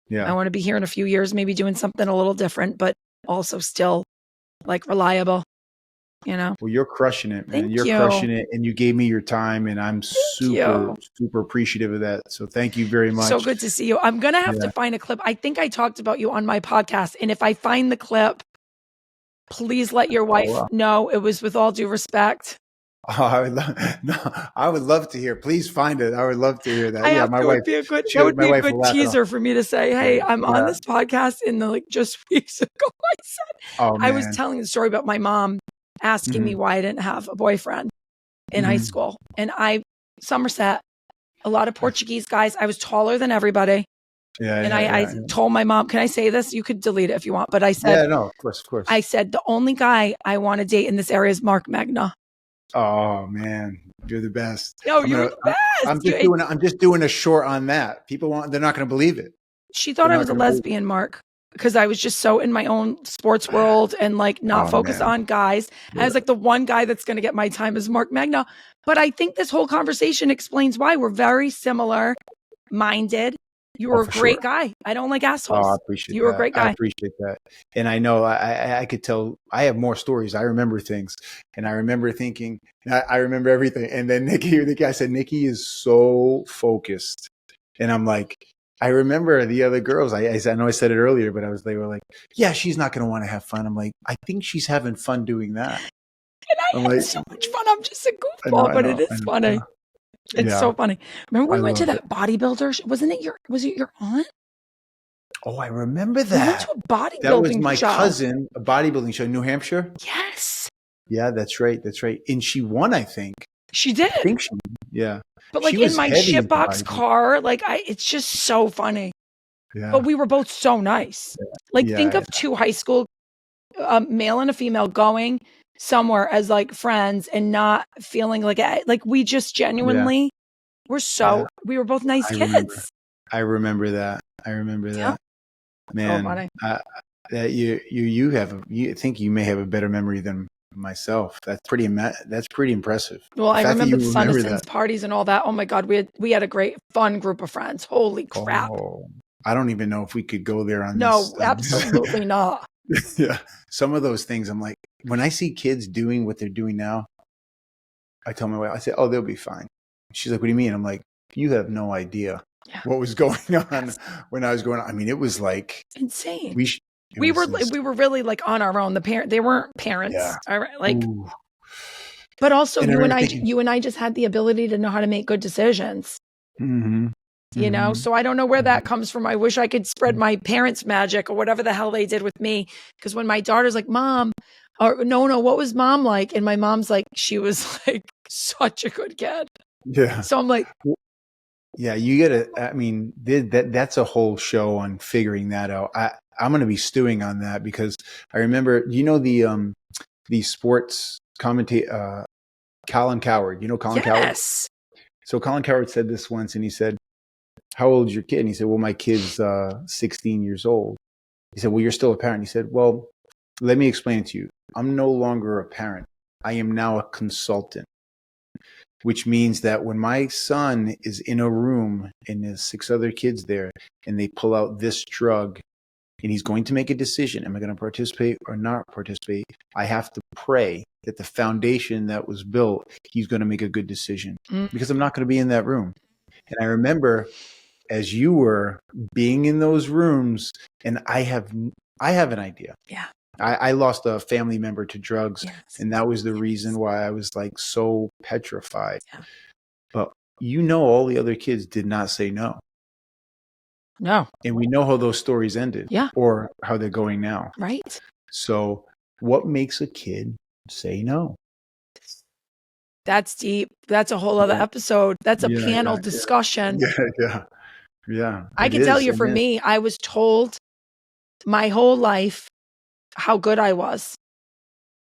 [SPEAKER 2] Yeah. I want to be here in a few years, maybe doing something a little different, but also still like reliable. You know,
[SPEAKER 1] well, you're crushing it, man. You're crushing it, and you gave me your time, and I'm super appreciative of that. So thank you very much.
[SPEAKER 2] So good to see you. I'm gonna have to find a clip. I think I talked about you on my podcast, and if I find the clip, please let your wife know it was with all due respect.
[SPEAKER 1] Oh, I would love to hear. Please find it. I would love to hear that.
[SPEAKER 2] That would be a good teaser for me to say, hey, I'm on this podcast, and just weeks ago, I was telling the story about my mom asking me why I didn't have a boyfriend in high school. And Somerset, a lot of Portuguese guys, I was taller than everybody. I told my mom, can I say this? You could delete it if you want. But I said,
[SPEAKER 1] of course.
[SPEAKER 2] I said, the only guy I want to date in this area is Megna.
[SPEAKER 1] Oh man, you're the best.
[SPEAKER 2] No, you're the best.
[SPEAKER 1] I'm just doing a short on that. They're not going to believe it.
[SPEAKER 2] She thought I was a lesbian, Mark. Because I was just so in my own sports world and not focused on guys. Yeah. I was like, the one guy that's going to get my time is Megna. But I think this whole conversation explains why we're very similar minded. You were a great guy. I don't like assholes.
[SPEAKER 1] I appreciate
[SPEAKER 2] you were a great guy.
[SPEAKER 1] I appreciate that. And I know I could tell, I have more stories. I remember things. And I remember thinking, I remember everything. And then Nicki, I said, Nicki is so focused. And I'm like, I remember the other girls. I know I said it earlier, but they were like, yeah, she's not going to want to have fun. I'm like, I think she's having fun doing that.
[SPEAKER 2] And I had so much fun. I'm just a goofball, but it is funny. It's so funny. Remember we went to that bodybuilder? Was it your aunt?
[SPEAKER 1] Oh, I remember that.
[SPEAKER 2] We went to a bodybuilding show.
[SPEAKER 1] That was my cousin, a bodybuilding show in New Hampshire.
[SPEAKER 2] Yes.
[SPEAKER 1] Yeah, that's right. And she won, I think.
[SPEAKER 2] She did.
[SPEAKER 1] I think she, yeah.
[SPEAKER 2] But like
[SPEAKER 1] She
[SPEAKER 2] in
[SPEAKER 1] was
[SPEAKER 2] my
[SPEAKER 1] heavy into
[SPEAKER 2] shitbox
[SPEAKER 1] hiking.
[SPEAKER 2] car, like it's just so funny.
[SPEAKER 1] Yeah.
[SPEAKER 2] But we were both so nice. Like think
[SPEAKER 1] Yeah.
[SPEAKER 2] of two high school, male and a female going somewhere as like friends and not feeling like we just genuinely were we were both nice
[SPEAKER 1] I
[SPEAKER 2] kids.
[SPEAKER 1] remember that. I remember
[SPEAKER 2] Yeah.
[SPEAKER 1] that. Man,
[SPEAKER 2] funny.
[SPEAKER 1] that you think you may have a better memory than myself. That's pretty impressive.
[SPEAKER 2] Well,
[SPEAKER 1] The
[SPEAKER 2] I
[SPEAKER 1] fact that
[SPEAKER 2] remember
[SPEAKER 1] you
[SPEAKER 2] the
[SPEAKER 1] remember
[SPEAKER 2] Sunnysons
[SPEAKER 1] that.
[SPEAKER 2] parties and all that. Oh my God, we had a great fun group of friends. Holy crap.
[SPEAKER 1] Oh, I don't even know if we could go there on
[SPEAKER 2] No,
[SPEAKER 1] this.
[SPEAKER 2] absolutely not.
[SPEAKER 1] Yeah. Some of those things I'm like, when I see kids doing what they're doing now, I tell my wife, I say, "Oh, they'll be fine." She's like, "What do you mean?" I'm like, "You have no idea what was going on when I was going on." I mean, it was like
[SPEAKER 2] insane.
[SPEAKER 1] we
[SPEAKER 2] were really like on our own. They weren't parents.
[SPEAKER 1] Yeah.
[SPEAKER 2] All right, like.
[SPEAKER 1] Ooh.
[SPEAKER 2] But also,
[SPEAKER 1] And
[SPEAKER 2] you and I just had the ability to know how to make good decisions.
[SPEAKER 1] Mm-hmm.
[SPEAKER 2] You know, so I don't know where that comes from. I wish I could spread my parents' magic or whatever the hell they did with me. Because when my daughter's like, "Mom," or no, what was mom like? And my mom's like, she was like such a good kid.
[SPEAKER 1] Yeah.
[SPEAKER 2] So I'm like,
[SPEAKER 1] yeah, you gotta. I mean, that's a whole show on figuring that out. I'm gonna be stewing on that because I remember, the sports commentator, Colin Coward. You know Colin Coward?
[SPEAKER 2] yes.
[SPEAKER 1] So Colin Coward said this once, and he said, "How old is your kid?" And he said, "Well, my kid's 16 years old." He said, "Well, you're still a parent." He said, "Well, let me explain it to you. I'm no longer a parent. I am now a consultant, which means that when my son is in a room and there's 6 other kids there and they pull out this drug and he's going to make a decision, am I going to participate or not participate? I have to pray that the foundation that was built, he's going to make a good decision because I'm not going to be in that room." And I remember as you were being in those rooms, and I have an idea.
[SPEAKER 2] Yeah.
[SPEAKER 1] I lost a family member to drugs, and that was the reason why I was like so petrified.
[SPEAKER 2] Yeah.
[SPEAKER 1] But all the other kids did not say no.
[SPEAKER 2] No.
[SPEAKER 1] And we know how those stories ended.
[SPEAKER 2] Yeah.
[SPEAKER 1] Or how they're going now.
[SPEAKER 2] Right.
[SPEAKER 1] So what makes a kid say no?
[SPEAKER 2] That's deep. That's a whole other episode. That's a panel discussion.
[SPEAKER 1] Yeah.
[SPEAKER 2] I can tell you for me, I was told my whole life how good I was.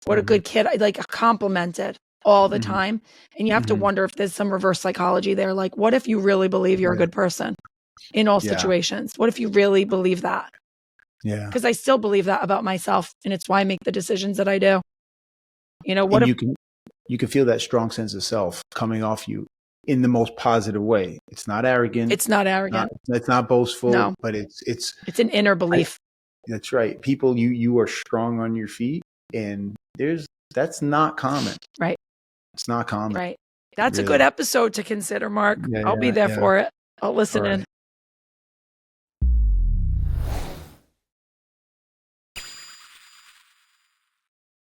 [SPEAKER 2] What a good kid. I like complimented all the time. And you have to wonder if there's some reverse psychology there. Like, what if you really believe you're a good person in all situations? What if you really believe that?
[SPEAKER 1] Yeah.
[SPEAKER 2] Because I still believe that about myself. And it's why I make the decisions that I do. You know, what
[SPEAKER 1] and
[SPEAKER 2] if
[SPEAKER 1] you can feel that strong sense of self coming off you in the most positive way. It's not arrogant.
[SPEAKER 2] It's not arrogant.
[SPEAKER 1] It's not boastful, but it's
[SPEAKER 2] an inner belief.
[SPEAKER 1] That's right. People, you are strong on your feet, and that's not common.
[SPEAKER 2] Right.
[SPEAKER 1] It's not common.
[SPEAKER 2] Right. That's a good episode to consider, Mark. I'll be there for it. I'll listen in.